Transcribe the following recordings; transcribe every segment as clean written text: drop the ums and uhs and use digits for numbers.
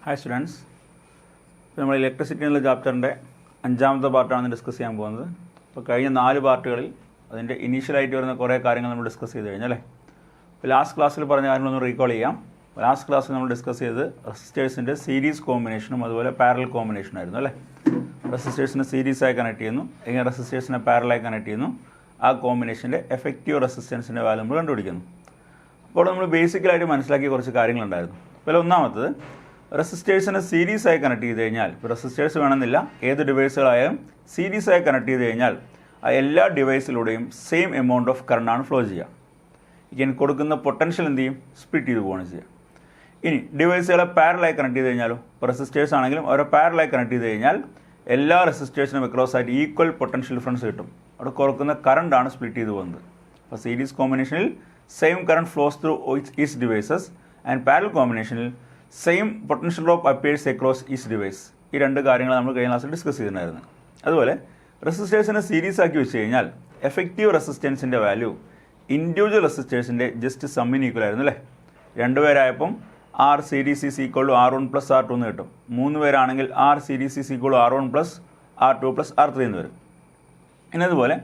Hi students, നമ്മൾ electricity എന്നുള്ള ചാപ്റ്ററിൻ്റെ 5ാമത്തെ പാർട്ടാണ് ഡിസ്കസ് ചെയ്യാൻ പോകുന്നത്. അപ്പോൾ കഴിഞ്ഞ 4 പാർട്ടുകളിൽ അതിൻ്റെ ഇനീഷ്യലായിട്ട് വരുന്ന കുറേ കാര്യങ്ങൾ നമ്മൾ ഡിസ്കസ് ചെയ്ത് കഴിഞ്ഞല്ലേ. അപ്പോൾ ലാസ്റ്റ് ക്ലാസ്സിൽ പറഞ്ഞ കാര്യങ്ങളൊന്ന് റീകോൾ ചെയ്യാം. ലാസ്റ്റ് ക്ലാസ്സിൽ നമ്മൾ ഡിസ്കസ് ചെയ്ത് റെസിസ്റ്റേഴ്സിൻ്റെ സീരീസ് കോമ്പിനേഷനും അതുപോലെ പാരലൽ കോമ്പിനേഷനും ആയിരുന്നു അല്ലേ. റെസിസ്റ്റേഴ്സിനെ സീരീസായി കണക്ട് ചെയ്യുന്നു, എങ്ങനെ റെസിസ്റ്റേഴ്സിനെ പാരലായി കണക്ട് ചെയ്യുന്നു, ആ കോമ്പിനേഷൻ്റെ എഫക്റ്റീവ് റെസിസ്റ്റൻസിൻ്റെ വാല്യൂ നമ്മൾ കണ്ടുപിടിക്കുന്നു. അപ്പോൾ നമ്മൾ ബേസിക്കലായിട്ട് മനസ്സിലാക്കിയ കുറച്ച് കാര്യങ്ങളുണ്ടായിരുന്നു. അപ്പോൾ ഒന്നാമത്തത്, റെസിസ്റ്റേഴ്സിനെ സീരീസായി കണക്ട് ചെയ്ത് കഴിഞ്ഞാൽ, ഇപ്പോൾ റെസിസ്റ്റേഴ്സ് വേണമെന്നില്ല, ഏത് ഡിവൈസുകളായാലും സീരീസായി കണക്ട് ചെയ്ത് കഴിഞ്ഞാൽ ആ എല്ലാ ഡിവൈസിലൂടെയും സെയിം എമൗണ്ട് ഓഫ് കറണ്ടാണ് ഫ്ലോ ചെയ്യുക. ഇങ്ങനെ കൊടുക്കുന്ന പൊട്ടൻഷ്യൽ എന്ത് ചെയ്യും? സ്പ്ലിറ്റ് ചെയ്ത് പോവുകയാണ് ചെയ്യുക. ഇനി ഡിവൈസുകളെ പാരലായി കണക്ട് ചെയ്ത് കഴിഞ്ഞാലോ, ഇപ്പോൾ റെസിസ്റ്റേഴ്സ് ആണെങ്കിലും അവരെ പാരലായി കണക്ട് ചെയ്ത് കഴിഞ്ഞാൽ എല്ലാ റെസിസ്റ്റേഴ്സിനും അക്രോസ് ആയിട്ട് ഈക്വൽ പൊട്ടൻഷ്യൽ ഡിഫറൻസ് കിട്ടും. അവിടെ കൊടുക്കുന്ന കറണ്ടാണ് സ്പ്ലിറ്റ് ചെയ്ത് പോകുന്നത്. അപ്പോൾ സീരീസ് കോമ്പിനേഷനിൽ same current flows through each devices and parallel കോമ്പിനേഷനിൽ same potential drop appears across each device. ഈ 2 കാര്യങ്ങൾ നമ്മൾ കഴിഞ്ഞ ക്ലാസ്സിൽ ഡിസ്കസ് ചെയ്തിട്ടുണ്ടായിരുന്നു. അതുപോലെ റെസിസ്റ്റേഴ്സിനെ സീരീസ് ആക്കി വെച്ച് കഴിഞ്ഞാൽ എഫക്റ്റീവ് റെസിസ്റ്റൻസിൻ്റെ വാല്യൂ ഇൻഡിവിജ്വൽ റെസിസ്റ്റേഴ്സിൻ്റെ ജസ്റ്റ് സമ്മിന് ഈക്വൽ ആയിരുന്നു അല്ലേ. 2 പേരായപ്പം R series is equal to R1 plus R2 എന്ന് കിട്ടും. 3 പേരാണെങ്കിൽ R series is equal to R1 plus R2 plus R3 എന്ന് വരും. എന്നതുപോലെ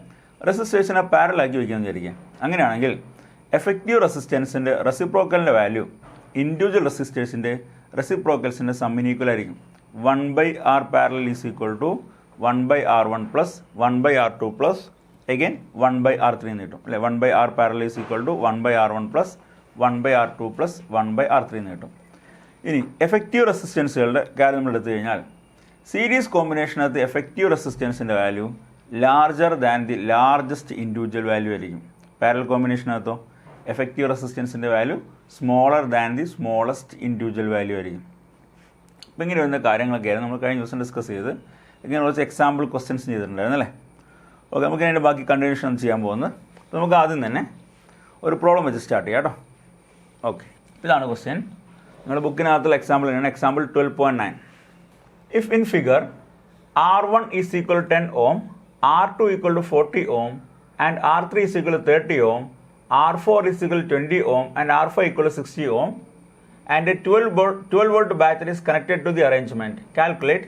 റെസിസ്റ്റേഴ്സിനെ പാരലാക്കി വയ്ക്കാമെന്ന് വിചാരിക്കുക. അങ്ങനെയാണെങ്കിൽ എഫക്റ്റീവ് റെസിസ്റ്റൻസിൻ്റെ റെസിപ്രോക്കലിൻ്റെ വാല്യൂ ഇൻഡിവിജ്വൽ റെസിസ്റ്റേഴ്സിൻ്റെ റെസിപ്രോക്കൽസിൻ്റെ സമ്മിന് ഈക്വൽ ആയിരിക്കും. 1/R parallel is equal to 1/R1 plus 1/R2 plus again 1/R3 എന്ന് കിട്ടും അല്ലേ. 1/R parallel is equal to 1/R1 plus 1/R2 plus 1/R3 എന്ന് കിട്ടും. ഇനി എഫക്റ്റീവ് റെസിസ്റ്റൻസുകളുടെ കാര്യം നമ്മൾ എടുത്തു കഴിഞ്ഞാൽ സീരീസ് കോമ്പിനേഷനകത്ത് എഫക്റ്റീവ് റെസിസ്റ്റൻസിൻ്റെ value larger than the largest individual value ആയിരിക്കും. പാരലൽ കോമ്പിനേഷനകത്തോ എഫക്റ്റീവ് റെസിസ്റ്റൻസിൻ്റെ value smaller than the smallest individual value ആയിരിക്കും. അപ്പോൾ ഇങ്ങനെ വരുന്ന കാര്യങ്ങളൊക്കെയായിരുന്നു നമ്മൾ കഴിഞ്ഞ ദിവസം ഡിസ്കസ് ചെയ്ത്. ഇങ്ങനെ കുറച്ച് എക്സാമ്പിൾ ക്വസ്റ്റ്യൻസ് ചെയ്തിട്ടുണ്ടായിരുന്നു അല്ലേ. ഓക്കെ, നമുക്ക് അതിൻ്റെ ബാക്കി കണ്ടിന്യൂഷൻ ചെയ്യാൻ പോകുന്നത്. അപ്പോൾ നമുക്ക് ആദ്യം തന്നെ ഒരു പ്രോബ്ലം വെച്ച് സ്റ്റാർട്ട് ചെയ്യാം കേട്ടോ. ഓക്കെ, ഇതാണ് ക്വസ്റ്റ്യൻ. നിങ്ങളുടെ ബുക്കിനകത്തുള്ള എക്സാമ്പിൾ തന്നെയാണ്. Example 12.9. If in figure R1 is equal to 10 ohm, R2 equal to 40 ohm and R3 is equal to 30 ohm, R4 is equal to 20 ohm and R5 equal to 60 ohm and a 12 volt battery is connected to the arrangement. Calculate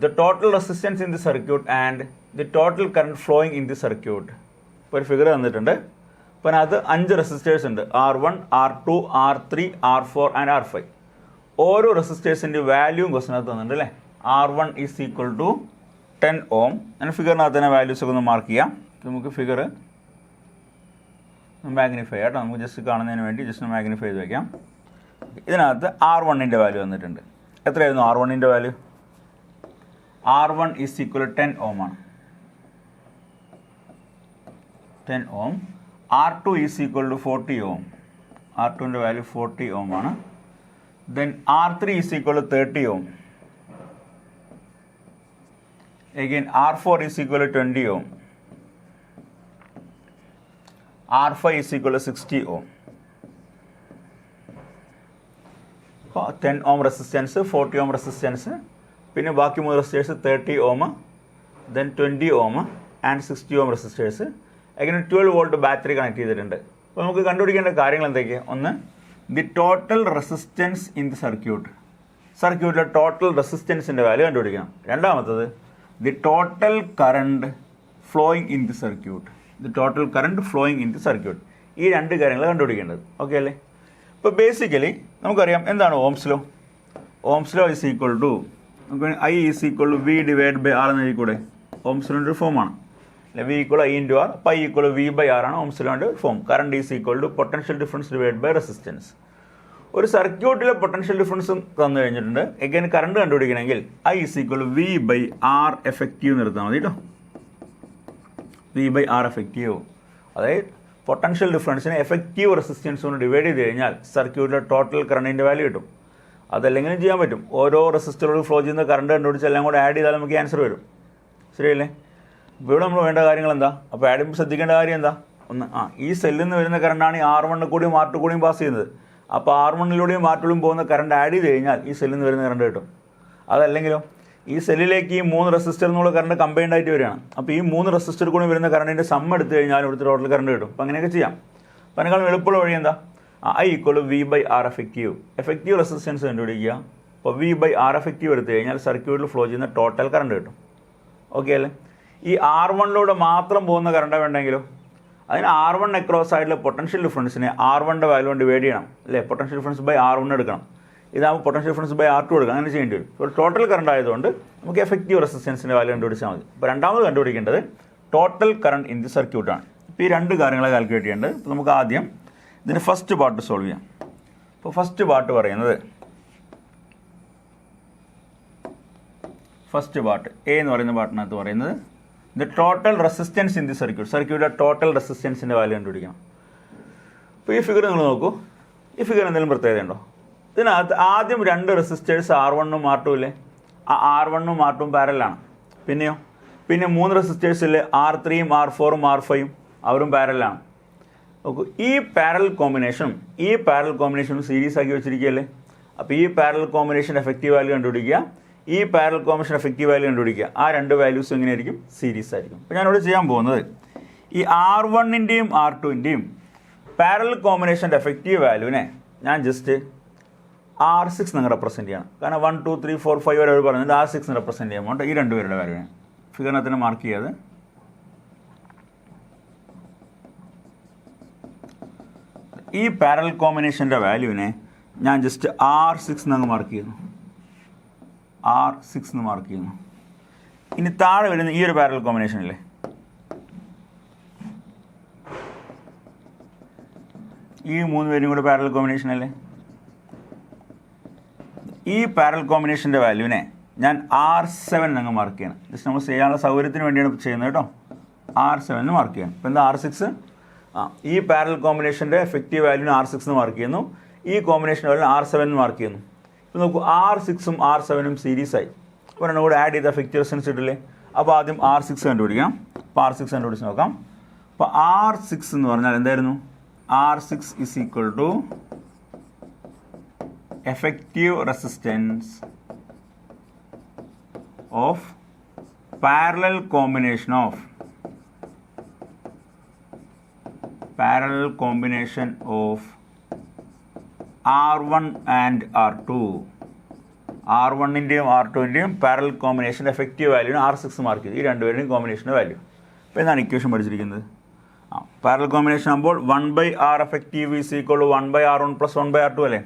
the total resistance in the circuit and the total current flowing in the circuit. ഇപ്പോൾ ഒരു figure തന്നിട്ടുണ്ട്. അപ്പോൾ അത് 5 resistors ഉണ്ട്. R1, R2, R3, R4 and R5. ഓരോ റെസിസ്റ്റേഴ്സിൻ്റെ വാല്യൂവും ക്വസ്റ്റിനകത്ത് തന്നിട്ടുണ്ട് അല്ലേ. R1 is equal to 10 ohm. അങ്ങനെ ഫിഗറിനകത്ത് തന്നെ വാല്യൂസ് ഒക്കെ ഒന്ന് മാർക്ക് ചെയ്യാം. നമുക്ക് ഫിഗർ മാഗ്നിഫൈ ചെയ്യാം കേട്ടോ. നമുക്ക് ജസ്റ്റ് കാണുന്നതിന് വേണ്ടി ജസ്റ്റ് മാഗ്നിഫൈ ചെയ്ത് വയ്ക്കാം. ഇതിനകത്ത് R1ൻ്റെ വാല്യൂ വന്നിട്ടുണ്ട്. എത്രയായിരുന്നു R1ൻ്റെ value? R1 is equal to 10 ohm ആണ്. 10 ohm. R2 is equal to 40 ohm. R2ൻ്റെ വാല്യൂ 40 ohm ആണ്. Then R3 is equal to 30 ohm. Again R4 is equal to 20 ohm. R5 is equal to 60 ohm. 10 ohm resistance, 40 ohm resistance, പിന്നെ ബാക്കി 3 resistors 30 ohm, then 20 ohm and 60 ohm resistors. അങ്ങനെ 12 volt battery connect ചെയ്തിട്ടുണ്ട്. അപ്പോൾ നമുക്ക് കണ്ടുപിടിക്കേണ്ട കാര്യങ്ങൾ എന്തൊക്കെയാണ്? ഒന്ന്, the total resistance in the സർക്യൂട്ടിലെ ടോട്ടൽ റെസിസ്റ്റൻസിൻ്റെ വാല്യൂ കണ്ടുപിടിക്കണം. രണ്ടാമത്തത്, the total current flowing in the circuit. The total current flowing in the circuit. ഈ 2 കാര്യങ്ങൾ കണ്ടുപിടിക്കേണ്ടത്. ഓക്കെ അല്ലേ. ഇപ്പോൾ ബേസിക്കലി നമുക്കറിയാം എന്താണ് Ohm's law. Ohm's law is equal to നമുക്ക് I is equal to V divide by R എന്ന് എഴുതിക്കൂടെ. ഓംസ് ലോൻ്റെ ഒരു ഫോമാണ് അല്ലെ. V equal I into R, പൈ ഈക്വൽ V ബൈ R ആണ് ഓംസ് ലോൻ്റെ ഒരു form. Current is equal to potential difference divide by resistance. ഒരു സർക്യൂട്ടിലെ പൊട്ടൻഷ്യൽ ഡിഫറൻസ് തന്നു കഴിഞ്ഞിട്ടുണ്ട്. എഗൈൻ കറണ്ട് കണ്ടുപിടിക്കണമെങ്കിൽ I is equal to V by R effective നിർത്താൽ മതി കേട്ടോ. V ബൈ R എഫക്റ്റീവ്, അതായത് പൊട്ടൻഷ്യൽ ഡിഫറൻസിനെ എഫക്റ്റീവ് റെസിസ്റ്റൻസ് കൊണ്ട് ഡിവൈഡ് ചെയ്ത് കഴിഞ്ഞാൽ സർക്യൂട്ടിലെ ടോട്ടൽ കറണ്ടിൻ്റെ വാല്യൂ കിട്ടും. അതെല്ലെങ്കിലും ചെയ്യാൻ പറ്റും. ഓരോ റെസിസ്റ്ററോട് ഫ്ലോ ചെയ്യുന്ന കറണ്ട് കണ്ടുപിടിച്ച് എല്ലാം കൂടെ ആഡ് ചെയ്താൽ നമുക്ക് ആൻസർ വരും. ശരിയല്ലേ. ഇവിടെ നമ്മൾ വേണ്ട കാര്യങ്ങൾ എന്താ? അപ്പോൾ ആഡ് ചെയ്യുമ്പോൾ ശ്രദ്ധിക്കേണ്ട കാര്യം എന്താ? ഒന്ന്, ഈ സെല്ലിൽ നിന്ന് വരുന്ന കറണ്ടാണ് ഈ R1 കൂടിയും R2 കൂടിയും പാസ് ചെയ്യുന്നത്. അപ്പോൾ R1ലൂടെയും R2ലും പോകുന്ന കറണ്ട് ആഡ് ചെയ്ത് കഴിഞ്ഞാൽ ഈ സെല്ലിൽ നിന്ന് വരുന്ന കറണ്ട് കിട്ടും. അതല്ലെങ്കിലോ ഈ സെല്ലിലേക്ക് ഈ 3 റെസിസ്റ്റർ എന്നുള്ള കറണ്ട് കമ്പൈൻഡ് ആയിട്ട് വരികയാണ്. അപ്പോൾ ഈ 3 റെസിസ്റ്റർ കൂടി വരുന്ന കറണ്ടിൻ്റെ സം എടുത്തു കഴിഞ്ഞാൽ ഇവിടുത്തെ ടോട്ടൽ കറണ്ട് കിട്ടും. അപ്പോൾ അങ്ങനെയൊക്കെ ചെയ്യാം. അപ്പോൾ അതിനേക്കാളും എളുപ്പമുള്ള വഴി എന്താ? I equal V by R effective resistance കണ്ടുപിടിക്കുക. അപ്പോൾ V/R എഫക്റ്റീവ് എടുത്തു കഴിഞ്ഞാൽ സർക്യൂട്ടിൽ ഫ്ലോ ചെയ്യുന്ന ടോട്ടൽ കറണ്ട് കിട്ടും. ഓക്കെ അല്ലേ? ഈ R1 മാത്രം പോകുന്ന കറണ്ട് വേണ്ടെങ്കിലോ അതിന് R1 അക്രോസ് ആയിട്ടുള്ള പൊട്ടൻഷ്യൽ ഡിഫറൻസിനെ R1 വാല്യൂ കൊണ്ട് ഡിവൈഡ് ചെയ്യണം അല്ലേ? പൊട്ടൻഷ്യൽ ഡിഫറൻസ് ബൈ R1 എടുക്കണം. ഇതാകുമ്പോൾ പൊട്ടൻഷ്യൽ ഡിഫറൻസ് ബൈ R2 എടുക്കണം. അങ്ങനെ ചെയ്യേണ്ടി വരും. ഇപ്പോൾ ടോട്ടൽ കറണ്ട് ആയതുകൊണ്ട് നമുക്ക് എഫക്റ്റീവ് റെസിസ്റ്റൻസിൻ്റെ വാല്യൂ കണ്ടുപിടിച്ചാൽ മതി. അപ്പോൾ രണ്ടാമത് കണ്ടുപിടിക്കേണ്ടത് ടോട്ടൽ കറണ്ട് ഇൻ ദി സർക്യൂട്ടാണ്. ഇപ്പോൾ ഈ രണ്ട് കാര്യങ്ങളെ കാൽക്കുലേറ്റ് ചെയ്യേണ്ടത്. അപ്പോൾ നമുക്ക് ആദ്യം ഇതിൻ്റെ ഫസ്റ്റ് പാർട്ട് സോൾവ് ചെയ്യാം. അപ്പോൾ ഫസ്റ്റ് പാർട്ട് പറയുന്നത് എ എന്ന് പറയുന്ന പാർട്ടിനകത്ത് പറയുന്നത് the total resistance in the സർക്യൂട്ടിലെ ടോട്ടൽ റെസിസ്റ്റൻസിൻ്റെ വാല്യൂ കണ്ടുപിടിക്കണം. അപ്പോൾ ഈ ഫിഗർ നിങ്ങൾ നോക്കൂ. ഈ ഫിഗർ എന്തെങ്കിലും പ്രത്യേകത ഉണ്ടോ? ഇതിനകത്ത് ആദ്യം രണ്ട് റെസിസ്റ്റേഴ്സ് R1 R2 ഇല്ലേ? ആ R1 R2 പാരലാണ്. പിന്നെ 3 റെസിസ്റ്റേഴ്സില്ലേ? R3 R4 R5 അവരും പാരലാണ്. നോക്കൂ, ഈ പാരൽ കോമ്പിനേഷനും സീരീസ് ആക്കി വെച്ചിരിക്കുകയല്ലേ? അപ്പോൾ ഈ പാരൽ കോമ്പിനേഷൻ എഫക്റ്റീവ് വാല്യൂ കണ്ടുപിടിക്കുക, ഈ പാരൽ കോമ്പിനേഷൻ എഫക്റ്റീവ് വാല്യൂ കണ്ടുപിടിക്കുക. ആ രണ്ട് വാല്യൂസും എങ്ങനെയായിരിക്കും? സീരീസ് ആയിരിക്കും. അപ്പോൾ ഞാനിവിടെ ചെയ്യാൻ പോകുന്നത് ഈ R1-ൻ്റെയും R2-ൻ്റെയും പാരൽ കോമ്പിനേഷൻ്റെ എഫക്റ്റീവ് വാല്യൂവിനെ ഞാൻ ജസ്റ്റ് R6 നിങ്ങൾ റെപ്രസെൻറ്റ് ചെയ്യണം. കാരണം 1 2 3 4 5 വരെ അവർ പറയുന്നത് R6 റെപ്രസെൻറ്റ് ചെയ്യാൻ പോകണ്ട. ഈ രണ്ടുപേരുടെ വാല്യൂവിനെ ഫിഗറിനകത്തിന് മാർക്ക് ചെയ്ത് ഈ പാരൽ കോമ്പിനേഷൻ്റെ വാല്യൂവിനെ ഞാൻ ജസ്റ്റ് R6 എന്നങ്ങ് മാർക്ക് ചെയ്യുന്നു. R6 എന്ന് മാർക്ക് ചെയ്യുന്നു. ഇനി താഴെ വരുന്ന ഈ ഒരു പാരൽ കോമ്പിനേഷൻ അല്ലേ? ഈ 3 പേരും കൂടെ പാരൽ കോമ്പിനേഷൻ അല്ലേ? ഈ പാരൽ കോമ്പിനേഷൻ്റെ വാല്യൂവിനെ ഞാൻ R7 എന്നങ്ങ് മാർക്ക് ചെയ്യണം. ജസ്റ്റ് നമ്മൾ ചെയ്യാനുള്ള സൗകര്യത്തിന് വേണ്ടിയാണ് ചെയ്യുന്നത് കേട്ടോ. R7 എന്ന് മാർക്ക് ചെയ്യണം. അപ്പോൾ എന്താ R6? ഈ പാരൽ കോമ്പിനേഷൻ്റെ എഫക്റ്റീവ് വാല്യൂവിന് R6 എന്ന് മാർക്ക് ചെയ്യുന്നു. ഈ കോമ്പിനേഷൻ വാല്യൂവിന് R7 എന്ന് മാർക്ക് ചെയ്യുന്നു. ഇപ്പോൾ നോക്കൂ, R6ഉം R7ഉം സീരീസ് ആയി. അപ്പോൾ രണ്ടും കൂടെ ആഡ് ചെയ്ത എഫക്റ്റീവ് റെസിസ്റ്റൻസ് ഇട്ടില്ലേ? അപ്പോൾ ആദ്യം R6 കണ്ടുപിടിക്കാം. അപ്പോൾ R6 കണ്ടുപിടിച്ച് നോക്കാം. അപ്പോൾ R6 എന്ന് പറഞ്ഞാൽ എന്തായിരുന്നു? R6 is equal to effective resistance of parallel combination of R1 and R2. R1-ൻ്റെയും R2-ൻ്റെയും പാരലൽ കോമ്പിനേഷൻ എഫക്റ്റീവ് വാല്യൂവിന് R6 മാർക്ക് ചെയ്തു. ഈ രണ്ടുപേരുടെയും കോമ്പിനേഷൻ്റെ വാല്യൂ. അപ്പോൾ എന്താണ് ഇക്വേഷൻ പഠിച്ചിരിക്കുന്നത്? പാരലൽ കോമ്പിനേഷൻ ആകുമ്പോൾ 1/R effective is equal to 1/R1 + 1/R2 അല്ലേ?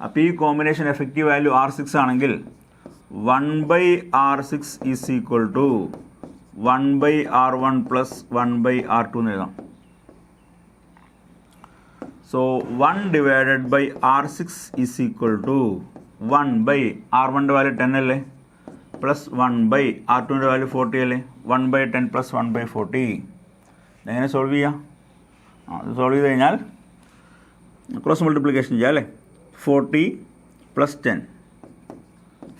അപ്പോൾ ഈ കോമ്പിനേഷൻ എഫക്റ്റീവ് വാല്യൂ R6 ആണെങ്കിൽ 1/R6 is equal to 1/R1 + 1/R2 എന്ന് എഴുതാം. So 1/R6 is equal to 1/R1 value 10 അല്ലേ? പ്ലസ് 1/R2 വാല്യൂ 40 അല്ലേ? 1/10 + 1/40. എങ്ങനെ സോൾവ് ചെയ്യാം? അത് സോൾവ് ചെയ്ത് കഴിഞ്ഞാൽ ക്രോസ് മൾട്ടിപ്ലിക്കേഷൻ ചെയ്യാം അല്ലേ? 40 + 10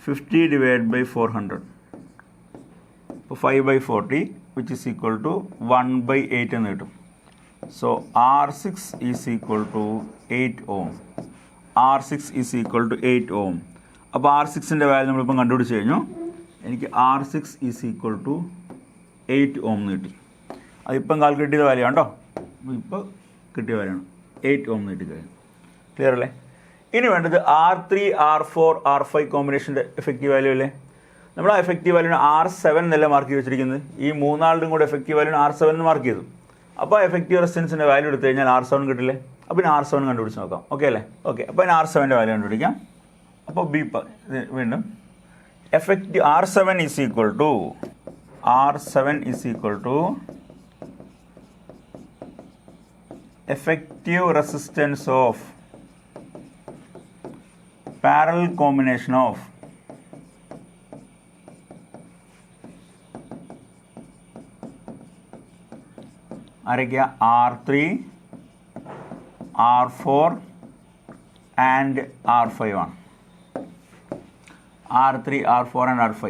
50/400. അപ്പോൾ 5/40 which is equal to 1/8 എന്ന് കിട്ടും. So R6 is equal to 8 ohm. R6 is equal to 8 ohm. അപ്പോൾ R6-ൻ്റെ വാല്യൂ നമ്മളിപ്പം കണ്ടുപിടിച്ച് കഴിഞ്ഞു. എനിക്ക് R6 is equal to 8 ohm എന്ന് കിട്ടി. അതിപ്പം കാൽക്കുലേറ്റ് ചെയ്ത വാല്യൂ ആണോ? ഇപ്പോൾ കിട്ടിയ വാല്യൂ ആണ്. 8 ohm എന്ന് കിട്ടിക്കഴിഞ്ഞു. ക്ലിയർ അല്ലേ? ഇനി വേണ്ടത് R3 R4 R5 കോമ്പിനേഷൻ്റെ effective value അല്ലേ? നമ്മൾ ആ എഫക്റ്റീവ് വാല്യൂന് R7 എന്നല്ല മാർക്ക് ചെയ്ത് വെച്ചിരിക്കുന്നത്. ഈ മൂന്നാളുടെയും കൂടെ എഫക്റ്റീവ് വാല്യൂന് R7 എന്ന് മാർക്ക് ചെയ്തു. അപ്പോൾ എഫക്റ്റീവ് റെസിസ്റ്റൻസിൻ്റെ വാല്യൂ എടുത്തു കഴിഞ്ഞാൽ R7 കിട്ടില്ലേ? അപ്പോൾ പിന്നെ R7 കണ്ടുപിടിച്ച് നോക്കാം. ഓക്കെ അല്ലേ? ഓക്കെ, അപ്പോൾ അതിന് R7ൻ്റെ വാല്യൂ കണ്ടുപിടിക്കാം. അപ്പോൾ വീണ്ടും effective R7 is equal to effective resistance of parallel combination of ആരൊക്കെയാ? R3 R4 and R5 ആണ്. R3 R4 and R5.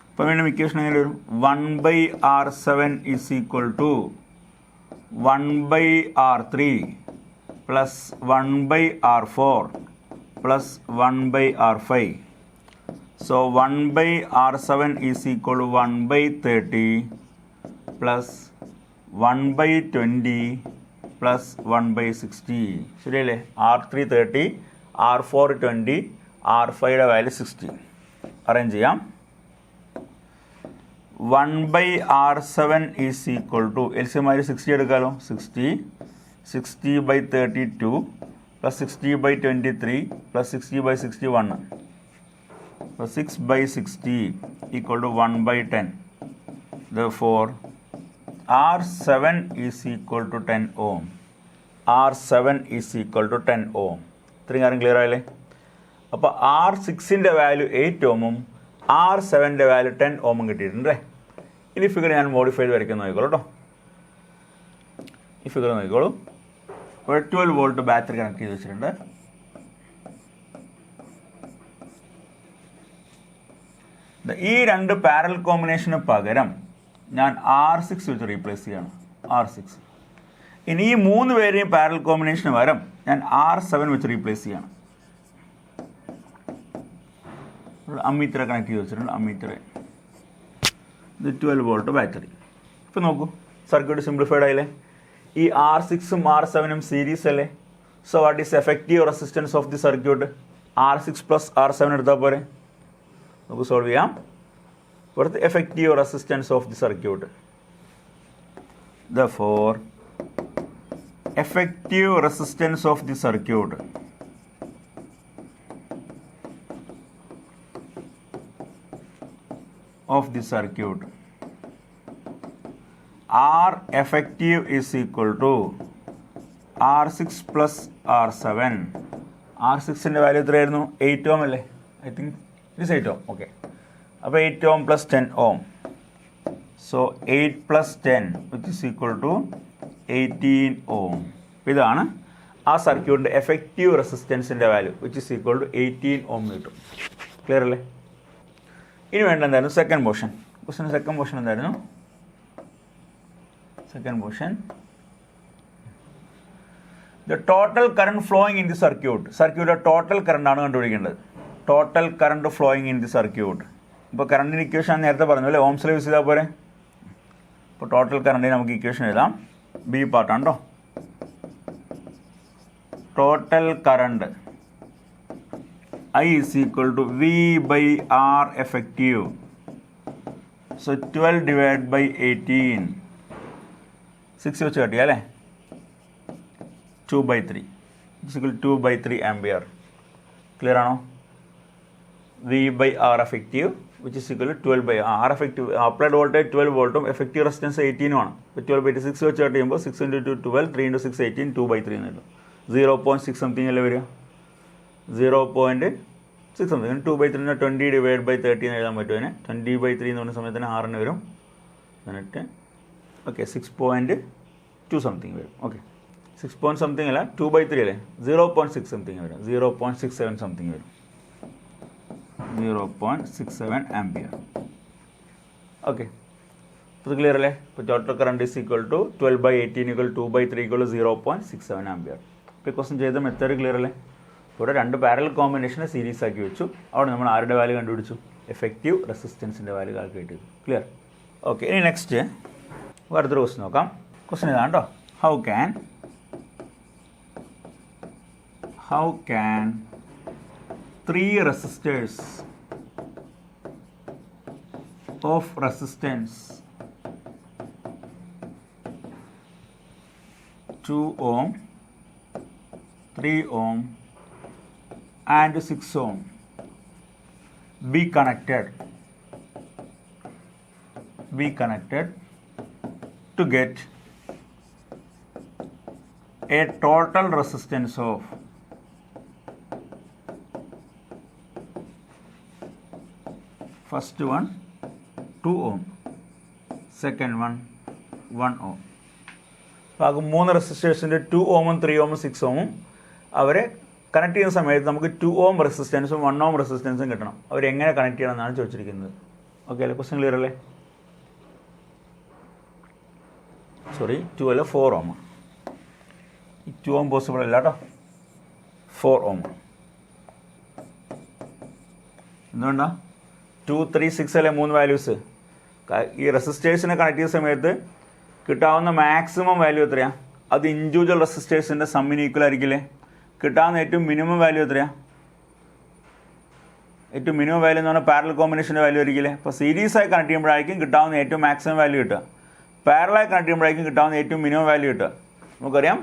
അപ്പോൾ വീണ്ടും ഇക്വേഷൻ എങ്ങനെ വരും? 1/R7 is equal to 1/R3 plus 1/R4 plus 1/R5. So 1/R7 is equal to 1/30 plus 1/20 plus 1/60. ശരിയല്ലേ? R3 30, R4 20, R5യുടെ value 60. Arrange ചെയ്യാം. 1/R7 is equal to LCM 60 എടുക്കാമല്ലോ. 60/32 plus 60/23 plus 60/61 അപ്പോൾ 6/60 equal to 1/10. Therefore R7 is equal to 10 ohm. R7 is equal to 10 ohm. ഇത്രയും കാര്യം clear ആയില്ലേ? അപ്പോൾ R6ൻ്റെ value 8 ഓമും R7ൻ്റെ value 10 ഓമും കിട്ടിയിട്ടുണ്ടല്ലേ. ഇനി figure ഞാൻ മോഡിഫൈ ചെയ്ത് വരയ്ക്കുന്ന നോക്കിക്കോളൂ കേട്ടോ. ഈ ഫിഗർ നോക്കിക്കോളൂ. ഒരു 12 വോൾട്ട് ബാറ്ററി കണക്ട് ചെയ്ത് വെച്ചിട്ടുണ്ട്. ഈ രണ്ട് പാരലൽ കോമ്പിനേഷന് പകരം ഞാൻ R6 വെച്ച് റീപ്ലേസ് ചെയ്യാണ്. R6. ഇനി ഈ 3 പേരെയും പാരലൽ കോമ്പിനേഷന് പകരം ഞാൻ R7 വെച്ച് റീപ്ലേസ് ചെയ്യാണ്. അമ്മീറ്റർ കണക്ട് ചെയ്ത് വെച്ചിട്ടുണ്ട്. അമ്മീറ്റർ ഇത് 12 വോൾട്ട് ബാറ്ററി. ഇപ്പോൾ നോക്കൂ, സർക്യൂട്ട് സിംപ്ലിഫൈഡ് ആയില്ലേ? ഈ R6ഉം R7ഉം സീരീസ് അല്ലേ? So what is effective resistance of the circuit? R6 plus R7 എടുത്താൽ പോരെ? നമുക്ക് സോൾവ് ചെയ്യാം. What's the effective resistance of the circuit? Therefore, effective resistance of the circuit R effective is equal to R6 plus R7. R6ൻ്റെ value എത്രയായിരുന്നു? 8 ohm അല്ലേ? I think it is 8 ohm. Okay, അപ്പോൾ 8 ohm plus 10 ohm. So 8 plus 10 which is equal to 18 ohm. ഇതാണ് ആ സർക്യൂട്ടിൻ്റെ effective റെസിസ്റ്റൻസിൻ്റെ value which is equal to 18 ohm കിട്ടും. Clear അല്ലേ? ഇനി വേണ്ട എന്തായിരുന്നു? Second portion. സെക്കൻഡ് പോർഷൻ എന്തായിരുന്നു? Second portion the total current flowing in the circuit. സർക്യൂട്ടിലെ ടോട്ടൽ കറണ്ടാണ് കണ്ടുപിടിക്കേണ്ടത്. Total current flowing in the circuit. ഇപ്പോൾ കറണ്ടിന് ഇക്വേഷൻ നേരത്തെ പറഞ്ഞു അല്ലേ? ഓംസിൽ യൂസ് ചെയ്താൽ പോരെ? ഇപ്പോൾ ടോട്ടൽ കറണ്ടിന് നമുക്ക് ഇക്വേഷൻ എഴുതാം. ബി പാർട്ടാണ് കേട്ടോ. Total current I is equal to V by R effective. So 12 divided by 18. 6 വെച്ച് കട്ടിയാ അല്ലേ? 2/3 is equal to 2/3 ampere. Clear ആണോ? V by R effective which is equal to 12 by R effective. Applied voltage 12 വോൾട്ടും effective resistance 18 ആണ്. ഇപ്പോൾ 12/6 വെച്ച് cut ചെയ്യുമ്പോൾ 6 × 2 12, 3 × 6 18, 2/3 എന്ന് കിട്ടും. 0.6 സംതിങ് അല്ലേ വരിക? 0.6 സംതിങ്. 2/3 20 ഡിവൈഡ് ബൈ 30 എന്ന് എഴുതാൻ പറ്റും. അതിന് 20/3 എന്ന് പറഞ്ഞ സമയത്തിന് 6 വരും. എന്നിട്ട് ഓക്കെ 6.2 സംതിങ് വരും. ഓക്കെ 6 പോയിന്റ് സംതിങ് അല്ല, 2/3 അല്ലേ? 0.6 സംതിങ് വരും. 0.67 സംതിങ് വരും. 0.67 ആംപിയർ. ഓക്കെ, ഇത് ക്ലിയർ അല്ലേ? ഇപ്പോൾ total current is equal to 12/18 = 2/3 = 0.67 ampere. ഇപ്പോൾ ക്വസ്റ്റൻ ചെയ്ത മെത്തേഡ് ക്ലിയർ അല്ലേ? ഇവിടെ രണ്ട് പാരലൽ കോമ്പിനേഷനെ സീരീസ് ആക്കി വെച്ചു. അവിടെ നമ്മൾ ആരുടെ വാല്യൂ കണ്ടുപിടിച്ചു? എഫക്റ്റീവ് റെസിസ്റ്റൻസിൻ്റെ വാല്യൂ കാൽക്കുലേറ്റ് ചെയ്തു. ക്ലിയർ? ഓക്കെ, ഇനി നെക്സ്റ്റ് അടുത്തൊരു ക്വസ്റ്റൻ നോക്കാം. ക്വസ്റ്റൻ ഇതാണ് കേട്ടോ. How can 3 resistors of resistance 2 ohm, 3 ohm and 6 ohm be connected to get a total resistance of first one 2 ohm, second one 1 ohm. അപ്പോൾ 3 റെസിസ്റ്റേഴ്സിൻ്റെ 2 ഓമും 3 ഓമും 6 ഓമും അവരെ connect ചെയ്യുന്ന സമയത്ത് നമുക്ക് 2 ഓം റെസിസ്റ്റൻസും 1 ഓം റെസിസ്റ്റൻസും കിട്ടണം. അവരെങ്ങനെ കണക്ട് ചെയ്യണം എന്നാണ് ചോദിച്ചിരിക്കുന്നത്. ഓക്കെ അല്ലേ? ക്വസ്റ്റ്യൻ ക്ലിയർ അല്ലേ? സോറി, 2 അല്ല 4 ഓം. ഈ 2 ഓം പോസിബിൾ അല്ല കേട്ടോ. 4 ഓം. എന്തുകൊണ്ടാണ്? 2, 3, 6 അല്ലേ 3 വാല്യൂസ്. ഈ റെസിസ്റ്റേഴ്സിനെ കണക്ട് ചെയ്യുന്ന സമയത്ത് കിട്ടാവുന്ന മാക്സിമം വാല്യൂ എത്രയാണ്? അത് ഇൻഡിവിജ്വൽ റെസിസ്റ്റേഴ്സിൻ്റെ സമ്മിന് ഈക്വൽ ആയിരിക്കില്ലേ? കിട്ടാവുന്ന ഏറ്റവും മിനിമം വാല്യൂ എത്രയാണ്? ഏറ്റവും മിനിമം വാല്യൂ എന്ന് പറഞ്ഞാൽ പാരലൽ കോമ്പിനേഷൻ്റെ വാല്യൂ ആയിരിക്കില്ലേ. അപ്പോൾ സീരീസായി കണക്ട് ചെയ്യുമ്പോഴായിരിക്കും കിട്ടാവുന്ന ഏറ്റവും മാക്സിമം വാല്യൂ കിട്ടുക. പാരലായി കണക്ട് ചെയ്യുമ്പോഴായിരിക്കും കിട്ടാവുന്ന ഏറ്റവും മിനിമം വാല്യൂ കിട്ടുക. നമുക്കറിയാം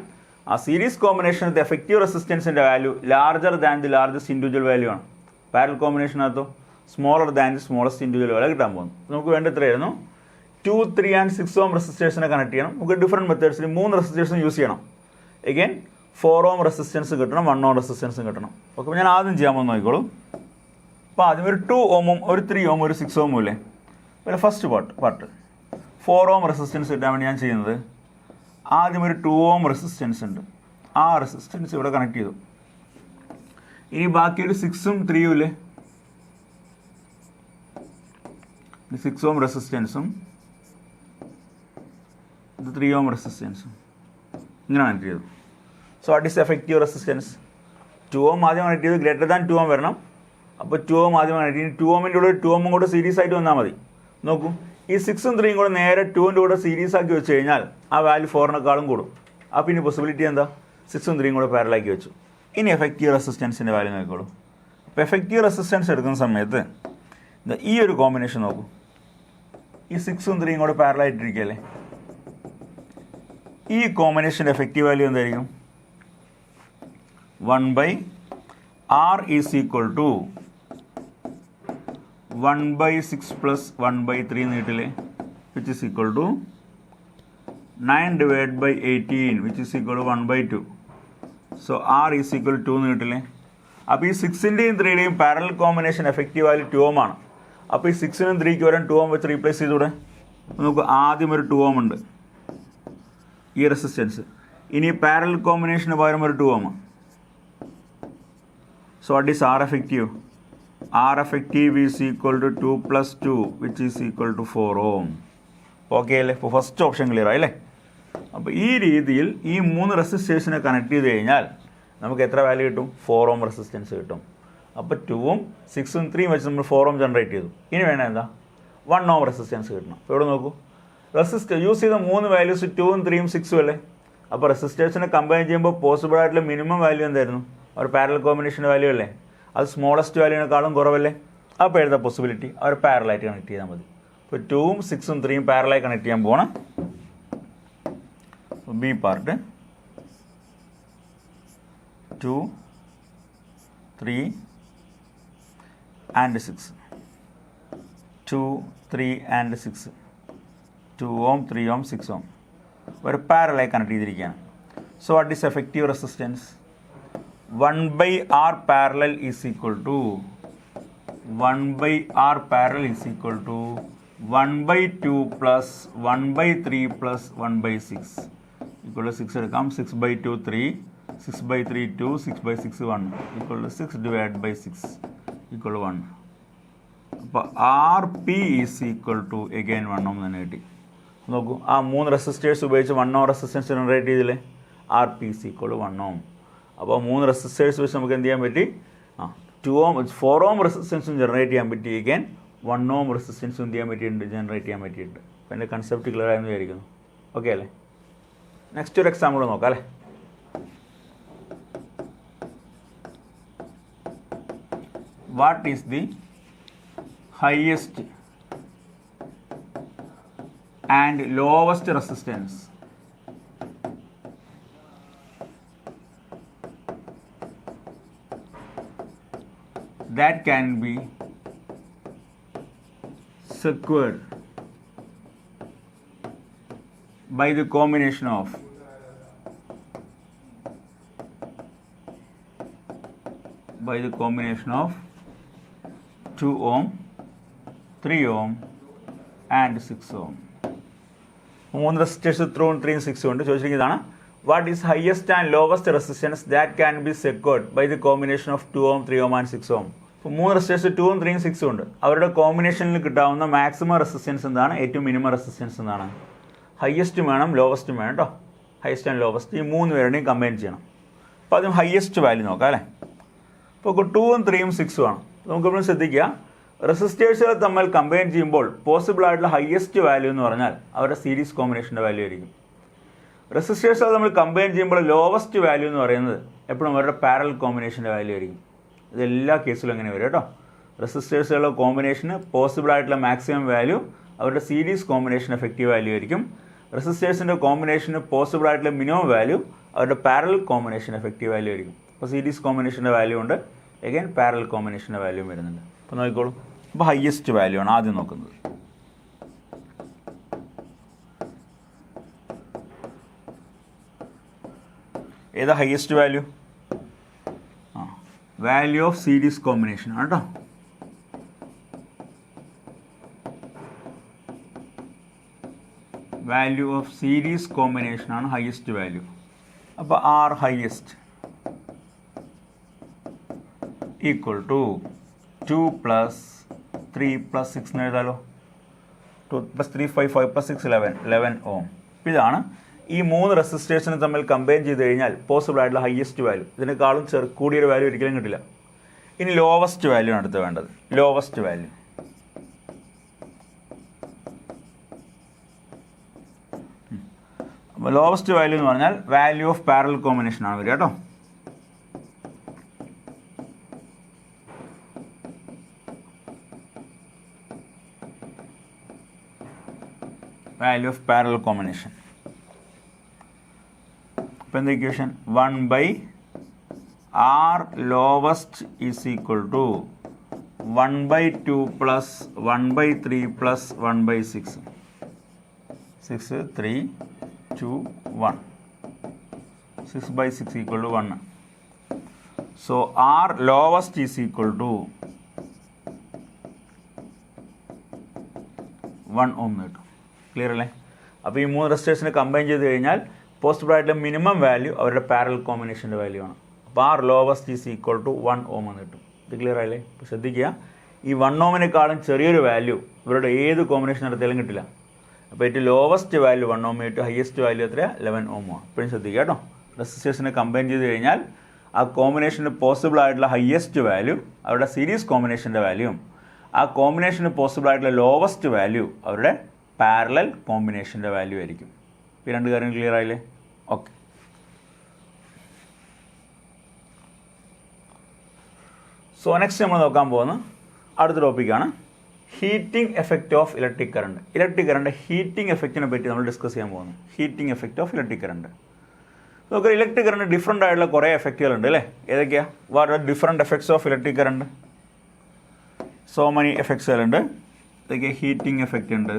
ആ സീരീസ് കോമ്പിനേഷനകത്ത് എഫക്റ്റീവ് റെസിസ്റ്റൻസിൻ്റെ value larger than the largest individual value ആണ്. പാരലൽ കോമ്പിനേഷനകത്തോ smaller than the smallest individual value കിട്ടാൻ പോകുന്നു. നമുക്ക് വേണ്ട എത്രയായിരുന്നു? 2, 3 and 6 ohm റെസിസ്റ്റേഴ്സിനെ കണക്ട് ചെയ്യണം. നമുക്ക് ഡിഫറെൻറ്റ് മെത്തേഡ്സിൽ 3 റെസിസ്റ്റേഴ്സും യൂസ് ചെയ്യണം. എഗെയിൻ 4 ohm റെസിസ്റ്റൻസ് കിട്ടണം, 1 ohm റെസിസ്റ്റൻസും കിട്ടണം. ഓക്കെ, ഞാൻ ആദ്യം ചെയ്യാൻ പോകുന്ന നോക്കിക്കോളൂ. അപ്പോൾ ആദ്യം ഒരു 2 ohmഉം ഒരു 3 ohm ഒരു 6 ohm ഇല്ലേ. പിന്നെ ഫസ്റ്റ് പാർട്ട് 4 ohm റെസിസ്റ്റൻസ് കിട്ടാൻ വേണ്ടി ഞാൻ ചെയ്യുന്നത് ആദ്യം ഒരു 2 ohm റെസിസ്റ്റൻസ് ഉണ്ട്, ആ റെസിസ്റ്റൻസ് ഇവിടെ കണക്ട് ചെയ്തു. ഇനി ബാക്കി ഒരു 6ഉം 3ഉം ഇല്ലേ, 6 ohm റെസിസ്റ്റൻസും 3 ohm റെസിസ്റ്റൻസും ഇങ്ങനെ കണക്ട് ചെയ്തു. So what is effective resistance? 2 ohm ആദ്യം കണക്ട് ചെയ്ത് ഗ്രേറ്റർ ദാൻ 2 ohm വരണം. അപ്പോൾ 2 ohm ആദ്യം കണക്ട് ചെയ്ത് 2 ohമിൻ്റെ കൂടെ 2 ohm കൂടെ സീരീസ് ആയിട്ട് വന്നാൽ മതി. നോക്കൂ, ഈ 6ഉം 3ഉം കൂടെ നേരെ 2ൻ്റെ കൂടെ സീരീസ് ആക്കി വെച്ച് കഴിഞ്ഞാൽ ആ വാല്യൂ 4-നേക്കാളും കൂടും. അപ്പോൾ ഇനി പോസിബിലിറ്റി എന്താ? 6ഉം 3ഉം കൂടെ പാരലാക്കി വെച്ചു. ഇനി എഫക്റ്റീവ് റെസിസ്റ്റൻസിൻ്റെ വാല്യൂ നോക്കിക്കോളൂ. അപ്പോൾ എഫക്റ്റീവ് റെസിസ്റ്റൻസ് എടുക്കുന്ന സമയത്ത് ഈ ഒരു കോമ്പിനേഷൻ നോക്കൂ, ഈ 6ഉം 3ഉം കൂടെ പാരലായിട്ടിരിക്കുകയല്ലേ. ഈ കോമ്പിനേഷൻ്റെ എഫക്റ്റീവ് വാല്യൂ എന്തായിരിക്കും? 1/R ഈസ് ഈക്വൽ ടു 1/6 + 1/3 നീട്ടില്ലേ, which is equal to 9/18 which is equal to 1/2. So R is equal 2 നീട്ടില്ലേ. അപ്പോൾ ഈ 6ൻ്റെയും 3യുടെയും parallel combination effective value 2 ohm ആണ്. അപ്പോൾ ഈ 6നും 3ക്കും വരാൻ 2 ohm വെച്ച് റീപ്ലേസ് ചെയ്തൂടെ. നമുക്ക് ആദ്യം ഒരു 2 ohm ഉണ്ട്, ഈ റെസിസ്റ്റൻസ്. ഇനി പാരലൽ കോമ്പിനേഷന് പകരം ഒരു 2 ohm. So what is R effective? R effective is equal to 2 + 2 which is equal to 4 ohm. Okay അല്ലേ? ഇപ്പോൾ ഫസ്റ്റ് ഓപ്ഷൻ ക്ലിയർ ആയില്ലേ. അപ്പോൾ ഈ രീതിയിൽ ഈ 3 റെസിസ്റ്റേഴ്സിനെ കണക്ട് ചെയ്ത് കഴിഞ്ഞാൽ നമുക്ക് എത്ര വാല്യൂ കിട്ടും? 4 ohm റെസിസ്റ്റൻസ് കിട്ടും. അപ്പോൾ 2ഉം 6ഉം 3ഉം വെച്ച് നമ്മൾ 4 ohm ജനറേറ്റ് ചെയ്തു. ഇനി വേണം എന്താ? 1 ohm റെസിസ്റ്റൻസ് കിട്ടണം. അപ്പോൾ ഇവിടെ നോക്കൂ, യൂസ് ചെയ്ത 3 വാല്യൂസ് 2ഉം 3ഉം 6ഉം അല്ലേ. അപ്പോൾ റെസിസ്റ്റേഴ്സിനെ കമ്പൈൻ ചെയ്യുമ്പോൾ പോസിബിൾ ആയിട്ടുള്ള മിനിമം വാല്യൂ എന്തായിരുന്നു? അവർ പാരലൽ കോമ്പിനേഷൻ്റെ വാല്യൂ അല്ലേ. അത് സ്മോളസ്റ്റ് വാല്യൂവിനേക്കാളും കുറവല്ലേ. അപ്പോൾ എഴുതാ പോസിബിലിറ്റി അവർ പാരലായിട്ട് കണക്ട് ചെയ്താൽ മതി. ഇപ്പോൾ 2ഉം 6ഉം 3ഉം പാരലായി കണക്ട് ചെയ്യാൻ പോകണം. B part 2, 3 and 6. 2, 3 and 6. 2 ohm, 3 ohm, 6 ohm. ഒരു പാരലായി കണക്ട് ചെയ്തിരിക്കുകയാണ്. So what is effective resistance? 1/R parallel is equal to 1/R parallel is equal to 1/2 plus 1/3 plus 1/6 equal to 6 എടുക്കാം. 6/2 3, 6/3 2, 6/6 1 equal to 6 divided by 6 equal to 1. അപ്പോൾ RP is equal to again 1 ohm തന്നെ കിട്ടി. നോക്കൂ, ആ 3 resistors ഉപയോഗിച്ച് 1 ohm resistance generate ചെയ്തില്ലേ. RP is equal to 1 ohm. അപ്പോൾ 3 resistors വെച്ച് നമുക്ക് എന്ത് ചെയ്യാൻ പറ്റി? 4 ohm റെസിസ്റ്റൻസും ജനറേറ്റ് ചെയ്യാൻ പറ്റി. again 1 ohm റെസിസ്റ്റൻസും എന്ത് ചെയ്യാൻ പറ്റിയിട്ടുണ്ട്? ജനറേറ്റ് ചെയ്യാൻ പറ്റിയിട്ടുണ്ട്. അപ്പോൾ എൻ്റെ കൺസെപ്റ്റ് ക്ലിയർ ആയെന്ന് വിചാരിക്കുന്നു. ഓക്കെ അല്ലേ? നെക്സ്റ്റ് ഒരു എക്സാമ്പിൾ നോക്കാം അല്ലേ. What is the highest and lowest resistance that can be secured by the combination of 2 ohm, 3 ohm and 6 ohm. 3 resistors 3 ഉം 3 6 ഉണ്ട്. ചോദിച്ചിരിക്കുന്നതാണ് what is highest and lowest resistance that can be secured by the combination of 2 ohm, 3 ohm and 6 ohm. ഇപ്പോൾ 3 resistors 2ഉം 3ഉം 6ഉം ഉണ്ട്. അവരുടെ കോമ്പിനേഷനിൽ കിട്ടാവുന്ന maximum resistance എന്താണ്? ഏറ്റവും minimum resistance എന്താണ്? ഹയസ്റ്റും വേണം, ലോവസ്റ്റും വേണം കേട്ടോ. ഹയസ്റ്റ് ആൻഡ് ലോവസ്റ്റ് ഈ 3 പേരുടെയും കമ്പൈൻ ചെയ്യണം. അപ്പോൾ ആദ്യം ഹയസ്റ്റ് വാല്യൂ നോക്കാം അല്ലേ. ഇപ്പോൾ 2ഉം 3ഉം 6ഉം ആണ്. നമുക്കിവിടെ ശ്രദ്ധിക്കുക, റെസിസ്റ്റേഴ്സുകൾ തമ്മിൽ കമ്പൈൻ ചെയ്യുമ്പോൾ പോസിബിൾ ആയിട്ടുള്ള ഹയസ്റ്റ് വാല്യൂ എന്ന് പറഞ്ഞാൽ അവരുടെ സീരീസ് കോമ്പിനേഷൻ്റെ വാല്യൂ ആയിരിക്കും. റെസിസ്റ്റേഴ്സുകൾ നമ്മൾ കമ്പൈൻ ചെയ്യുമ്പോൾ ലോവസ്റ്റ് വാല്യൂ എന്ന് പറയുന്നത് എപ്പോഴും അവരുടെ പാരലൽ കോമ്പിനേഷൻ്റെ വാല്യൂ ആയിരിക്കും. ഇതെല്ലാ കേസിലും അങ്ങനെ വരും കേട്ടോ. റെസിസ്റ്റേഴ്സുകളുടെ കോമ്പിനേഷന് പോസിബിൾ ആയിട്ടുള്ള മാക്സിമം വാല്യൂ അവരുടെ സീരീസ് കോമ്പിനേഷൻ എഫക്റ്റീവ് വാല്യൂ ആയിരിക്കും. റെസിസ്റ്റേഴ്സിൻ്റെ കോമ്പിനേഷന് പോസിബിൾ ആയിട്ടുള്ള മിനിമം വാല്യൂ അവരുടെ പാരലൽ കോമ്പിനേഷൻ എഫക്റ്റീവ് വാല്യൂ ആയിരിക്കും. അപ്പോൾ സീരീസ് കോമ്പിനേഷൻ്റെ വാല്യൂ ഉണ്ട്, എഗൈൻ പാരലൽ കോമ്പിനേഷൻ്റെ വാല്യൂ വരുന്നുണ്ട്. അപ്പോൾ നോക്കിക്കോളൂ. അപ്പോൾ ഹയസ്റ്റ് വാല്യൂ ആണ് ആദ്യം നോക്കുന്നത്. ഏതാ highest value? Value of series combination ആണ് കേട്ടോ. വാല്യൂ ഓഫ് സീരീസ് കോമ്പിനേഷൻ ആണ് ഹയസ്റ്റ് വാല്യൂ. അപ്പോൾ ആർ ഹയസ്റ്റ് ഈക്വൽ ടു 2 + 3 + 6 എന്ന് എഴുതാലോ. 2 + 3 5 5 + 6 11 ഓം. ഇതാണ് ഈ 3 റെസിസ്റ്റേഴ്സിനെ തമ്മിൽ കമ്പൈൻ ചെയ്ത് കഴിഞ്ഞാൽ പോസിബിൾ ആയിട്ടുള്ള ഹയസ്റ്റ് വാല്യൂ. ഇതിനേക്കാളും കൂടിയൊരു വാല്യൂ ഒരിക്കലും കിട്ടില്ല. ഇനി ലോവസ്റ്റ് വാല്യൂ ആണ് അടുത്ത് വേണ്ടത്. ലോവസ്റ്റ് വാല്യൂ അപ്പോൾ ലോവസ്റ്റ് വാല്യൂ എന്ന് പറഞ്ഞാൽ വാല്യൂ ഓഫ് പാരലൽ കോമ്പിനേഷൻ ആണ് വരിക കേട്ടോ. Value of parallel combination. അപ്പോൾ എന്താ equation? 1/r lowest is equal to 1/2 + 1/3 + 1/6. 6 3 2 1. 6/6 equal to 1. So r lowest is equal to 1 ohm കിട്ടും. ക്ലിയർ അല്ലേ? അപ്പോൾ ഈ 3 റെസിസ്റ്റേഴ്സിനെ കമ്പൈൻ ചെയ്ത് കഴിഞ്ഞാൽ പോസിബിൾ ആയിട്ടുള്ള മിനിമം വാല്യൂ അവരുടെ പാരലൽ കോമ്പിനേഷൻ്റെ വാല്യൂ ആണ്. അപ്പോൾ R lowest is equal to 1 ohm എന്ന് കിട്ടും. ഇത് ക്ലിയർ ആയില്ലേ? അപ്പോൾ ശ്രദ്ധിക്കുക, ഈ 1 ohമിനേക്കാളും ചെറിയൊരു വാല്യൂ ഇവരുടെ ഏത് കോമ്പിനേഷൻ നടത്തിയാലും കിട്ടില്ല. അപ്പോൾ ഏറ്റവും ലോവസ്റ്റ് വാല്യൂ 1 ohm, ഏറ്റവും ഹയസ്റ്റ് വാല്യൂ എത്രയാണ്? 11 ohm ആണ്. എപ്പോഴും ശ്രദ്ധിക്കുക കേട്ടോ. റെസിസ്റ്റേഴ്സിനെ കമ്പൈൻ ചെയ്ത് കഴിഞ്ഞാൽ ആ കോമ്പിനേഷന് പോസിബിൾ ആയിട്ടുള്ള ഹയസ്റ്റ് വാല്യൂ അവരുടെ സീരീസ് കോമ്പിനേഷൻ്റെ വാല്യൂവും ആ കോമ്പിനേഷന് പോസിബിൾ ആയിട്ടുള്ള ലോവസ്റ്റ് വാല്യൂ അവരുടെ പാരലൽ കോമ്പിനേഷൻ്റെ വാല്യൂ ആയിരിക്കും. ഈ 2 കാര്യം ക്ലിയർ ആയില്ലേ? ഓക്കെ. സോ നെക്സ്റ്റ് നമ്മൾ നോക്കാൻ പോകുന്ന അടുത്ത ടോപ്പിക്കാണ് heating effect of electric current. Electric current heating എഫക്റ്റിനെ പറ്റി നമ്മൾ ഡിസ്കസ് ചെയ്യാൻ പോകുന്നു. Heating effect of electric current. നമുക്ക് ഇലക്ട്രിക് കറണ്ട് ഡിഫറെൻ്റ് ആയിട്ടുള്ള കുറേ എഫക്റ്റുകളുണ്ട് അല്ലേ? ഏതൊക്കെയാണ്? What are different effects of electric current? So many എഫക്ട്സുകളുണ്ട്. ഇതൊക്കെ ഹീറ്റിംഗ് എഫക്റ്റ് ഉണ്ട്,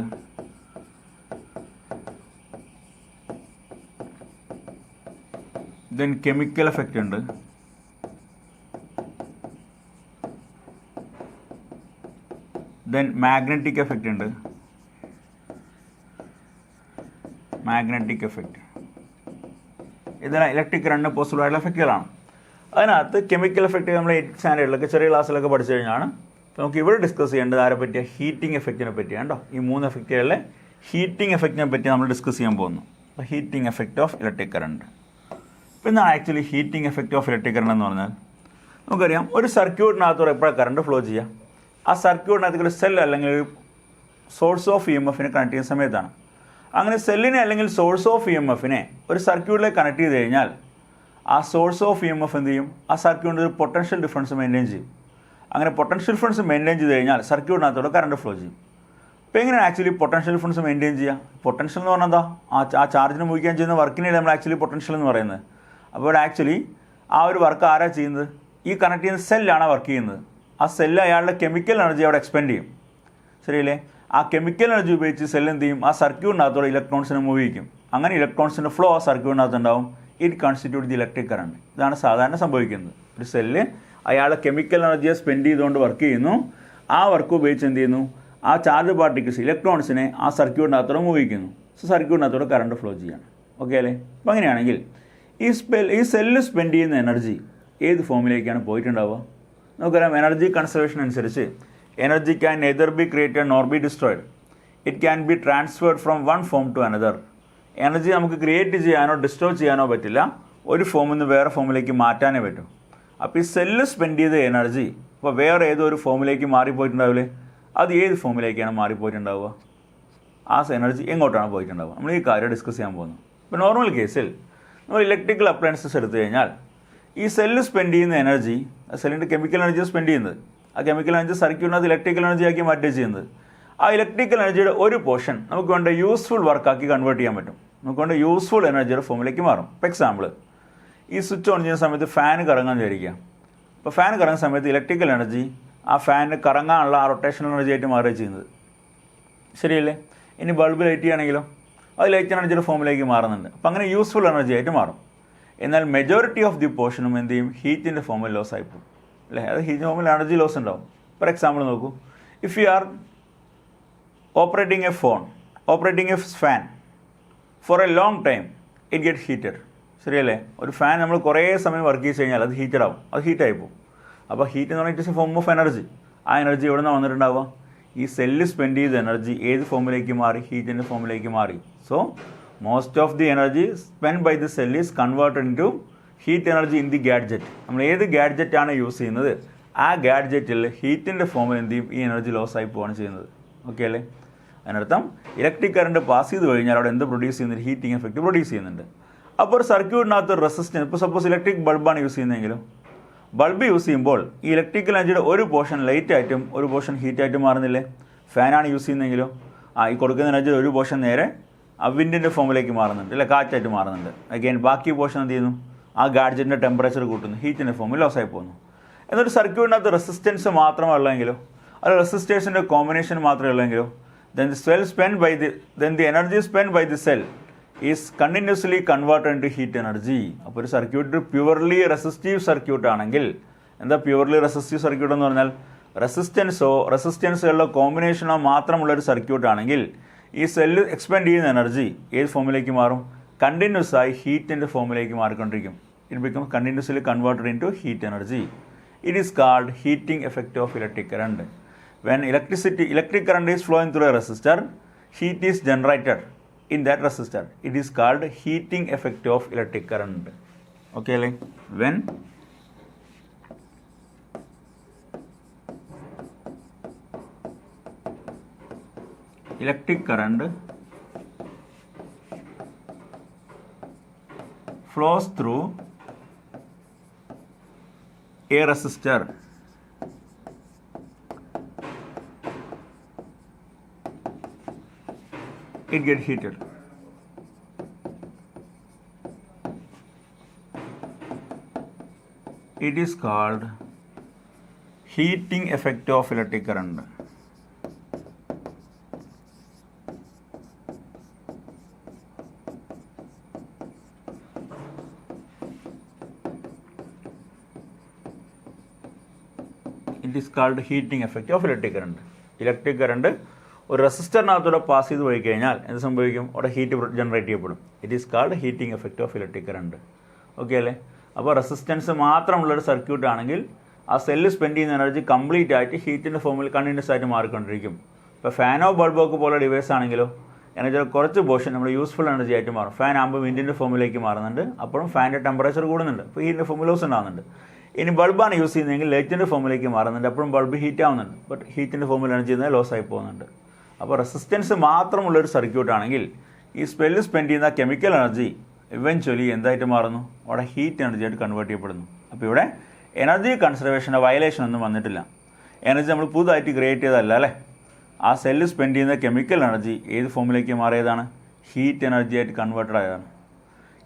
ദെൻ കെമിക്കൽ എഫക്റ്റ് ഉണ്ട്, ദെൻ മാഗ്നറ്റിക് എഫക്റ്റ് ഉണ്ട്. മാഗ്നറ്റിക് എഫക്റ്റ് ഇതെല്ലാം ഇലക്ട്രിക് കറണ്ടിന് പോസിബിൾ ആയിട്ടുള്ള എഫക്റ്റുകളാണ്. അതിനകത്ത് കെമിക്കൽ എഫക്റ്റ് നമ്മൾ 8th സ്റ്റാൻഡേർഡിലൊക്കെ ചെറിയ ക്ലാസ്സിലൊക്കെ പഠിച്ചു കഴിഞ്ഞാണ്. നമുക്ക് ഇവിടെ ഡിസ്കസ് ചെയ്യേണ്ടത് ആരെ പറ്റിയ? ഹീറ്റിംഗ് എഫക്റ്റിനെ പറ്റിയാണ് കേട്ടോ. ഈ 3 എഫക്റ്റുകളിലെ ഹീറ്റിംഗ് എഫക്റ്റിനെ പറ്റി നമ്മൾ ഡിസ്കസ് ചെയ്യാൻ പോകുന്നു. അപ്പോൾ heating effect of electric current. പിന്നെ actually heating effect of electric current എന്ന് പറഞ്ഞാൽ നമുക്കറിയാം, ഒരു സർക്യൂട്ടിനകത്തൂടെ എപ്പോഴാണ് കറണ്ട് ഫ്ലോ ചെയ്യുക? ആ സർക്യൂട്ടിനകത്ത് ഒരു സെൽ അല്ലെങ്കിൽ ഒരു സോഴ്സ് ഓഫ് EMFനെ കണക്ട് ചെയ്യുന്ന സമയത്താണ്. അങ്ങനെ സെല്ലിനെ അല്ലെങ്കിൽ സോഴ്സ് ഓഫ് EMFനെ ഒരു സർക്യൂട്ടിലേക്ക് കണക്ട് ചെയ്ത് കഴിഞ്ഞാൽ ആ സോഴ്സ് ഓഫ് EMF എന്ത് ചെയ്യും? ആ സർക്യൂട്ടിൻ്റെ ഒരു പൊട്ടൻഷ്യൽ ഡിഫറൻസ് മെയിൻറ്റെയിൻ ചെയ്യും. അങ്ങനെ പൊട്ടൻഷ്യൽ ഡിഫറൻസ് മെയിൻറ്റെയിൻ ചെയ്ത് കഴിഞ്ഞാൽ സർക്യൂട്ടിനകത്തൂടെ കറണ്ട് ഫ്ലോ ചെയ്യും. അപ്പോൾ എങ്ങനെയാണ് ആക്ച്വലി പൊട്ടൻഷ്യൽ ഡിഫറൻസ് മെയിൻറ്റെയിൻ ചെയ്യുക? പൊട്ടൻഷ്യൽ എന്ന് പറഞ്ഞാൽ എന്താ? ആ ചാർജിന് മുറിക്കാൻ ചെയ്യുന്ന വർക്കിനെയാണ് നമ്മൾ ആക്ച്വലി പൊട്ടൻഷ്യൽ എന്ന് പറയുന്നത്. അപ്പോൾ ആക്ച്വലി ആ ഒരു വർക്ക് ആരാ ചെയ്യുന്നത്? ഈ കണക്ട് ചെയ്യുന്ന സെല്ലാണ് വർക്ക് ചെയ്യുന്നത്. ആ സെല്ല് അയാളുടെ കെമിക്കൽ എനർജി അവിടെ എക്സ്പെൻഡ് ചെയ്യും. ശരിയല്ലേ? ആ കെമിക്കൽ എനർജി ഉപയോഗിച്ച് സെല്ല് എന്ത് ചെയ്യും? ആ സർക്യൂട്ടിനകത്തോടെ ഇലക്ട്രോൺസിനെ മൂവ് ചെയ്യിക്കും. അങ്ങനെ ഇലക്ട്രോൺസിൻ്റെ ഫ്ലോ ആ സർക്യൂട്ടിനകത്ത് ഉണ്ടാവും. It constitute the electric current. ഇതാണ് സാധാരണ സംഭവിക്കുന്നത്. ഒരു സെല്ല് അയാളുടെ കെമിക്കൽ എനർജിയെ സ്പെൻഡ് ചെയ്തുകൊണ്ട് വർക്ക് ചെയ്യുന്നു. ആ വർക്ക് ഉപയോഗിച്ച് എന്ത് ചെയ്യുന്നു? ആ ചാർജ് പാർട്ടിക്കിൾസ് ഇലക്ട്രോൺസിനെ ആ സർക്യൂട്ടിനകത്തോടെ മൂവ് ചെയ്യിക്കുന്നു. സോ സർക്യൂട്ടിനകത്തോടെ കറണ്ട് ഫ്ലോ ചെയ്യാണ്. ഓക്കെ അല്ലേ? അപ്പോൾ അങ്ങനെയാണെങ്കിൽ ഈ സെല്ല് സ്പെൻഡ് ചെയ്യുന്ന എനർജി ഏത് ഫോമിലേക്കാണ് പോയിട്ടുണ്ടാവുക? നമുക്കറിയാം, എനർജി കൺസർവേഷൻ അനുസരിച്ച് energy can neither be created nor be destroyed. It can be transferred from one form to another. Energy നമുക്ക് ക്രിയേറ്റ് ചെയ്യാനോ ഡിസ്ട്രോയ് ചെയ്യാനോ പറ്റില്ല. ഒരു ഫോമിൽ നിന്ന് വേറെ ഫോമിലേക്ക് മാറ്റാനേ പറ്റും. അപ്പോൾ ഈ സെല്ല് സ്പെൻഡ് ചെയ്ത എനർജി അപ്പോൾ വേറെ ഏതോ ഒരു ഫോമിലേക്ക് മാറിപ്പോയിട്ടുണ്ടാവില്ലേ? അത് ഏത് ഫോമിലേക്കാണ് മാറിപ്പോയിട്ടുണ്ടാവുക? ആ എനർജി എങ്ങോട്ടാണ് പോയിട്ടുണ്ടാവുക? നമ്മൾ ഈ കാര്യം ഡിസ്കസ് ചെയ്യാൻ പോകുന്നു. ഇപ്പോൾ നോർമൽ കേസിൽ നമ്മൾ ഇലക്ട്രിക്കൽ അപ്ലയൻസസ് എടുത്തു കഴിഞ്ഞാൽ ഈ സെല്ല് സ്പെൻഡ് ചെയ്യുന്ന എനർജി, സെല്ലിൻ്റെ കെമിക്കൽ എനർജി സ്പെൻഡ് ചെയ്യുന്നത്, ആ കെമിക്കൽ എനർജി സർക്യൂട്ടിനകത്ത് ഇലക്ട്രിക്കൽ എനർജി ആക്കി മാറ്റുകയാണ് ചെയ്യുന്നത്. ആ ഇലക്ട്രിക്കൽ എനർജിയുടെ ഒരു പോർഷൻ നമുക്ക് വേണ്ട യൂസ്ഫുൾ വർക്കാക്കി കൺവേർട്ട് ചെയ്യാൻ പറ്റും. നമുക്ക് വേണ്ട യൂസ്ഫുൾ എനർജിയുടെ ഫോമിലേക്ക് മാറും. ഇപ്പോൾ എക്സാമ്പിൾ, ഈ സ്വിച്ച് ഓൺ ചെയ്യുന്ന സമയത്ത് ഫാൻ കറങ്ങാൻ വിചാരിക്കുക. അപ്പോൾ ഫാൻ കറങ്ങുന്ന സമയത്ത് ഇലക്ട്രിക്കൽ എനർജി ആ ഫാനിന് കറങ്ങാനുള്ള ആ റൊട്ടേഷണൽ എനർജി ആയിട്ട് മാറുകയാണ് ചെയ്യുന്നത്. ശരിയല്ലേ? ഇനി ബൾബ് ലൈറ്റ് ചെയ്യുകയാണെങ്കിലോ അത് ലൈറ്റ് എനർജിയുടെ ഫോമിലേക്ക് മാറുന്നുണ്ട്. അപ്പോൾ അങ്ങനെ യൂസ്ഫുൾ എനർജി ആയിട്ട് മാറും. എന്നാൽ മെജോറിറ്റി ഓഫ് ദി പോർഷനും എന്ത് ചെയ്യും? ഹീറ്റിൻ്റെ ഫോമിൽ ലോസ് ആയിപ്പോകും അല്ലേ? അത് ഹീറ്റ് ഫോമിൽ എനർജി ലോസ് ഉണ്ടാവും. ഫോർ എക്സാമ്പിൾ നോക്കൂ, if you are operating a phone, operating a fan for a long time, it get heated. ശരിയല്ലേ? ഒരു ഫാൻ നമ്മൾ കുറേ സമയം വർക്ക് ചെയ്ത് കഴിഞ്ഞാൽ അത് ഹീറ്റഡ് ആവും, അത് ഹീറ്റായി പോകും. അപ്പോൾ ഹീറ്റ് എന്ന് പറഞ്ഞാൽ it is A form of energy. ആ എനർജി എവിടെ നിന്നാണ് വന്നിട്ടുണ്ടാവുക? ഈ സെല്ല് സ്പെൻഡ് ചെയ്ത എനർജി ഏത് ഫോമിലേക്ക് മാറി? ഹീറ്റിൻ്റെ ഫോമിലേക്ക് മാറി. So most of the energy spend by the cell is converted into heat energy in the gadget. നമ്മൾ ഏത് ഗാഡ്ജറ്റാണ് യൂസ് ചെയ്യുന്നത് ആ ഗാഡ്ജറ്റിൽ ഹീറ്റിൻ്റെ ഫോമിൽ എന്ത് ചെയ്യും? ഈ എനർജി ലോസ് ആയി പോവുകയാണ് ചെയ്യുന്നത്. ഓക്കെ അല്ലേ? അതിനർത്ഥം ഇലക്ട്രിക് കറണ്ട് പാസ് ചെയ്ത് കഴിഞ്ഞാൽ അവിടെ എന്ത് പ്രൊഡ്യൂസ് ചെയ്യുന്നുണ്ട്? ഹീറ്റിംഗ് എഫക്റ്റ് പ്രൊഡ്യൂസ് ചെയ്യുന്നുണ്ട്. അപ്പോൾ ഒരു സർക്യൂട്ടിനകത്ത് റെസിസ്റ്റൻസ്, ഇപ്പോൾ സപ്പോസ് ഇലക്ട്രിക് ബൾബാണ് യൂസ് ചെയ്യുന്നതെങ്കിലും ബൾബ് യൂസ് ചെയ്യുമ്പോൾ ഈ ഇലക്ട്രിക്കൽ എനർജിയുടെ ഒരു പോർഷൻ ലൈറ്റ് ആയിട്ടും ഒരു പോർഷൻ ഹീറ്റ് ആയിട്ടും മാറുന്നില്ലേ? ഫാനാണ് യൂസ് ചെയ്യുന്നതെങ്കിലോ ഈ കൊടുക്കുന്ന എനർജിയുടെ ഒരു പോർഷൻ നേരെ ആ വിൻഡിൻ്റെ ഫോമിലേക്ക് മാറുന്നുണ്ട് അല്ലെ? കാറ്റായിട്ട് മാറുന്നുണ്ട്. അഗെയിൻ ബാക്കി പോർഷൻ എന്ത് ചെയ്യുന്നു? ആ ഗാഡ്ജറ്റിൻ്റെ ടെമ്പറേച്ചർ കൂട്ടുന്നു, ഹീറ്റിൻ്റെ ഫോമിൽ ലോസ് ആയി പോകുന്നു. എന്നൊരു സർക്യൂട്ടിനകത്ത് റെസിസ്റ്റൻസ് മാത്രമേ ഉള്ളെങ്കിലോ അത് റെസിസ്റ്റേഴ്സിൻ്റെ കോമ്പിനേഷൻ മാത്രമേ ഉള്ളെങ്കിലോ then the energy spent by the cell is continuously converted into heat energy. അപ്പോൾ ഒരു സർക്യൂട്ട് പ്യുവർലി റെസിസ്റ്റീവ് സർക്യൂട്ട് ആണെങ്കിൽ, എന്താ പ്യുവർലി റെസിസ്റ്റീവ് സർക്യൂട്ട് എന്ന് പറഞ്ഞാൽ റെസിസ്റ്റൻസുകളുടെ കോമ്പിനേഷനോ മാത്രമുള്ള ഒരു സർക്യൂട്ട് ആണെങ്കിൽ ഈ സെല്ല് എക്സ്പെൻഡ് ചെയ്യുന്ന എനർജി ഏത് ഫോമിലേക്ക് മാറും? കണ്ടിന്യൂസ് ആയി ഹീറ്റിൻ്റെ ഫോമിലേക്ക് മാറിക്കൊണ്ടിരിക്കും. It become continuously converted into heat energy. It is called heating effect of electric current. When electric current is flowing through a resistor, heat is generated in that resistor. It is called heating effect of electric current. Okay, like when electric current flows through a resistor, it get heated. It is called heating effect of electric current. It is called heating effect of electric current. Electric current ഒരു റെസിസ്റ്ററിനകത്തൂടെ pass ചെയ്ത് പോയി കഴിഞ്ഞാൽ എന്ത് സംഭവിക്കും? അവിടെ heat generate ചെയ്യപ്പെടും. It is called heating effect of electric current. Okay അല്ലേ? അപ്പോൾ റെസിസ്റ്റൻസ് മാത്രമുള്ളൊരു സർക്യൂട്ട് ആണെങ്കിൽ ആ സെല്ല് സ്പെൻഡ് ചെയ്യുന്ന എനർജി കംപ്ലീറ്റ് ആയിട്ട് ഹീറ്റിൻ്റെ ഫോമിൽ കണ്ടിന്യൂസ് ആയിട്ട് മാറിക്കൊണ്ടിരിക്കും. ഇപ്പോൾ ഫാനോ ബൾബോ ഒക്കെ പോലെ ഡിവൈസ് ആണെങ്കിലോ എനർജിയുടെ കുറച്ച് പോർഷൻ നമ്മുടെ യൂസ്ഫുൾ എനർജി ആയിട്ട് മാറും. ഫാൻ ആകുമ്പോൾ വിൻഡിൻ്റെ ഫോമിലേക്ക് മാറുന്നുണ്ട്, അപ്പോഴും ഫാനിൻ്റെ ടെമ്പറേച്ചർ കൂടുന്നുണ്ട്, അപ്പോൾ ഹീറ്റിൻ്റെ ഫോമിൽ ലോസ് ഉണ്ടാകുന്നുണ്ട്. ഇനി ബൾബാണ് യൂസ് ചെയ്യുന്നതെങ്കിൽ ലൈറ്റിൻ്റെ ഫോമിലേക്ക് മാറുന്നുണ്ട്, അപ്പോഴും ബൾബ് ഹീറ്റ് ആവുന്നുണ്ട്, ബട്ട് ഹീറ്റിൻ്റെ ഫോമിൽ എനർജി ലോസ് ആയി പോകുന്നുണ്ട്. അപ്പോൾ റെസിസ്റ്റൻസ് മാത്രമുള്ളൊരു സർക്യൂട്ട് ആണെങ്കിൽ ഈ സ്പെല്ല് സ്പെൻഡ് ചെയ്യുന്ന കെമിക്കൽ എനർജി ഇവൻച്വലി എന്തായിട്ട് മാറുന്നു? അവിടെ ഹീറ്റ് എനർജി ആയിട്ട് കൺവേർട്ട് ചെയ്യപ്പെടുന്നു. അപ്പോൾ ഇവിടെ എനർജി കൺസർവേഷൻ്റെ വയലേഷൻ ഒന്നും വന്നിട്ടില്ല. എനർജി നമ്മൾ പുതുതായിട്ട് ക്രിയേറ്റ് ചെയ്തതല്ല അല്ലേ? ആ സെല്ല് സ്പെൻഡ് ചെയ്യുന്ന കെമിക്കൽ എനർജി ഏത് ഫോമിലേക്ക് മാറിയതാണ്? ഹീറ്റ് എനർജി ആയിട്ട് കൺവേർട്ടഡ് ആയതാണ്.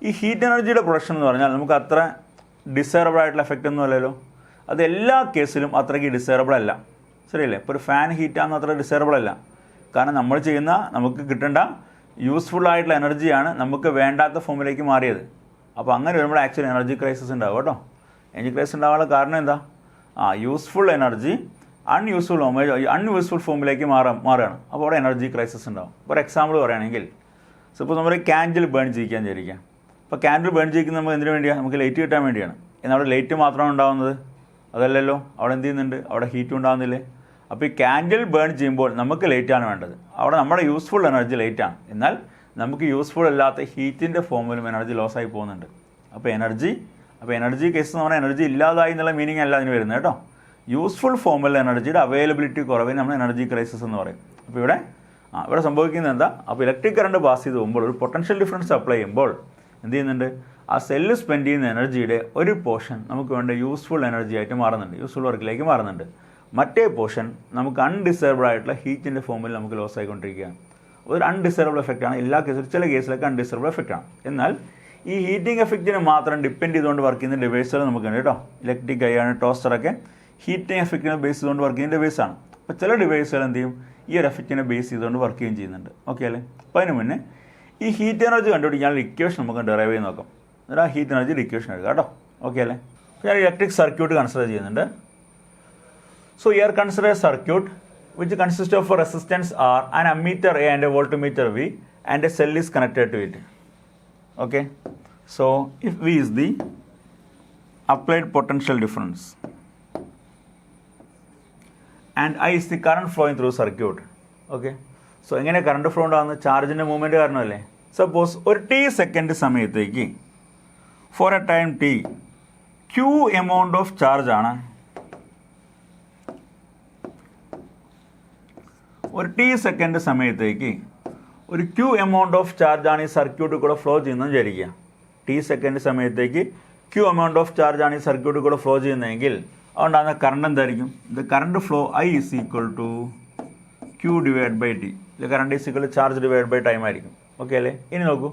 ഈ ഹീറ്റ് എനർജിയുടെ പ്രൊഡക്ഷൻ എന്ന് പറഞ്ഞാൽ നമുക്ക് അത്ര ഡിസൈറബിൾ ആയിട്ടുള്ള എഫക്റ്റ് ഒന്നും അല്ലല്ലോ. അത് എല്ലാ കേസിലും അത്രയ്ക്ക് ഡിസൈറബിൾ അല്ല. ശരിയല്ലേ? ഇപ്പോൾ ഒരു ഫാൻ ഹീറ്റാകുന്ന അത്ര ഡിസൈറബിൾ അല്ല. കാരണം നമ്മൾ ചെയ്യുന്ന നമുക്ക് കിട്ടേണ്ട യൂസ്ഫുൾ ആയിട്ടുള്ള എനർജിയാണ് നമുക്ക് വേണ്ടാത്ത ഫോമിലേക്ക് മാറിയത്. അപ്പോൾ അങ്ങനെ വരുമ്പോൾ ആക്ച്വലി എനർജി ക്രൈസിസ് ഉണ്ടാവും കേട്ടോ. എനർജി ക്രൈസിസ് ഉണ്ടാകാനുള്ള കാരണം എന്താ? യൂസ്ഫുൾ എനർജി അൺയൂസ്ഫുൾ ഫോമിലേക്ക് മാറുകയാണ്. അപ്പോൾ അവിടെ എനർജി ക്രൈസിസ് ഉണ്ടാവും. ഒരു എക്സാമ്പിൾ പറയുകയാണെങ്കിൽ സപ്പോസ് നമ്മൾ ക്യാൻഡിൽ ബേൺ ചെയ്യിക്കാൻ വിചാരിക്കാം. അപ്പോൾ ക്യാൻഡിൽ ബേൺ ചെയ്യിക്കുന്നത് നമുക്ക് എന്തിനു വേണ്ടിയാണ്? നമുക്ക് ലൈറ്റ് കിട്ടാൻ വേണ്ടിയാണ്. എന്നാൽ അവിടെ ലൈറ്റ് മാത്രമാണ് ഉണ്ടാകുന്നത്? അതല്ലല്ലോ. അവിടെ എന്ത് ചെയ്യുന്നുണ്ട്? അവിടെ ഹീറ്റും ഉണ്ടാകുന്നില്ലേ? അപ്പോൾ ഈ ക്യാൻഡിൽ ബേൺ ചെയ്യുമ്പോൾ നമുക്ക് ലൈറ്റാണ് വേണ്ടത്. അവിടെ നമ്മുടെ യൂസ്ഫുൾ എനർജി ലൈറ്റാണ്. എന്നാൽ നമുക്ക് യൂസ്ഫുൾ അല്ലാത്ത ഹീറ്റിൻ്റെ ഫോമിലും എനർജി ലോസ് ആയി പോകുന്നുണ്ട്. അപ്പോൾ എനർജി കേസ് എന്ന് പറഞ്ഞാൽ എനർജി ഇല്ലാതായി എന്നുള്ള മീനിങ് അല്ല അതിന് വരുന്നത് കേട്ടോ. യൂസ്ഫുൾ ഫോമിൽ എനർജിയുടെ അവൈലബിലിറ്റി കുറവിന് നമ്മൾ എനർജി ക്രൈസിസ് എന്ന് പറയും. അപ്പോൾ ഇവിടെ സംഭവിക്കുന്നത് എന്താ? അപ്പോൾ ഇലക്ട്രിക് കറണ്ട് പാസ് ചെയ്ത് പോകുമ്പോൾ ഒരു പൊട്ടൻഷ്യൽ ഡിഫറൻസ് അപ്ലൈ ചെയ്യുമ്പോൾ എന്ത് ചെയ്യുന്നുണ്ട്? ആ സെല്ല് സ്പെൻഡ് ചെയ്യുന്ന എനർജിയുടെ ഒരു പോർഷൻ നമുക്ക് വേണ്ട യൂസ്ഫുൾ എനർജി ആയിട്ട് മാറുന്നുണ്ട്, യൂസ്ഫുൾ വർക്കിലേക്ക് മാറുന്നുണ്ട്. മറ്റേ പോർഷൻ നമുക്ക് അൺഡിസേർവ്ഡ് ആയിട്ടുള്ള ഹീറ്റിൻ്റെ ഫോമിൽ നമുക്ക് ലോസ് ആയിക്കൊണ്ടിരിക്കുകയാണ്. ഒരു അൺഡിസേർവബിൾ എഫക്റ്റാണ്. എല്ലാ കേസിലും ചില കേസിലൊക്കെ അൺഡിസേർവബിൾ എഫക്റ്റാണ്. എന്നാൽ ഈ ഹീറ്റിംഗ് എഫക്റ്റിന് മാത്രം ഡിപ്പെൻഡ് ചെയ്തുകൊണ്ട് വർക്ക് ചെയ്യുന്ന ഡിവൈസുകൾ നമുക്കുണ്ട് കേട്ടോ. ഇലക്ട്രിക് അയൺ ടോസ്റ്ററൊക്കെ ഹീറ്റിംഗ് എഫക്റ്റിനെ ബേസ് ചെയ്തുകൊണ്ട് വർക്ക് ചെയ്യുന്ന ഡിവൈസാണ്. അപ്പോൾ ചില ഡിവൈസുകൾ എന്ത് ചെയ്യും, ഈ ഒരു എഫക്റ്റിനെ ബേസ് ചെയ്തുകൊണ്ട് വർക്ക് ചെയ്യുകയും ചെയ്യുന്നുണ്ട്. ഓക്കെ അല്ലേ? അപ്പോൾ അതിന് മുന്നേ ഈ ഹീറ്റ് എനർജി കണ്ടുപിടിക്കാനുള്ള ഇക്വേഷൻ നമുക്ക് ഡെറൈവ് ചെയ്ത് നോക്കാം. എന്നിട്ട് ആ ഹീറ്റ് എനർജിയുടെ ഇക്വേഷൻ എടുക്കാം കേട്ടോ. ഓക്കെ അല്ലേ? ഞാൻ ഇലക്ട്രിക് സർക്യൂട്ട് കൺസിഡർ ചെയ്യുന്നുണ്ട്. So here consider A circuit which consists of a resistance R, an ammeter A and a voltmeter V, and a cell is connected to it. Okay, so if V is the applied potential difference and I is the current flowing through circuit. Okay, so എങ്ങനെ current flow ഉണ്ടാകുന്ന ചാർജിൻ്റെ movement കാരണമല്ലേ. Suppose ഒരു T second സമയത്തേക്ക് for a time T Q amount of charge ആണ്. ഒരു T second സമയത്തേക്ക് ഒരു ക്യൂ എമൗണ്ട് ഓഫ് ചാർജാണ് ഈ സർക്യൂട്ടിൽ കൂടെ ഫ്ലോ ചെയ്യുന്നതെന്ന് വിചാരിക്കുക. ടി സെക്കൻഡ് സമയത്തേക്ക് ക്യൂ എമൗണ്ട് ഓഫ് ചാർജാണ് ഈ സർക്യൂട്ടിൽ കൂടെ ഫ്ലോ ചെയ്യുന്നതെങ്കിൽ അതുകൊണ്ടാകുന്ന കറണ്ട് എന്തായിരിക്കും? ഇത് current flow I is equal to Q divide by T. ഇത് current is equal to charge divide by time ആയിരിക്കും. ഓക്കെ അല്ലേ? ഇനി നോക്കൂ,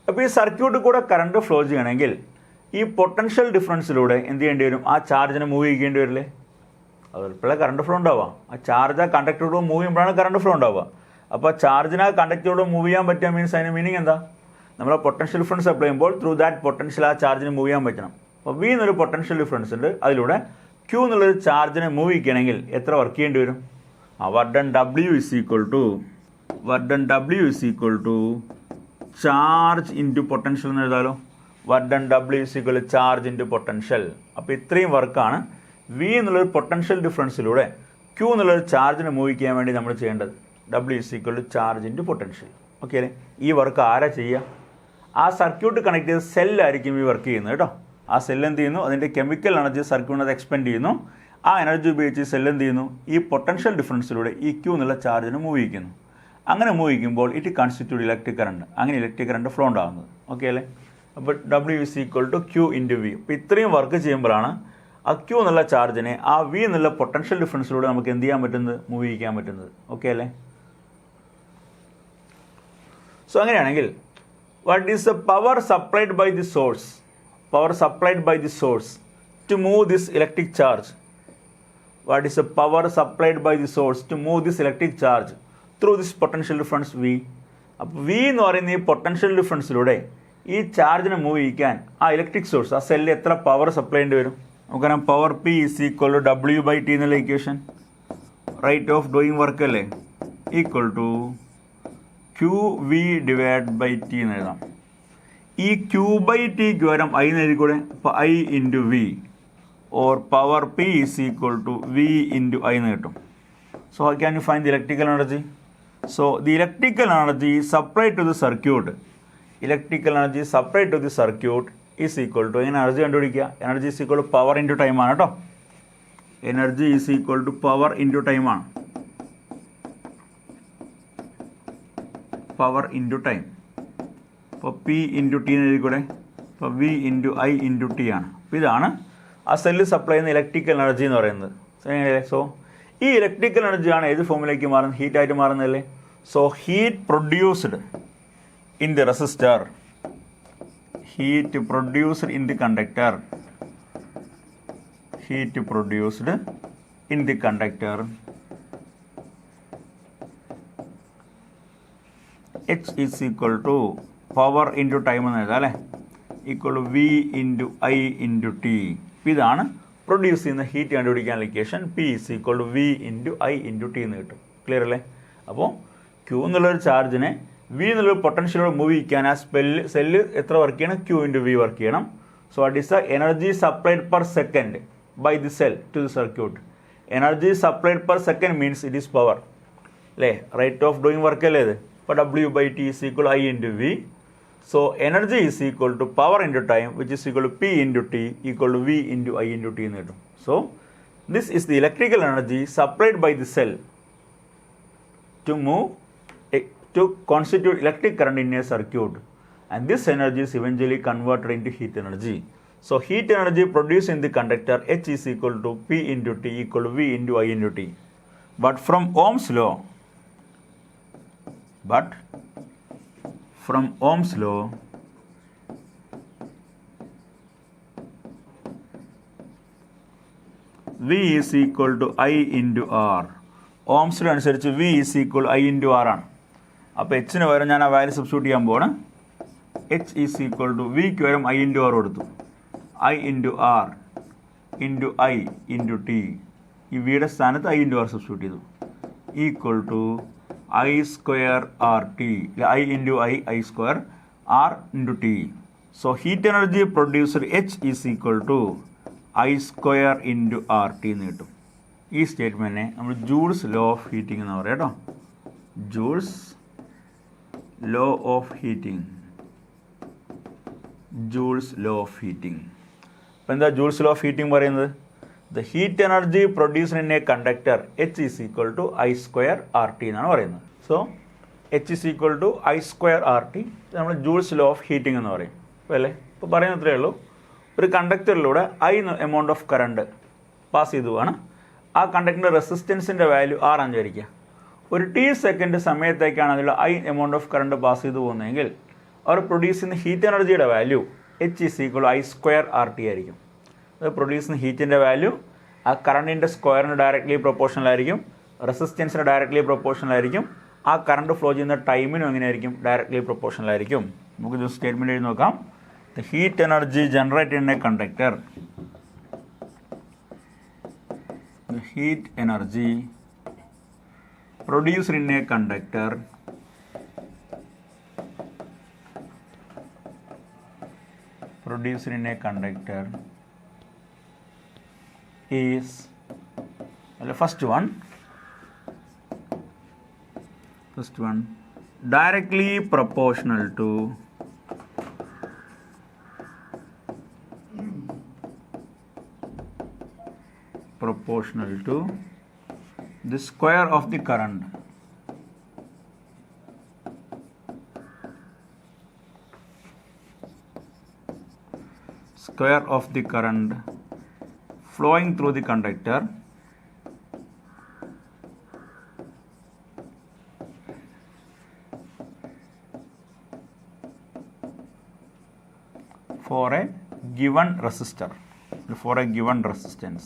അപ്പോൾ ഈ സർക്യൂട്ടിൽ കൂടെ കറണ്ട് ഫ്ലോ ചെയ്യണമെങ്കിൽ ഈ പൊട്ടൻഷ്യൽ ഡിഫറൻസിലൂടെ എന്ത് ചെയ്യേണ്ടി വരും? ആ ചാർജിനെ മൂവ് ചെയ്യേണ്ടി വരില്ലേ? അതുപോലെ കറണ്ട് ഫ്ലോ ഉണ്ടാവുക. ആ ചാർജ് ആ കണ്ടക്ടറോട് മൂവ് ചെയ്യുമ്പോഴാണ് കറണ്ട് ഫ്ലോ ഉണ്ടാവുക. അപ്പോൾ ചാർജിനെ ആ കണ്ടക്ടറോട് മൂവ് ചെയ്യാൻ പറ്റുക മീൻസ് അതിന് മീനിങ് എന്താ? നമ്മൾ പൊട്ടൻഷ്യൽ ഡിഫറൻസ് അപ്ലൈ ചെയ്യുമ്പോൾ ത്രൂ ദാറ്റ് പൊട്ടൻഷ്യൽ ആ ചാർജിന് മൂവ് ചെയ്യാൻ പറ്റണം. അപ്പോൾ വി എന്നൊരു പൊട്ടൻഷ്യൽ ഡിഫറൻസ് ഉണ്ട്, അതിലൂടെ ക്യൂ എന്നുള്ളൊരു ചാർജിനെ മൂവ് ചെയ്യണമെങ്കിൽ എത്ര വർക്ക് ചെയ്യേണ്ടി വരും? Work done W is equal to charge into potential എന്ന് എഴുതാലോ. Work done W is equal to charge into potential. അപ്പോൾ ഇത്രയും വർക്കാണ് വി എന്നുള്ളൊരു പൊട്ടൻഷ്യൽ ഡിഫറൻസിലൂടെ ക്യൂ എന്നുള്ളൊരു ചാർജിനെ മൂവ് ചെയ്യാൻ വേണ്ടി നമ്മൾ ചെയ്യേണ്ടത്. W is equal to charge into potential. Okay അല്ലേ? ഈ വർക്ക് ആരാ ചെയ്യുക? ആ സർക്യൂട്ട് കണക്ട് ചെയ്ത സെല്ലായിരിക്കും ഈ വർക്ക് ചെയ്യുന്നത് കേട്ടോ. ആ സെല്ല് എന്ത് ചെയ്യുന്നു? അതിൻ്റെ കെമിക്കൽ എനർജി സർക്യൂട്ടിനത് എക്സ്പെൻഡ് ചെയ്യുന്നു. ആ എനർജി ഉപയോഗിച്ച് സെല്ല് എന്ത് ചെയ്യുന്നു? ഈ പൊട്ടൻഷ്യൽ ഡിഫറൻസിലൂടെ ഈ ക്യൂ എന്നുള്ള ചാർജിനെ മൂവ് ചെയ്യിക്കുന്നു. അങ്ങനെ മൂവ് ചെയ്യിക്കുമ്പോൾ ഇറ്റ് കോൺസ്റ്റിറ്റ്യൂട്ട് ഇലക്ട്രിക് കറണ്ട്. അങ്ങനെ ഇലക്ട്രിക് കറണ്ട് ഫ്ലോ ഉണ്ടാകുന്നത്. ഓക്കെ അല്ലേ? അപ്പോൾ W is equal to Q into V. അപ്പോൾ ഇത്രയും വർക്ക് ചെയ്യുമ്പോഴാണ് ആ ക്യൂ എന്നുള്ള ചാർജിനെ ആ വി എന്നുള്ള പൊട്ടൻഷ്യൽ ഡിഫറൻസിലൂടെ നമുക്ക് എന്ത് ചെയ്യാൻ പറ്റുന്നത്? മൂവ് ചെയ്യിക്കാൻ പറ്റുന്നത്. ഓക്കെ അല്ലേ? സോ അങ്ങനെയാണെങ്കിൽ what is the power supplied by the source? Power supplied by the source to move this electric charge. What is the power supplied by the source to move this electric charge through this potential difference V. അപ്പോൾ V എന്ന് പറയുന്ന ഈ potential ഡിഫറൻസിലൂടെ ഈ ചാർജിനെ move ചെയ്യിക്കാൻ ആ electric source ആ സെല്ലിൽ എത്ര പവർ സപ്ലൈ ചെയ്യേണ്ടി വരും? നമുക്കറിയാം power P is equal to W by T എന്നുള്ള equation. Rate of doing work അല്ലേ? Equal to Q V divide by T എന്ന് എഴുതാം. ഈ ക്യൂ ബൈ ടിക്ക് പകരം ഐ എന്ന് എഴുതിക്കൂടെ? അപ്പോൾ I into V or power P is equal to V into I എന്ന് കിട്ടും. So how can you find the electrical energy? So the electrical energy supplied to the circuit, electrical energy supplied to the circuit is equal to, എങ്ങനെ energy കണ്ടുപിടിക്കുക? Energy is equal to power into time ആണ് കേട്ടോ. Energy is equal to power into time ആണ്. Power into time. അപ്പോൾ P into T എന്ന് എഴുതിക്കൂടെ? അപ്പോൾ V into I into T ആണ്. അപ്പോൾ ഇതാണ് ആ സെല്ല് സപ്ലൈ ചെയ്യുന്ന ഇലക്ട്രിക്കൽ എനർജി എന്ന് പറയുന്നത്. സോ ഈ ഇലക്ട്രിക്കൽ എനർജിയാണ് ഏത് ഫോമിലേക്ക് മാറുന്നത്? ഹീറ്റായിട്ട് മാറുന്നതല്ലേ? So heat produced in the resistor, heat produced in the conductor, heat produced in the conductor, H is equal to power into time എന്ന് എഴുതാം അല്ലേ? Equal to V into I into T. ഇതാണ് പ്രൊഡ്യൂസ് ചെയ്യുന്ന heat കണ്ടുപിടിക്കാനുള്ള equation. P is equal to V into I into T എന്ന് കിട്ടും. Clear അല്ലേ? അപ്പോൾ ക്യൂ എന്നുള്ളൊരു ചാർജിനെ വി എന്നുള്ളൊരു പൊട്ടൻഷ്യലോട് മൂവ് ചെയ്യിക്കാൻ ആ സെല്ല് എത്ര വർക്ക് ചെയ്യണം? ക്യൂ ഇൻറ്റു വി വർക്ക് ചെയ്യണം. So what is the energy supplied per second by the cell to the circuit? Energy supplied per second means it is power അല്ലേ? Rate of doing work അല്ലേ ഇത്? അപ്പോൾ W by T is equal I into V. So energy is equal to power into time which is equal to P into T equal to V into I into T എന്ന് കിട്ടും. So this is the electrical energy supplied by the cell to move to constitute electric current in a circuit, and this energy is eventually converted into heat energy. So heat energy produced in the conductor H is equal to P into T equal to V into I into T. But from Ohm's law, V is equal to I into R. Ohm's law അനുസരിച്ച് V is equal to I into R ആണ്. അപ്പോൾ എച്ചിന് പകരം ഞാൻ ആ value substitute ചെയ്യാൻ പോവാണ്. H is equal to Vക്ക് പകരം I into R കൊടുത്തു. I into R into I into T. ഈ വിയുടെ സ്ഥാനത്ത് I into R സബ്സ്റ്റിറ്റ്യൂട്ട് ചെയ്തു. Equal to I square RT. I into I square R into T. So heat energy produced H is equal to I square into RT എന്ന് കിട്ടും. ഈ സ്റ്റേറ്റ്മെൻറ്റിനെ നമ്മൾ Joule's law of heating എന്ന് പറയാം കേട്ടോ. Joule's law of heating. Joule's law of heating. അപ്പോൾ എന്താ Joule's law of heating പറയുന്നത്? The heat energy produced in a conductor H is equal to I square R T എന്നാണ് പറയുന്നത്. So H is equal to I square R T നമ്മൾ Joule's law of heating എന്ന് പറയും. അപ്പോൾ അല്ലേ, ഇപ്പോൾ പറയുന്നത്രേ ഉള്ളൂ. ഒരു കണ്ടക്ടറിലൂടെ I amount of current pass ചെയ്തു പോവാണ്. ആ കണ്ടക്ടറിൻ്റെ റെസിസ്റ്റൻസിൻ്റെ വാല്യൂ ആർ ആണെന്ന് വിചാരിക്കുക. ഒരു ടി സെക്കൻഡ് സമയത്തേക്കാണ് അതിൽ I amount of current pass ചെയ്തു പോകുന്നതെങ്കിൽ അവർ പ്രൊഡ്യൂസ് ചെയ്യുന്ന ഹീറ്റ് എനർജിയുടെ value H is equal I square R T ആയിരിക്കും. അത് പ്രൊഡ്യൂസ് ചെയ്യുന്ന ഹീറ്റിൻ്റെ വാല്യൂ ആ കറണ്ടിൻ്റെ സ്ക്വയറിന് ഡയറക്റ്റ്ലി പ്രൊപ്പോർഷണലായിരിക്കും, റെസിസ്റ്റൻസിന് ഡയറക്റ്റ്ലി പ്രൊപ്പോർഷണലായിരിക്കും, ആ കറണ്ട് ഫ്ലോ ചെയ്യുന്ന ടൈമിനും എങ്ങനെയായിരിക്കും ഡയറക്റ്റ്ലി പ്രൊപ്പോർഷണലായിരിക്കും. നമുക്ക് ഇത് സ്റ്റേറ്റ്മെൻറ്റ് എഴുതി നോക്കാം. The heat energy generated in a conductor, the heat energy produced in a conductor is first one directly proportional to the square of the current flowing through the conductor for a given resistor, for a given resistance.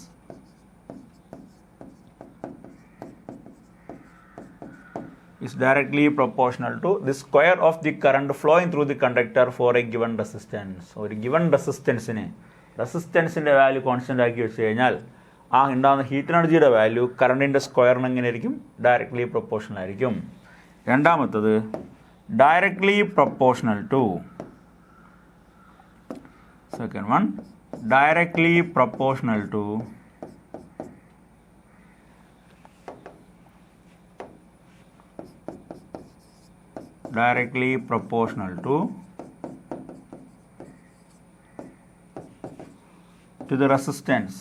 Is directly proportional to the square of the current flowing through the conductor for a given resistance. ഒരു given റെസിസ്റ്റൻസിൻ്റെ value constant ആക്കി വെച്ച് കഴിഞ്ഞാൽ ആ ഉണ്ടാകുന്ന heat എനർജിയുടെ value കറണ്ടിൻ്റെ സ്ക്വയറിന് എങ്ങനെയായിരിക്കും directly proportional ആയിരിക്കും. രണ്ടാമത്തത് directly proportional to, second one directly proportional to to the resistance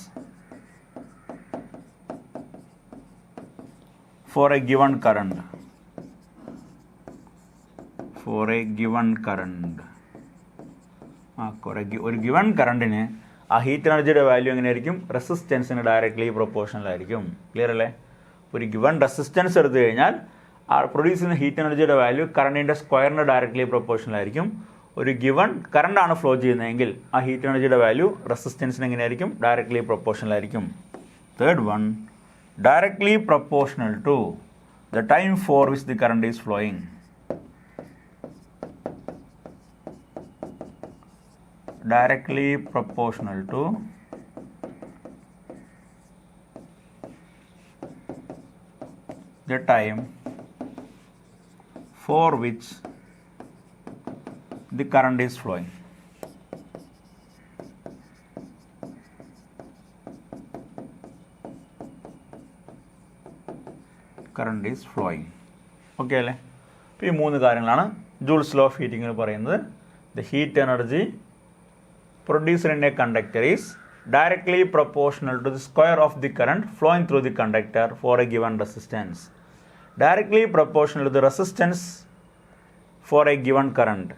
for a given current. ഒരു ഗിവൺ കറണ്ടിന് ആ ഹീറ്റ് എനർജിയുടെ വാല്യൂ എങ്ങനെയായിരിക്കും റെസിസ്റ്റൻസിന് ഡയറക്ട്ലി പ്രൊപ്പോർഷണൽ ആയിരിക്കും. ക്ലിയർ അല്ലേ? ഒരു ഗിവൺ റെസിസ്റ്റൻസ് എടുത്തു കഴിഞ്ഞാൽ ആ പ്രൊഡ്യൂസ് ചെയ്യുന്ന ഹീറ്റ് എനർജിയുടെ വാല്യൂ കറണ്ടിൻ്റെ സ്ക്വയറിന് ഡയറക്ട്ലി പ്രൊപ്പോർഷണൽ ആയിരിക്കും. ഒരു ഗിവൺ കറണ്ടാണ് ഫ്ലോ ചെയ്യുന്നതെങ്കിൽ ആ ഹീറ്റ് എനർജിയുടെ വാല്യൂ റെസിസ്റ്റൻസിന് എങ്ങനെയായിരിക്കും ഡയറക്ട്ലി പ്രൊപ്പോർഷണൽ ആയിരിക്കും. Third one directly proportional to the time for which the current is flowing. Directly proportional to the time for which the current is flowing. Current is flowing. Okay അല്ലേ? അപ്പോൾ ഈ മൂന്ന് കാര്യങ്ങളാണ് joules law of ഹീറ്റിംഗിൽ പറയുന്നത്. The heat energy produced in a conductor is directly proportional to the square of the current flowing through the conductor for a given resistance. Directly proportional to the resistance for a given current.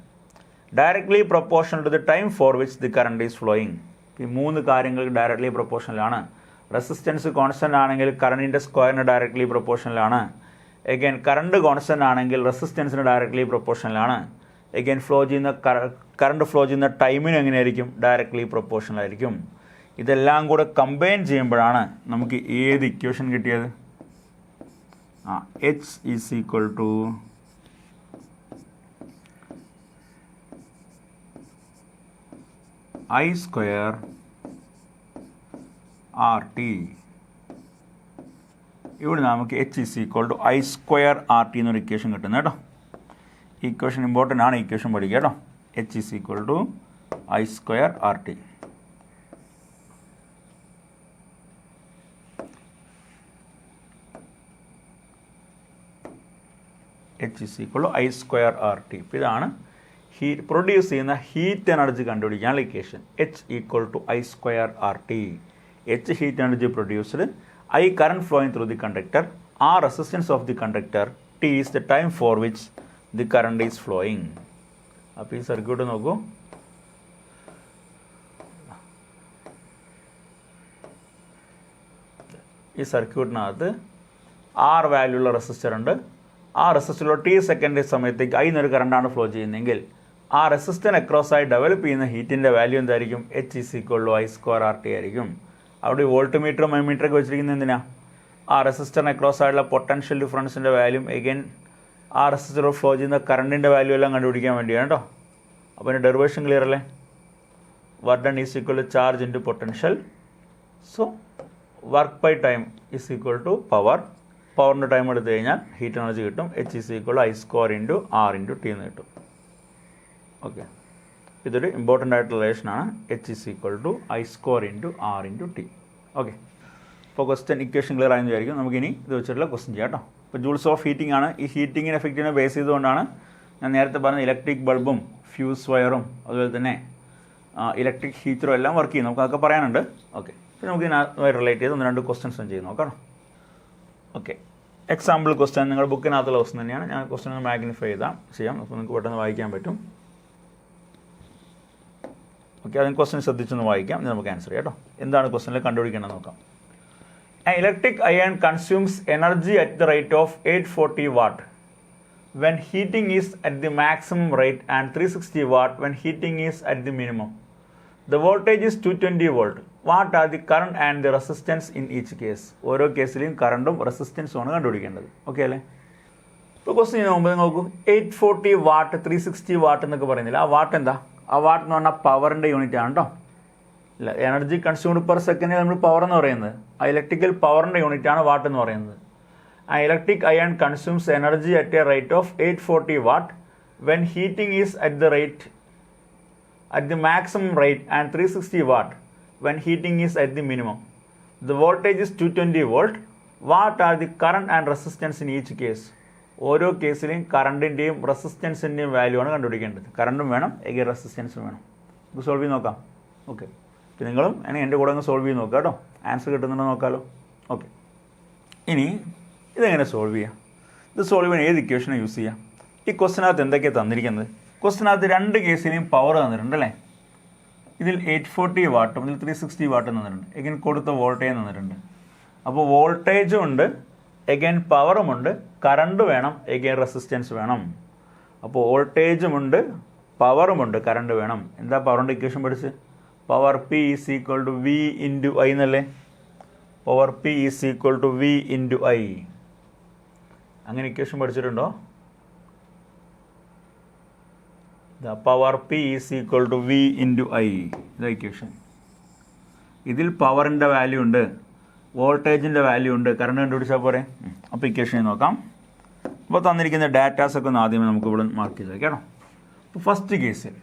Directly proportional to the time for which the current is flowing. ഈ മൂന്ന് കാര്യങ്ങൾ directly പ്രൊപ്പോർഷണലാണ്. Resistance constant ആണെങ്കിൽ കറണ്ടിൻ്റെ സ്ക്വയറിന് directly പ്രൊപ്പോർഷണലാണ്. Again current constant ആണെങ്കിൽ റെസിസ്റ്റൻസിന് directly പ്രൊപ്പോർഷണലാണ്. Again current flow ചെയ്യുന്ന ടൈമിന് എങ്ങനെയായിരിക്കും? Directly proportional ആയിരിക്കും. ഇതെല്ലാം കൂടെ കമ്പൈൻ ചെയ്യുമ്പോഴാണ് നമുക്ക് ഏത് ഇക്വേഷൻ കിട്ടിയത്? H is equal to I square RT. ഇവിടെ നമുക്ക് H is equal to I square RT എന്നൊരു ഇക്വേഷൻ കിട്ടുന്നത് കേട്ടോ. ഇക്വേഷൻ ഇമ്പോർട്ടൻ്റ് ആണ്, ഇക്വേഷൻ പഠിക്കുക കേട്ടോ. H is equal to I square RT. H is equal to I square RT. ഇപ്പോൾ ഇതാണ് പ്രൊഡ്യൂസ് ചെയ്യുന്ന ഹീറ്റ് എനർജി കണ്ടുപിടിക്കാനുള്ള equation. H equal to I square RT. H heat energy produced, I current flowing through the conductor, R resistance of the conductor, T is the time for which the current is flowing. അപ്പോൾ ഈ circuit നോക്കൂ. ഈ സർക്യൂട്ടിനകത്ത് R value ഉള്ള resistor ഉണ്ട്. ആ റെസിസ്റ്ററിലോ T second സമയത്തേക്ക് I എന്നൊരു കറണ്ടാണ് flow ചെയ്യുന്നതെങ്കിൽ ആ റെസിസ്റ്റർ അക്രോസായി ഡെവലപ്പ് ചെയ്യുന്ന ഹീറ്റിൻ്റെ വാല്യൂ എന്തായിരിക്കും? H is equal to I square RT ആയിരിക്കും. അവിടെ വോൾട്ട് മീറ്റർ മൈമീറ്ററൊക്കെ വെച്ചിരിക്കുന്നത് എന്തിനാ? ആ റെസിസ്റ്ററിന് അക്രോസ് ആയിട്ടുള്ള പൊട്ടൻഷ്യൽ ഡിഫറൻസിൻ്റെ വാല്യൂ എഗൈൻ ആ റെസിസ്റ്റർ ഫ്ലോ ചെയ്യുന്ന കറണ്ടിൻ്റെ വാല്യൂ എല്ലാം കണ്ടുപിടിക്കാൻ വേണ്ടിയാണ് കേട്ടോ. അപ്പോൾ അതിൻ്റെ ഡെറിവേഷൻ ക്ലിയർ അല്ലേ? Work done is equal to charge into potential. So work by time is equal to power. പവറിൻ്റെ ടൈം എടുത്തു കഴിഞ്ഞാൽ ഹീറ്റ് എനർജി കിട്ടും. H is equal to I square into R into T എന്ന് കിട്ടും. Okay, ഇതൊരു important ആയിട്ടുള്ള റിലേഷനാണ്. H is equal to I square into R into T. Okay, ഇപ്പോൾ question equation clear ആയെന്ന് വിചാരിക്കും. നമുക്കിനി ഇത് വെച്ചിട്ടുള്ള ക്വസ്റ്റ്യൻ ചെയ്യാം കേട്ടോ. ഇപ്പോൾ ജൂൾസ് ഓഫ് ഹീറ്റിംഗ് ആണ്. ഈ ഹീറ്റിങ്ങിന് എഫക്റ്റിനെ ബേസ് ചെയ്തുകൊണ്ടാണ് ഞാൻ നേരത്തെ പറഞ്ഞ ഇലക്ട്രിക് ബൾബും ഫ്യൂസ് വയറും അതുപോലെ തന്നെ ഇലക്ട്രിക് ഹീറ്ററും എല്ലാം വർക്ക് ചെയ്യും. നമുക്ക് അതൊക്കെ പറയാനുണ്ട്. ഓക്കെ, അപ്പോൾ നമുക്ക് ഇതിനകത്ത് റിലേറ്റ് ചെയ്ത് 1-2 ക്വസ്റ്റ്യൻസ് ചെയ്ത് നോക്കാം. ഓക്കെ, എക്സാമ്പിൾ ക്വസ്റ്റ്യൻ നിങ്ങളുടെ ബുക്കിനകത്തുള്ള ക്വസ്റ്റ്യൻ തന്നെയാണ്. ഞാൻ ക്വസ്റ്റ്യൻ മാഗ്നിഫൈ ചെയ്യാം. അപ്പോൾ നിങ്ങൾക്ക് പെട്ടെന്ന് വായിക്കാൻ പറ്റും. ഓക്കെ, അതിന് ക്വസ്റ്റ്യൻ ശ്രദ്ധിച്ചൊന്ന് വായിക്കാം. ഇത് നമുക്ക് ആൻസർ ചെയ്യാം കേട്ടോ. എന്താണ് ക്വസ്റ്റ്യനിൽ കണ്ടുപിടിക്കേണ്ടത് നോക്കാം. An electric iron consumes energy at the rate of 840 watt when heating is at the maximum rate and 360 watt when heating is at the minimum. The voltage is 220 volt. What are the current and the resistance in each case? ഓരോ കേസിലും കറണ്ടും റെസിസ്റ്റൻസും ആണ് കണ്ടുപിടിക്കേണ്ടത്. Okay അല്ലേ? ഇപ്പോൾ question മുമ്പ് നോക്കൂ. 840 വാട്ട് 360 വാട്ട് എന്നൊക്കെ പറയുന്നില്ല. ആ വാട്ട് എന്താ? ആ വാട്ട് എന്ന് പറഞ്ഞാൽ പവറിൻ്റെ യൂണിറ്റ് ആണ് കേട്ടോ. ഇല്ല, എനർജി കൺസ്യൂംഡ് പെർ സെക്കൻഡിൽ നമ്മൾ പവർ എന്ന് പറയുന്നത് ആ ഇലക്ട്രിക്കൽ പവറിൻ്റെ യൂണിറ്റ് ആണ് വാട്ട് എന്ന് പറയുന്നത്. ആ electric iron consumes energy at A rate of 840 watt when heating is at the maximum rate and 360 watt when heating is at the minimum. The voltage is 220 volt. What are the current and resistance in each case? ഓരോ കേസിലെയും കറണ്ടിൻ്റെയും റെസിസ്റ്റൻസിൻ്റെയും value ആണ് കണ്ടുപിടിക്കേണ്ടത്. കറണ്ടും വേണം, again റെസിസ്റ്റൻസും വേണം. നമുക്ക് solve ചെയ്ത് നോക്കാം. ഓക്കെ, നിങ്ങളും എൻ്റെ കൂടെ ഒന്ന് സോൾവ് ചെയ്ത് നോക്കാം കേട്ടോ. ആൻസർ കിട്ടുന്നുണ്ടോ നോക്കാമല്ലോ. ഓക്കെ, ഇനി ഇതെങ്ങനെ സോൾവ് ചെയ്യാം? ഇത് സോൾവ് ചെയ്യാൻ ഏത് ഇക്വേഷനാണ് യൂസ് ചെയ്യാം? ഈ ക്വസ്റ്റിനകത്ത് എന്തൊക്കെയാണ് തന്നിരിക്കുന്നത്? ക്വസ്റ്റിനകത്ത് 2 കേസിലെയും പവർ തന്നിട്ടുണ്ട് അല്ലേ? ഇതിൽ 840 വാട്ടും ഇതിൽ 360 വാട്ടും തന്നിട്ടുണ്ട്. എഗൈൻ കൊടുത്ത വോൾട്ടേജ് തന്നിട്ടുണ്ട്. അപ്പോൾ വോൾട്ടേജും ഉണ്ട്, എഗൈൻ പവറുമുണ്ട്, കറണ്ട് വേണം, എഗൈൻ റെസിസ്റ്റൻസ് വേണം. അപ്പോൾ വോൾട്ടേജുമുണ്ട്, പവറുമുണ്ട്, കറണ്ട് വേണം. എന്താ പവറിൻ്റെ ഇക്വേഷൻ പഠിച്ച്? Power P is equal to V into I എന്നല്ലേ? Power P is equal to V into I. അങ്ങനെ ഇക്വേഷൻ പഠിച്ചിട്ടുണ്ടോ? Power P is equal to V into I. ഇതാ ഇക്വേഷൻ. ഇതിൽ പവറിൻ്റെ വാല്യൂ ഉണ്ട്, വോൾട്ടേജിൻ്റെ വാല്യൂ ഉണ്ട്, കറണ്ട് കണ്ടുപിടിച്ചാൽ പോരെ. അപ്പോൾ ഇക്വേഷൻ നോക്കാം. അപ്പോൾ തന്നിരിക്കുന്ന ഡാറ്റാസൊക്കെ ഒന്ന് ആദ്യമേ നമുക്ക് ഇവിടെ മാർക്ക് ചെയ്ത് കേട്ടോ. അപ്പോൾ ഫസ്റ്റ് കേസിൽ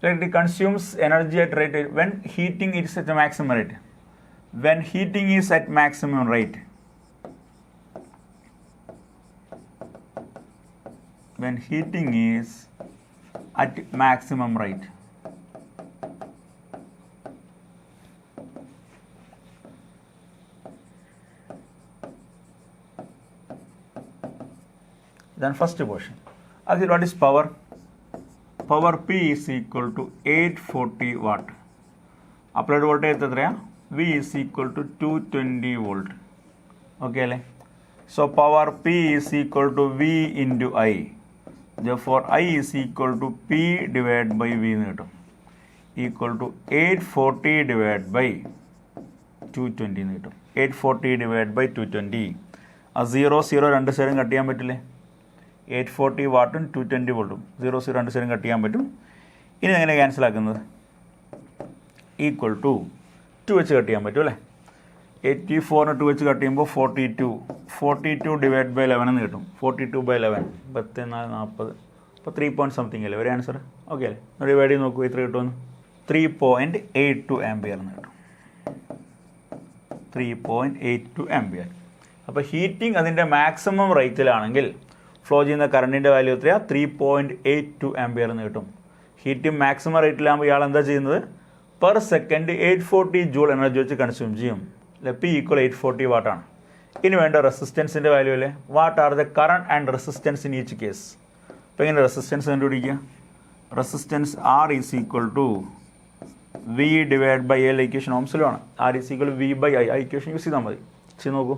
electric consumes energy at rate when heating is at the maximum rate. When heating is at maximum rate. When heating is at maximum rate. Then first portion. What is power? Power P is equal to 840 watt. Applied voltage എത്രയാണ്? V is equal to 220 volt. Okay അല്ലേ? So power P is equal to V into I. therefore I is equal to P divided by V എന്ന് കിട്ടും. Equal to 840 divide by 220 എന്ന് കിട്ടും. 840 divide by 220. ആ 0 രണ്ട് സൈഡും cut ചെയ്യാൻ പറ്റില്ലേ? 840 വാട്ടും 220 വോൾട്ടും 0 രണ്ട് സൈഡും കട്ട് ചെയ്യാൻ പറ്റും. ഇനി എങ്ങനെ ക്യാൻസൽ ആക്കുന്നത്? ഈക്വൽ ടു 2 വെച്ച് കട്ട് ചെയ്യാൻ പറ്റും അല്ലേ? 84 2 വെച്ച് കട്ട് ചെയ്യുമ്പോൾ 42 ഡിവൈഡ് ബൈ 11 എന്ന് കിട്ടും. 42/11 14 40. അപ്പോൾ 3 പോയിൻറ്റ് സംതിങ് അല്ലേ ഒരു ആൻസർ? ഓക്കെ അല്ലേ? ഡിവൈഡ് ചെയ്ത് നോക്കൂ എത്ര കിട്ടുമെന്ന്. 3.82 ആംപിയർ എന്ന് കിട്ടും. 3.82 ആംപിയർ. അപ്പോൾ ഹീറ്റിംഗ് അതിൻ്റെ മാക്സിമം റേറ്റിലാണെങ്കിൽ ഫ്ലോ ചെയ്യുന്ന കറണ്ടിൻ്റെ വാല്യൂ എത്രയാണ്? 3.82 ആംപിയർ എന്ന് കിട്ടും. ഹീറ്റിംഗ് മാക്സിമം റേറ്റിലാകുമ്പോൾ ഇയാൾ എന്താ ചെയ്യുന്നത്? പെർ സെക്കൻഡ് 840 ജൂൾ എനർജി വെച്ച് കൺസ്യൂം ചെയ്യും. പി ഈക്വൽ 840 വാട്ടാണ്. ഇനി വേണ്ട റെസിസ്റ്റൻസിൻ്റെ വാല്യൂ അല്ലേ? What are the current and resistance in each case. അപ്പോൾ എങ്ങനെ റെസിസ്റ്റൻസ് കണ്ടുപിടിക്കുക? Resistance R is equal to V divide by L. Equation ഓംസിലുമാണ്. R is equal V by I. ആ ഇക്വേഷൻ യൂസ് ചെയ്താൽ മതി. ചെയ്ത് നോക്കൂ.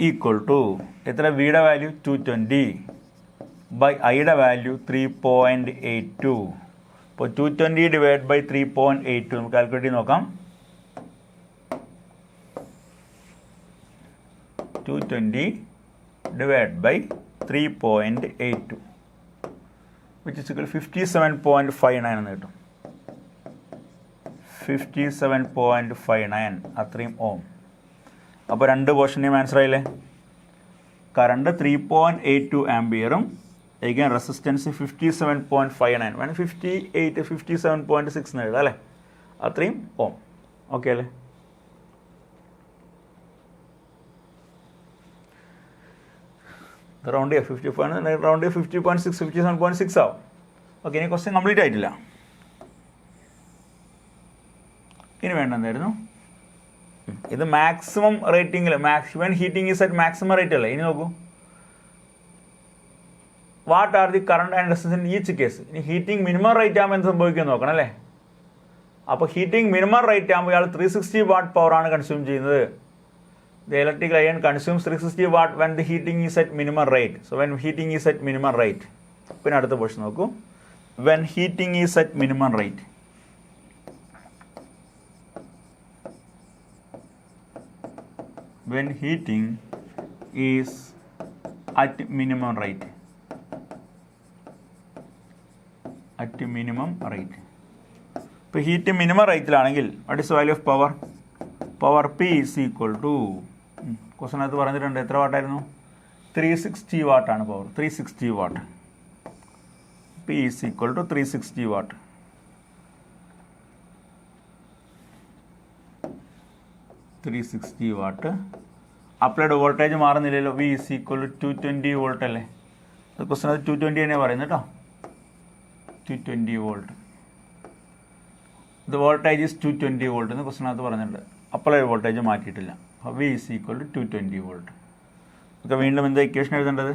ഈക്വൽ ടു എത്ര? വിയുടെ വാല്യൂ 220 ബൈ ഐയുടെ വാല്യൂ 3.82. അപ്പോൾ 220 ഡിവൈഡ് ബൈ 3.82 നമുക്ക് കാൽക്കുലേറ്റ് ചെയ്ത് നോക്കാം. 220 divided by 3.82 which is equal to 57.59 എന്ന് കിട്ടും. 57.59 അത്രയും ഓം. അപ്പോൾ രണ്ട് പോർഷൻ്റെയും ആൻസർ ആയില്ലേ? കറണ്ട് 3.82 ആംപിയറും again റെസിസ്റ്റൻസ് 57.59 വേണം. 57.6 എന്ന് എഴുതാം അല്ലേ? അത്രയും ഓം. ഓക്കെ അല്ലേ? റൗണ്ട് ചെയ്യുക 50.6 57.6 ആവും. ഓക്കെ, ഇനി ക്വസ്റ്റ്യൻ കംപ്ലീറ്റ് ആയിട്ടില്ല. ഇനി വേണ്ട എന്തായിരുന്നു? ഇത് മാക്സിമം റേറ്റിംഗിൽ maximum heating is at maximum rate അല്ലേ? ഇനി നോക്കൂ. What are the current and resistance in each case. ഇനി ഹീറ്റിംഗ് മിനിമം റേറ്റ് ആകുമ്പോൾ എന്ത് സംഭവിക്കുമെന്ന് നോക്കണം അല്ലേ? അപ്പോൾ ഹീറ്റിംഗ് മിനിമം റേറ്റ് ആകുമ്പോൾ ഇയാൾ 360 വാട്ട് പവറാണ് കൺസ്യൂം ചെയ്യുന്നത്. The electrical iron consumes 360 watt when the heating is at minimum rate. So when heating is at minimum rate. പിന്നെ അടുത്ത പോർഷൻ നോക്കൂ. When heating is at minimum rate. When heating is at minimum rate. At minimum rate. ഇപ്പോൾ heat minimum റേറ്റിലാണെങ്കിൽ what is the value of power? Power P is equal to ക്വസ്റ്റനകത്ത് പറഞ്ഞിട്ടുണ്ട് എത്ര വാട്ടായിരുന്നു? 360 വാട്ടാണ് പവർ. 360 watt. P is equal to 360 watt. 360 watt. Applied voltage മാറുന്നില്ലല്ലോ. V is equal to 220 volt അല്ലേ? അത് ക്വസ്റ്റനകത്ത് 220 തന്നെയാണ് പറയുന്നത് കേട്ടോ. 220 volt. The voltage is 220 volt എന്ന് ക്വസ്റ്റനകത്ത് പറഞ്ഞിട്ടുണ്ട്. അപ്ലൈഡ് വോൾട്ടേജ് മാറ്റിയിട്ടില്ല. V is equal to 220 വോൾട്ട്. ഒക്കെ വീണ്ടും എന്താ ഇക്വേഷൻ എഴുതേണ്ടത്?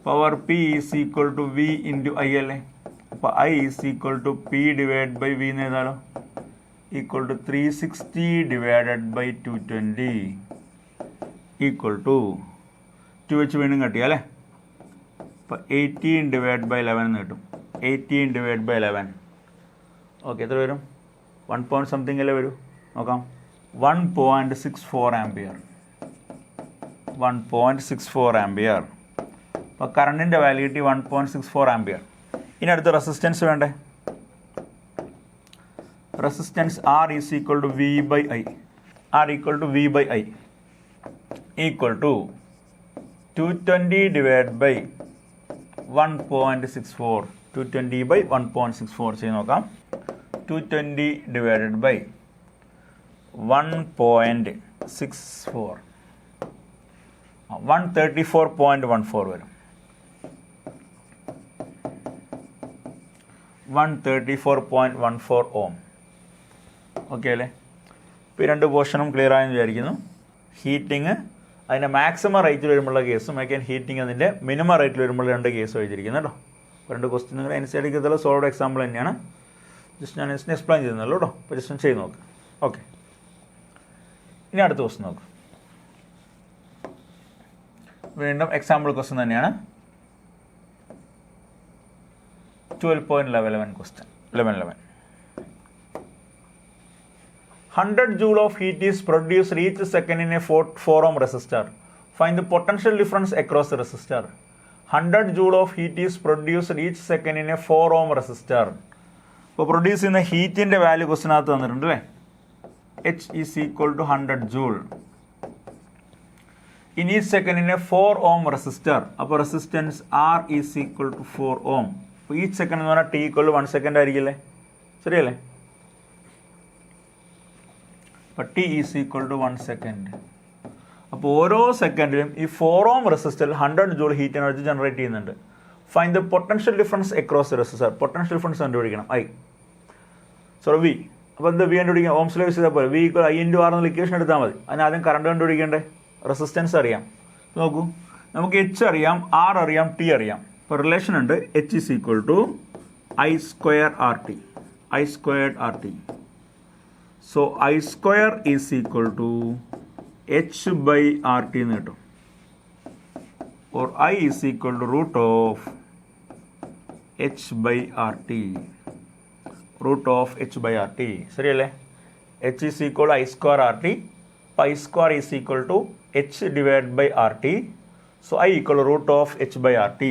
Power P is equal to V into I അല്ലേ? അപ്പോൾ I is equal to P divide by V എന്ന് എഴുതാലോ. Equal to 360 divided by 220 equal to 2 വെച്ച് വീണ്ടും കട്ടിയാൽ അല്ലേ? അപ്പോൾ 18 ഡിവൈഡ് ബൈ 11 എന്ന് കിട്ടും. 18 ഡിവൈഡ് ബൈ 11. ഓക്കെ, എത്ര വരും? 1 പോയിൻറ്റ് സംതിങ് അല്ലേ വരൂ? നോക്കാം. 1.64 ആംപിയർ. 1.64 ആംപിയർ. അപ്പോൾ കറണ്ടിൻ്റെ വാല്യൂ കിട്ടി 1.64 ആംപിയർ. ഇനി അടുത്ത റെസിസ്റ്റൻസ് വേണ്ടേ? Resistance R is equal to V by I. R equal to V by I equal to 220 divide by 1.64. 220 by 1.64 ചെയ്ത് നോക്കാം. 220 ഡിവൈഡഡ് ബൈ 1.64 134.14 വരും. 134.14 ഓം. ഓക്കെ അല്ലേ? ഇപ്പോൾ ഈ രണ്ട് പോർഷനും ക്ലിയർ ആയെന്ന് വിചാരിക്കുന്നു. ഹീറ്റിംഗ് അതിൻ്റെ മാക്സിമം റേറ്റിൽ വരുമ്പോഴുള്ള കേസും അഗൈൻ ഹീറ്റിംഗ് അതിൻ്റെ മിനിമം റേറ്റിൽ വരുമ്പോൾ 2 കേസും എഴുതിയിരിക്കുന്നത് കേട്ടോ. 2 ക്വസ്റ്റ്യൻ നിങ്ങൾ അനുസരിക്കത്തുള്ള സോൾഡ് എക്സാമ്പിൾ തന്നെയാണ്. ജസ്റ്റ് ഞാൻ എക്സ്പ്ലെയിൻ ചെയ്യുന്നല്ലോ കേട്ടോ. അപ്പോൾ ജസ്റ്റ് ചെയ്ത് നോക്ക്. ഓക്കെ, ഇനി അടുത്ത ക്വസ്റ്റ്യൻ നോക്ക്. വീണ്ടും എക്സാമ്പിൾ ക്വസ്റ്റ്യൻ തന്നെയാണ്. 12.11 question. 11. 100 joule of heat is produced each second in a 4 ohm resistor. Find the potential difference across the resistor. 100 joule of heat is produced each second in a 4 ohm resistor. അപ്പോൾ produce ചെയ്യുന്ന ഹീറ്റിൻ്റെ value ക്വസ്റ്റിനകത്ത് തന്നിട്ടുണ്ട് അല്ലേ. H is equal to 100 joule in each second in a 4 ohm resistor. അപ്പോൾ resistance R is equal to 4 ohm. അപ്പോൾ each second എന്ന് പറഞ്ഞാൽ T equal to 1 second ആയിരിക്കില്ലേ, ശരിയല്ലേ? അപ്പോൾ T is equal to 1 second. അപ്പോൾ ഓരോ സെക്കൻഡിലും ഈ 4 ohm റെസിസ്റ്ററിൽ 100 ജൂൾ ഹീറ്റ് എനർജി ജനറേറ്റ് ചെയ്യുന്നുണ്ട്. Find the potential difference across the resistor. Potential difference കണ്ടുപിടിക്കണം, I. Sorry V. അപ്പോൾ എന്താ V കണ്ടുപിടിക്കാം? ഓംസ് ലോ യൂസ് ചെയ്താൽ പോലെ V equal I into R എന്നുള്ള ഇക്വേഷൻ എടുത്താൽ മതി. അതിനാദ്യം കറണ്ട് കണ്ടുപിടിക്കേണ്ടേ, റെസിസ്റ്റൻസ് അറിയാം. നോക്കൂ, നമുക്ക് H അറിയാം, R അറിയാം, T അറിയാം. ഇപ്പോൾ റിലേഷൻ ഉണ്ട്, H is equal to I square RT. I squared RT. So I square is equal to H by RT എന്ന് കിട്ടും. Or I is equal to root of H by RT. Root of H by RT. ശരിയല്ലേ? H is equal to I square RT. I square is equal to H divided by RT. So I equal to root of H by RT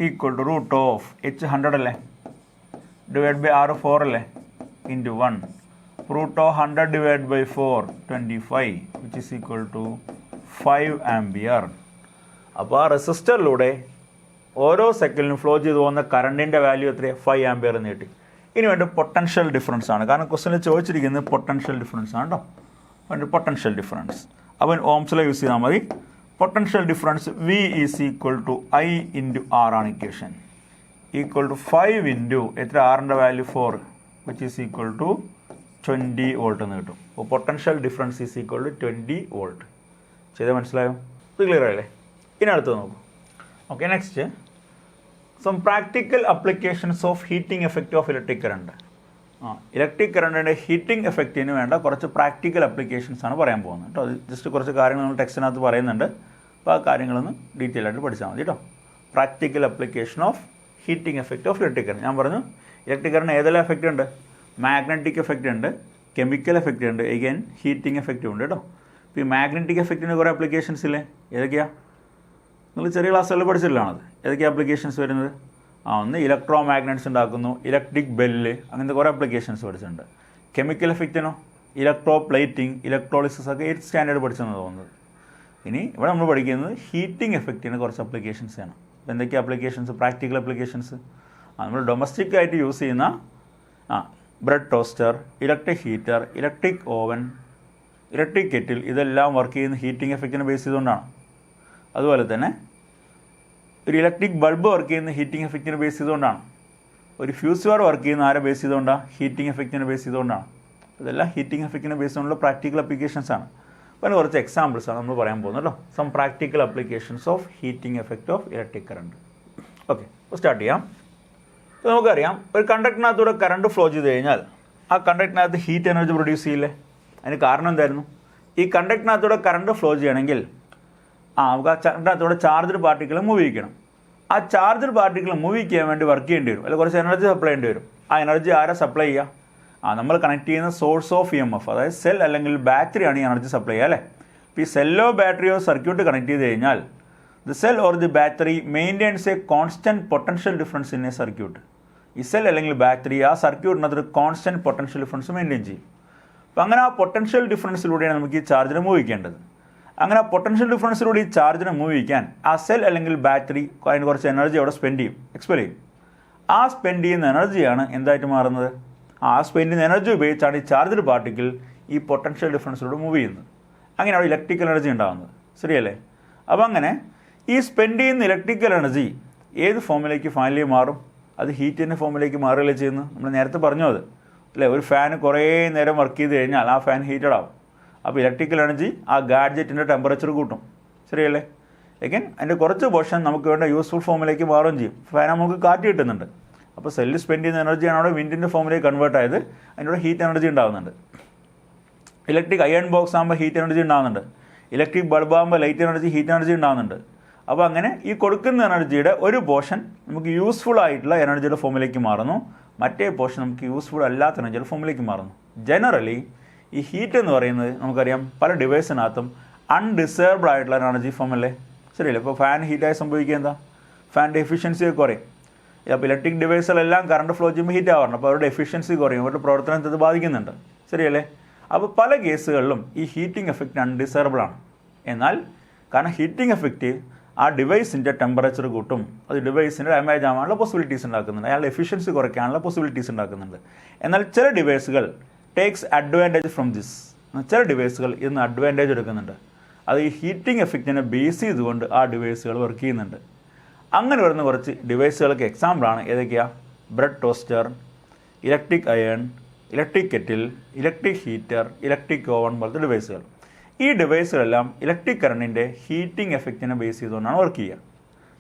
equal to root of H 100 അല്ലേ, divided by R 4 അല്ലേ, into 1. Root of 100 divided by 4, 25, which is equal to 5 ampere. അപ്പോൾ ആ റെസിസ്റ്ററിലൂടെ ഓരോ സെക്കൻഡിലും flow ചെയ്ത് പോകുന്ന കറണ്ടിൻ്റെ value എത്രയാണ്? 5 ampere എന്ന് കിട്ടി. ഇനി വേണ്ട പൊട്ടൻഷ്യൽ ഡിഫറൻസ് ആണ്, കാരണം ക്വസ്റ്റനിൽ ചോദിച്ചിരിക്കുന്നത് പൊട്ടൻഷ്യൽ ഡിഫറൻസ് ആണ് കേട്ടോ. വേണ്ട പൊട്ടൻഷ്യൽ ഡിഫറൻസ് അവൻ ഓംസ് ലോ യൂസ് ചെയ്താൽ മതി. Potential difference V is equal to I into R ആണ് ഇക്വേഷൻ. ഈക്വൽ ടു 5 ഇൻറ്റു എത്ര, ആറിൻ്റെ value 4, which is equal to 20 volt എന്ന് കിട്ടും. അപ്പോൾ potential difference is equal to 20 volt. ചെയ്താൽ മനസ്സിലായോ? ഇത് ക്ലിയർ ആയില്ലേ? ഇനി അടുത്ത് നോക്കൂ. Okay, next some practical applications of heating effect of electric current. Electric കറണ്ടിൻ്റെ ഹീറ്റിംഗ് എഫക്റ്റിന് വേണ്ട കുറച്ച് പ്രാക്ടിക്കൽ അപ്ലിക്കേഷൻസ് ആണ് പറയാൻ പോകുന്നത് കേട്ടോ. അത് ജസ്റ്റ് കുറച്ച് കാര്യങ്ങൾ നമ്മൾ ടെക്സ്റ്റിനകത്ത് പറയുന്നുണ്ട്. അപ്പോൾ ആ കാര്യങ്ങളൊന്ന് ഡീറ്റെയിൽ ആയിട്ട് പഠിച്ചാൽ മതി കേട്ടോ. Practical application of heating effect of electric current. ഞാൻ പറഞ്ഞു ഇലക്ട്രിക് കറണ്ട് ഏതെല്ലാം എഫക്റ്റ് ഉണ്ട്? മാഗ്നറ്റിക് എഫക്റ്റ് ഉണ്ട്, കെമിക്കൽ എഫക്റ്റ് ഉണ്ട്, എഗെയിൻ ഹീറ്റിംഗ് എഫക്റ്റും ഉണ്ട് കേട്ടോ. ഇപ്പോൾ ഈ മാഗ്നറ്റിക് എഫക്റ്റിന് കുറേ അപ്ലിക്കേഷൻസ് ഇല്ലേ? ഏതൊക്കെയാണ്? നിങ്ങൾ ചെറിയ ക്ലാസ്സുകളിൽ പഠിച്ചിട്ടുള്ളതാണത്. ഏതൊക്കെയാണ് അപ്ലിക്കേഷൻസ് വരുന്നത്? ഒന്ന് ഇലക്ട്രോ മാഗ്നറ്റ്സ് ഉണ്ടാക്കുന്നു, ഇലക്ട്രിക് ബെല്ല്, അങ്ങനത്തെ കുറേ അപ്ലിക്കേഷൻസ് പഠിച്ചിട്ടുണ്ട്. കെമിക്കൽ എഫക്റ്റിനോ ഇലക്ട്രോ പ്ലേറ്റിംഗ്, ഇലക്ട്രോളിസിസ് ഒക്കെ 8th സ്റ്റാൻഡേർഡ് പഠിച്ചെന്ന് തോന്നുന്നത്. ഇനി ഇവിടെ നമ്മൾ പഠിക്കുന്നത് ഹീറ്റിംഗ് എഫക്റ്റിന് കുറച്ച് അപ്ലിക്കേഷൻസ് ആണ്. അപ്പോൾ എന്തൊക്കെയാണ് അപ്ലിക്കേഷൻസ്? പ്രാക്ടിക്കൽ അപ്ലിക്കേഷൻസ് നമ്മൾ ഡൊമസ്റ്റിക് ആയിട്ട് യൂസ് ചെയ്യുന്ന bread toaster, electric heater, electric oven, electric kettle, ഇതെല്ലാം വർക്ക് ചെയ്യുന്ന ഹീറ്റിംഗ് എഫക്റ്റിനെ ബേസ് ചെയ്തുകൊണ്ടാണ്. അതുപോലെ തന്നെ ഒരു ഇലക്ട്രിക് ബൾബ് വർക്ക് ചെയ്യുന്ന ഹീറ്റിംഗ് എഫക്റ്റിനെ ബേസ് ചെയ്തുകൊണ്ടാണ്. ഒരു ഫ്യൂസ് വയർ വർക്ക് ചെയ്യുന്ന ആരെ ബേസ് ചെയ്തുകൊണ്ടാണ്? ഹീറ്റിംഗ് എഫക്റ്റിനെ ബേസ് ചെയ്തുകൊണ്ടാണ്. ഇതെല്ലാം ഹീറ്റിംഗ് എഫക്റ്റിനെ ബേസ് ചെയ്തുകൊണ്ടുള്ള പ്രാക്ടിക്കൽ അപ്ലിക്കേഷൻസ് ആണ്. അപ്പോൾ കുറച്ച് എക്സാമ്പിൾസ് ആണ് നമ്മൾ പറയാൻ പോകുന്നത് കേട്ടോ. Some practical applications of heating effect of electric current. Okay, അപ്പോൾ സ്റ്റാർട്ട് ചെയ്യാം. അപ്പോൾ നമുക്കറിയാം, ഒരു കണ്ടക്ടറിനകത്തൂടെ കറണ്ട് ഫ്ലോ ചെയ്ത് കഴിഞ്ഞാൽ ആ കണ്ടക്ടറിനകത്ത് ഹീറ്റ് എനർജി പ്രൊഡ്യൂസ് ചെയ്യില്ലേ? അതിന് കാരണം എന്തായിരുന്നു? ഈ കണ്ടക്ടറിനകത്തൂടെ കറണ്ട് ഫ്ലോ ചെയ്യണമെങ്കിൽ നമുക്ക് ആ കണ്ടക്ടറിനകത്തൂടെ ചാർജ്ഡ് പാർട്ടിക്കിൾ മൂവ് ചെയ്യിക്കണം. ആ ചാർജ്ഡ് പാർട്ടിക്കിൾ മൂവ് ചെയ്യാൻ വേണ്ടി വർക്ക് ചെയ്യേണ്ടി വരും, അല്ലെങ്കിൽ കുറച്ച് എനർജി സപ്ലൈ ചെയ്യേണ്ടി വരും. ആ എനർജി ആരാ സപ്ലൈ ചെയ്യുക? നമ്മൾ കണക്ട് ചെയ്യുന്ന സോഴ്സ് ഓഫ് EMF, അതായത് സെൽ അല്ലെങ്കിൽ ബാറ്ററിയാണ് ഈ എനർജി സപ്ലൈ ചെയ്യുക അല്ലേ. ഇപ്പോൾ ഈ സെല്ലോ ബാറ്ററിയോ സർക്യൂട്ട് കണക്ട് ചെയ്ത് കഴിഞ്ഞാൽ the cell or the battery maintains A constant potential difference in A circuit. ഈ സെൽ അല്ലെങ്കിൽ ബാറ്ററി ആ സർക്യൂട്ടിനകത്തൊരു കോൺസ്റ്റൻറ്റ് പൊട്ടൻഷ്യൽ ഡിഫറൻസ് മെയിൻറ്റെയിൻ ചെയ്യും. അപ്പോൾ അങ്ങനെ ആ പൊട്ടൻഷ്യൽ ഡിഫറൻസിലൂടെയാണ് നമുക്ക് ഈ ചാർജിനെ മൂവ് ചെയ്യേണ്ടത്. അങ്ങനെ ആ പൊട്ടൻഷ്യൽ ഡിഫറൻസിലൂടെ ഈ ചാർജിനെ മൂവ് ചെയ്യിക്കാൻ ആ സെൽ അല്ലെങ്കിൽ ബാറ്ററി അതിന് കുറച്ച് എനർജി അവിടെ സ്പെൻഡ് ചെയ്യും, എക്സ്പെൽ ചെയ്യും. ആ സ്പെൻഡ് ചെയ്യുന്ന എനർജിയാണ് എന്തായിട്ട് മാറുന്നത്? ആ സ്പെൻഡ് ചെയ്യുന്ന എനർജി ഉപയോഗിച്ചാണ് ഈ ചാർജ്ഡ് പാർട്ടിക്കിൾ ഈ പൊട്ടൻഷ്യൽ ഡിഫറൻസിലൂടെ മൂവ് ചെയ്യുന്നത്. അങ്ങനെ അവിടെ ഇലക്ട്രിക്കൽ എനർജി ഉണ്ടാകുന്നത്. ശരിയല്ലേ? അപ്പോൾ അങ്ങനെ ഈ സ്പെൻഡ് ചെയ്യുന്ന ഇലക്ട്രിക്കൽ എനർജി ഏത് ഫോമിലേക്ക് ഫൈനലി മാറും? അത് ഹീറ്റിൻ്റെ ഫോമിലേക്ക് മാറുകയല്ലേ ചെയ്യുന്നത്. നമ്മൾ നേരത്തെ പറഞ്ഞു അത് അല്ലേ. ഒരു ഫാൻ കുറേ നേരം വർക്ക് ചെയ്ത് കഴിഞ്ഞാൽ ആ ഫാൻ ഹീറ്റഡ് ആവും. അപ്പോൾ ഇലക്ട്രിക്കൽ എനർജി ആ ഗാഡ്ജറ്റിൻ്റെ ടെമ്പറേച്ചർ കൂട്ടും. ശരിയല്ലേ? എഗൈൻ അതിൻ്റെ കുറച്ച് പോർഷൻ നമുക്ക് വേണ്ട യൂസ്ഫുൾ ഫോമിലേക്ക് മാറുകയും ചെയ്യും. ഫാൻ നമുക്ക് കാറ്റ് കിട്ടുന്നുണ്ട്. അപ്പോൾ സെല്ലിൽ സ്പെൻഡ് ചെയ്യുന്ന എനർജിയാണ് അവിടെ വിൻഡിൻ്റെ ഫോമിലേക്ക് കൺവേർട്ട് ആയത്. അതിൻ്റെ കൂടെ ഹീറ്റ് എനർജി ഉണ്ടാകുന്നുണ്ട്. ഇലക്ട്രിക് അയൺ ബോക്സ് ആകുമ്പോൾ ഹീറ്റ് എനർജി ഉണ്ടാകുന്നുണ്ട്. ഇലക്ട്രിക് ബൾബ് ആകുമ്പോൾ ലൈറ്റ് എനർജി, ഹീറ്റ് എനർജി ഉണ്ടാകുന്നുണ്ട്. അപ്പോൾ അങ്ങനെ ഈ കൊടുക്കുന്ന എനർജിയുടെ ഒരു പോർഷൻ നമുക്ക് യൂസ്ഫുൾ ആയിട്ടുള്ള എനർജിയുടെ ഫോമിലേക്ക് മാറുന്നു, മറ്റേ പോർഷൻ നമുക്ക് യൂസ്ഫുൾ അല്ലാത്ത എനർജിയുടെ ഫോമിലേക്ക് മാറുന്നു. ജനറലി ഈ ഹീറ്റ് എന്ന് പറയുന്നത് നമുക്കറിയാം പല ഡിവൈസിനകത്തും അൺഡിസേർബ്ഡ് ആയിട്ടുള്ള എനർജി ഫോം അല്ലേ? ശരിയല്ലേ? ഇപ്പോൾ ഫാൻ ഹീറ്റായി സംഭവിക്കുക എന്താ? ഫാനിൻ്റെ എഫിഷ്യൻസി കുറയും. അപ്പോൾ ഇലക്ട്രിക് ഡിവൈസുകളെല്ലാം കറണ്ട് ഫ്ലോ ചെയ്യുമ്പോൾ ഹീറ്റ് ആവാറുണ്ട്. അപ്പോൾ അവരുടെ എഫിഷ്യൻസി കുറയും, അവരുടെ പ്രവർത്തനത്തെ ഇത് ബാധിക്കുന്നുണ്ട്. ശരിയല്ലേ? അപ്പോൾ പല കേസുകളിലും ഈ ഹീറ്റിംഗ് എഫക്റ്റ് അൺഡിസേർബിൾ ആണ്. എന്നാൽ കാരണം ഹീറ്റിംഗ് എഫക്റ്റ് ആ ഡിവൈസിൻ്റെ ടെമ്പറേച്ചർ കൂട്ടും, അത് ഡിവൈസിൻ്റെ ഡാമേജ് ആവാനുള്ള പോസിബിലിറ്റീസ് ഉണ്ടാക്കുന്നുണ്ട്, അയാളുടെ എഫിഷ്യൻസി കുറയ്ക്കാനുള്ള പോസിബിലിറ്റീസ് ഉണ്ടാക്കുന്നുണ്ട്. എന്നാൽ ചില ഡിവൈസുകൾ ടേക്സ് അഡ്വാൻറ്റേജ് ഫ്രം ദിസ്. ചില ഡിവൈസുകൾ ഇന്ന് അഡ്വാൻറ്റേജ് എടുക്കുന്നുണ്ട്. അത് ഈ ഹീറ്റിംഗ് എഫക്റ്റിനെ ബേസ് ചെയ്തുകൊണ്ട് ആ ഡിവൈസുകൾ വർക്ക് ചെയ്യുന്നുണ്ട്. അങ്ങനെ വരുന്ന കുറച്ച് ഡിവൈസുകൾക്ക് എക്സാമ്പിളാണ് ഏതൊക്കെയാണ്? Bread toaster, electric iron, electric kettle, electric heater, electric oven പോലത്തെ ഡിവൈസുകൾ. ഈ ഡിവൈസുകളെല്ലാം ഇലക്ട്രിക് കറണ്ടിൻ്റെ ഹീറ്റിംഗ് എഫക്റ്റിനെ ബേസ് ചെയ്തുകൊണ്ടാണ് വർക്ക് ചെയ്യുക.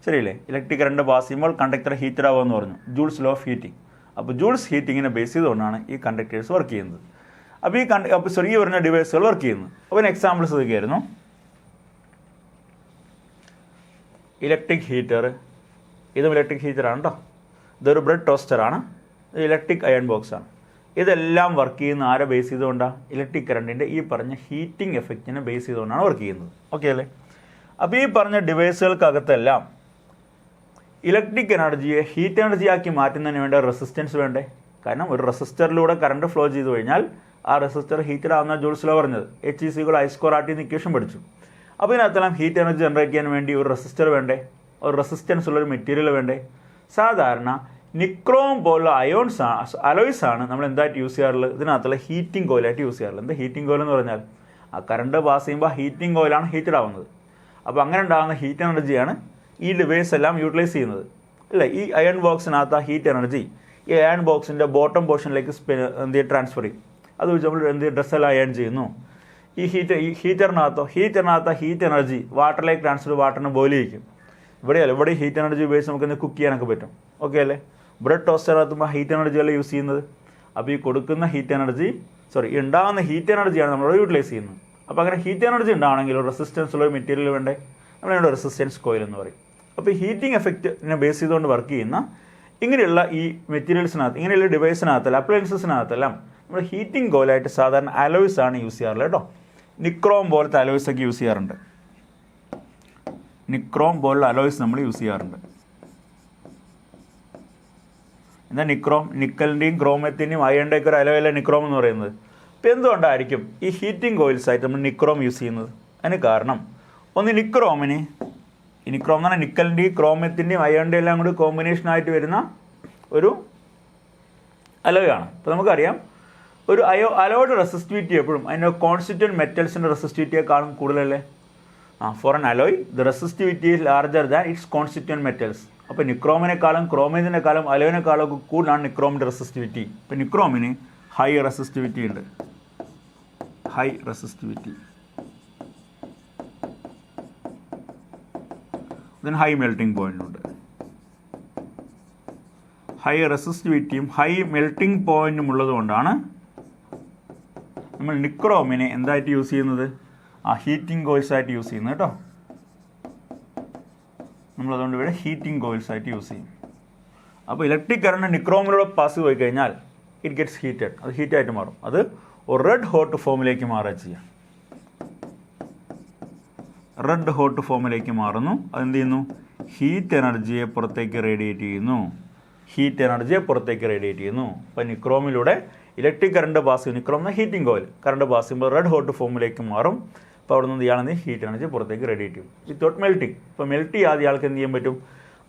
ശരിയല്ലേ? ഇലക്ട്രിക് കറണ്ട് പാസ് ചെയ്യുമ്പോൾ കണ്ടക്ടർ ഹീറ്റഡ് ആവുമെന്ന് പറഞ്ഞു, ജൂൾസ് ലോ ഓഫ് ഹീറ്റിംഗ്. അപ്പോൾ ജൂൾസ് ഹീറ്റിങ്ങിനെ ബേസ് ചെയ്തുകൊണ്ടാണ് ഈ കണ്ടക്ടേഴ്സ് വർക്ക് ചെയ്യുന്നത്. അപ്പോൾ ഈ വരുന്ന ഡിവൈസുകൾ വർക്ക് ചെയ്യുന്നത്. അപ്പോൾ എക്സാമ്പിൾസ് ഇതൊക്കെയായിരുന്നു. ഇലക്ട്രിക് ഹീറ്റർ, ഇതും ഇലക്ട്രിക് ഹീറ്ററാണ് കേട്ടോ. ഇതൊരു ബ്രെഡ് ടോസ്റ്ററാണ്. ഇത് ഇലക്ട്രിക് അയൺ ബോക്സാണ്. ഇതെല്ലാം വർക്ക് ചെയ്യുന്ന ആരെ ബേസ് ചെയ്തുകൊണ്ടാണ്? ഇലക്ട്രിക് കറണ്ടിൻ്റെ ഈ പറഞ്ഞ ഹീറ്റിംഗ് എഫക്റ്റിനെ ബേസ് ചെയ്തുകൊണ്ടാണ് വർക്ക് ചെയ്യുന്നത്. ഓക്കെ അല്ലേ? അപ്പോൾ ഈ പറഞ്ഞ ഡിവൈസുകൾക്കകത്തെല്ലാം ഇലക്ട്രിക് എനർജിയെ ഹീറ്റ് എനർജി ആക്കി മാറ്റുന്നതിന് വേണ്ട റെസിസ്റ്റൻസ് വേണ്ടേ? കാരണം ഒരു റെസിസ്റ്ററിലൂടെ കറണ്ട് ഫ്ലോ ചെയ്ത് കഴിഞ്ഞാൽ ആ റെസിസ്റ്റർ ഹീറ്റഡ് ആവുന്ന ജൂൾസ് ലോ പറഞ്ഞത് H=I²RT എന്ന് ഇക്വേഷൻ പഠിച്ചു. അപ്പോൾ ഇതിനകത്തെല്ലാം ഹീറ്റ് എനർജി ജനറേറ്റ് ചെയ്യാൻ വേണ്ടി ഒരു റെസിസ്റ്റർ വേണ്ടേ? ഒരു റെസിസ്റ്റൻസ് ഉള്ളൊരു മെറ്റീരിയൽ വേണ്ടേ? സാധാരണ നിക്രോം പോലുള്ള അലോയ്സ് ആണ് നമ്മൾ എന്തായിട്ട് യൂസ് ചെയ്യാറുള്ളത്? ഇതിനകത്തുള്ള ഹീറ്റിംഗ് കോയിലായിട്ട് യൂസ് ചെയ്യാറുള്ളത്. എന്താ ഹീറ്റിംഗ് കോയിൽ എന്ന് പറഞ്ഞാൽ? ആ കറണ്ട് പാസ് ചെയ്യുമ്പോൾ ഹീറ്റിംഗ് കോയിലാണ് ഹീറ്റഡ് ആവുന്നത്. അപ്പോൾ അങ്ങനെ ഉണ്ടാകുന്ന ഹീറ്റ് എനർജിയാണ് ഈ ഡിവൈസ് എല്ലാം യൂട്ടിലൈസ് ചെയ്യുന്നത്. അല്ലേ? ഈ അയൺ ബോക്സിനകത്ത് ആ ഹീറ്റ് എനർജി ഈ അയൺ ബോക്സിൻ്റെ ബോട്ടം പോർഷനിലേക്ക് ട്രാൻസ്ഫർ ചെയ്യും. അത് വെച്ച് നമ്മൾ ഡ്രസ്സെല്ലാം അയൺ ചെയ്യുന്നു. ഈ ഹീറ്ററിനകത്ത് ഹീറ്റ് എനർജി വാട്ടറിലേക്ക് ട്രാൻസ്ഫർ, വാട്ടറിനെ ബോയിൽ ചെയ്യിക്കും. ഇവിടെ ഹീറ്റ് എനർജി ഉപയോഗിച്ച് നമുക്ക് കുക്ക് ചെയ്യാനൊക്കെ പറ്റും. ഓക്കെ അല്ലേ? ബ്രെഡ് ടോസ്റ്ററിനകത്തുമ്പോൾ ഹീറ്റ് എനർജിയല്ല യൂസ് ചെയ്യുന്നത്. അപ്പോൾ ഈ കൊടുക്കുന്ന ഉണ്ടാകുന്ന ഹീറ്റ് എനർജിയാണ് നമ്മൾ യൂട്ടിലൈസ് ചെയ്യുന്നത്. അപ്പോൾ അങ്ങനെ ഹീറ്റ് എനർജി ഉണ്ടാവണമെങ്കിൽ ഒരു റെസിസ്റ്റൻസ് ഉള്ള മെറ്റീരിയൽ വേണ്ടേ? നമ്മളതിൻ്റെ റെസിസ്റ്റൻസ് കോയിൽ എന്ന് പറയും. അപ്പോൾ ഈ ഹീറ്റിംഗ് എഫക്റ്റിനെ ബേസ് ചെയ്തുകൊണ്ട് വർക്ക് ചെയ്യുന്ന ഇങ്ങനെയുള്ള ഈ മെറ്റീരിയൽസിനകത്ത്, ഇങ്ങനെയുള്ള ഡിവൈസിനകത്തല്ല, അപ്ലയൻസസിനകത്തെല്ലാം നമ്മൾ ഹീറ്റിംഗ് കോയിലായിട്ട് സാധാരണ അലോയ്സ് ആണ് യൂസ് ചെയ്യാറുള്ളത് കേട്ടോ. നിക്രോം പോലത്തെ അലോയ്സ് ഒക്കെ യൂസ് ചെയ്യാറുണ്ട്. നിക്രോം പോലുള്ള അലോയ്സ് നമ്മൾ യൂസ് ചെയ്യാറുണ്ട്. എന്താ നിക്രോം? നിക്കലിൻ്റെയും ക്രോമത്തിൻ്റെയും അയണിൻ്റെയും ഒക്കെ ഒരു അലോയല്ലേ നിക്രോം എന്ന് പറയുന്നത്. അപ്പോൾ എന്തുകൊണ്ടായിരിക്കും ഈ ഹീറ്റിംഗ് കോയിൽസ് ആയിട്ട് നമ്മൾ നിക്രോം യൂസ് ചെയ്യുന്നത്? അതിന് കാരണം ഒന്ന്, നിക്രോം എന്ന് പറഞ്ഞാൽ നിക്കലിൻ്റെയും ക്രോമത്തിൻ്റെയും അയണിൻ്റെയും എല്ലാം കൂടി കോമ്പിനേഷനായിട്ട് വരുന്ന ഒരു അലോയാണ്. അപ്പോൾ നമുക്കറിയാം ഒരു അലോയുടെ റെസിസ്റ്റിവിറ്റി എപ്പോഴും അതിൻ്റെ കോൺസ്റ്റിറ്റ്യൂവൻറ്റ് മെറ്റൽസിൻ്റെ റെസിസ്റ്റിവിറ്റിയെക്കാളും കൂടുതലല്ലേ? For an alloy the resistivity is larger than it's constituent metals. അപ്പോൾ നിക്രോമിനേക്കാളും ക്രോമിനേക്കാളും അലോയിനേക്കാളും ഒക്കെ കൂടുതലാണ് നിക്രോമിൻ്റെ റെസിസ്റ്റിവിറ്റി. ഇപ്പോൾ നിക്രോമിന് ഹൈ റെസിസ്റ്റിവിറ്റി ഉണ്ട്. ഇതിന് ഹൈ മെൽട്ടിംഗ് പോയിൻ്റ് ഉണ്ട്. ഹൈ റെസിസ്റ്റിവിറ്റിയും ഹൈ മെൽട്ടിംഗ് പോയിൻറ്റും ഉള്ളത് കൊണ്ടാണ് നമ്മൾ നിക്രോമിനെ എന്തായിട്ട് യൂസ് ചെയ്യുന്നത്? ഹീറ്റിംഗ് കോയിൽസ് ആയിട്ട് യൂസ് ചെയ്യുന്നത് കേട്ടോ. നമ്മളതുകൊണ്ട് ഇവിടെ ഹീറ്റിംഗ് കോയിൽസ് ആയിട്ട് യൂസ് ചെയ്യും. അപ്പോൾ ഇലക്ട്രിക് കറണ്ട് നിക്രോമിലൂടെ പാസ് പോയി കഴിഞ്ഞാൽ ഇറ്റ് ഗെറ്റ്സ് ഹീറ്റഡ്, അത് ഹീറ്റായിട്ട് മാറും. അത് ഒരു റെഡ് ഹോട്ട് ഫോമിലേക്ക് മാറുക ചെയ്യാം. റെഡ് ഹോട്ട് ഫോമിലേക്ക് മാറുന്നു. അതെന്ത് ചെയ്യുന്നു? ഹീറ്റ് എനർജിയെ പുറത്തേക്ക് റേഡിയേറ്റ് ചെയ്യുന്നു. അപ്പോൾ നിക്രോമിലൂടെ ഇലക്ട്രിക് കറണ്ട് പാസ് ചെയ്യും. നിക്രോം എന്ന ഹീറ്റിംഗ് കോയിൽ കറണ്ട് പാസ് ചെയ്യുമ്പോൾ റെഡ് ഹോട്ട് ഫോമിലേക്ക് മാറും. അപ്പോൾ അവിടെ നിന്ന് ഇയാളെന്ത് ഹീറ്റ് എനർജി പുറത്തേക്ക് റേഡിയേറ്റ് ചെയ്യും വിത്തൗട്ട് മെൽറ്റിംഗ്. ഇപ്പോൾ മെൽറ്റ് ചെയ്യാതെ ഇയാൾക്ക് എന്ത് ചെയ്യാൻ പറ്റും?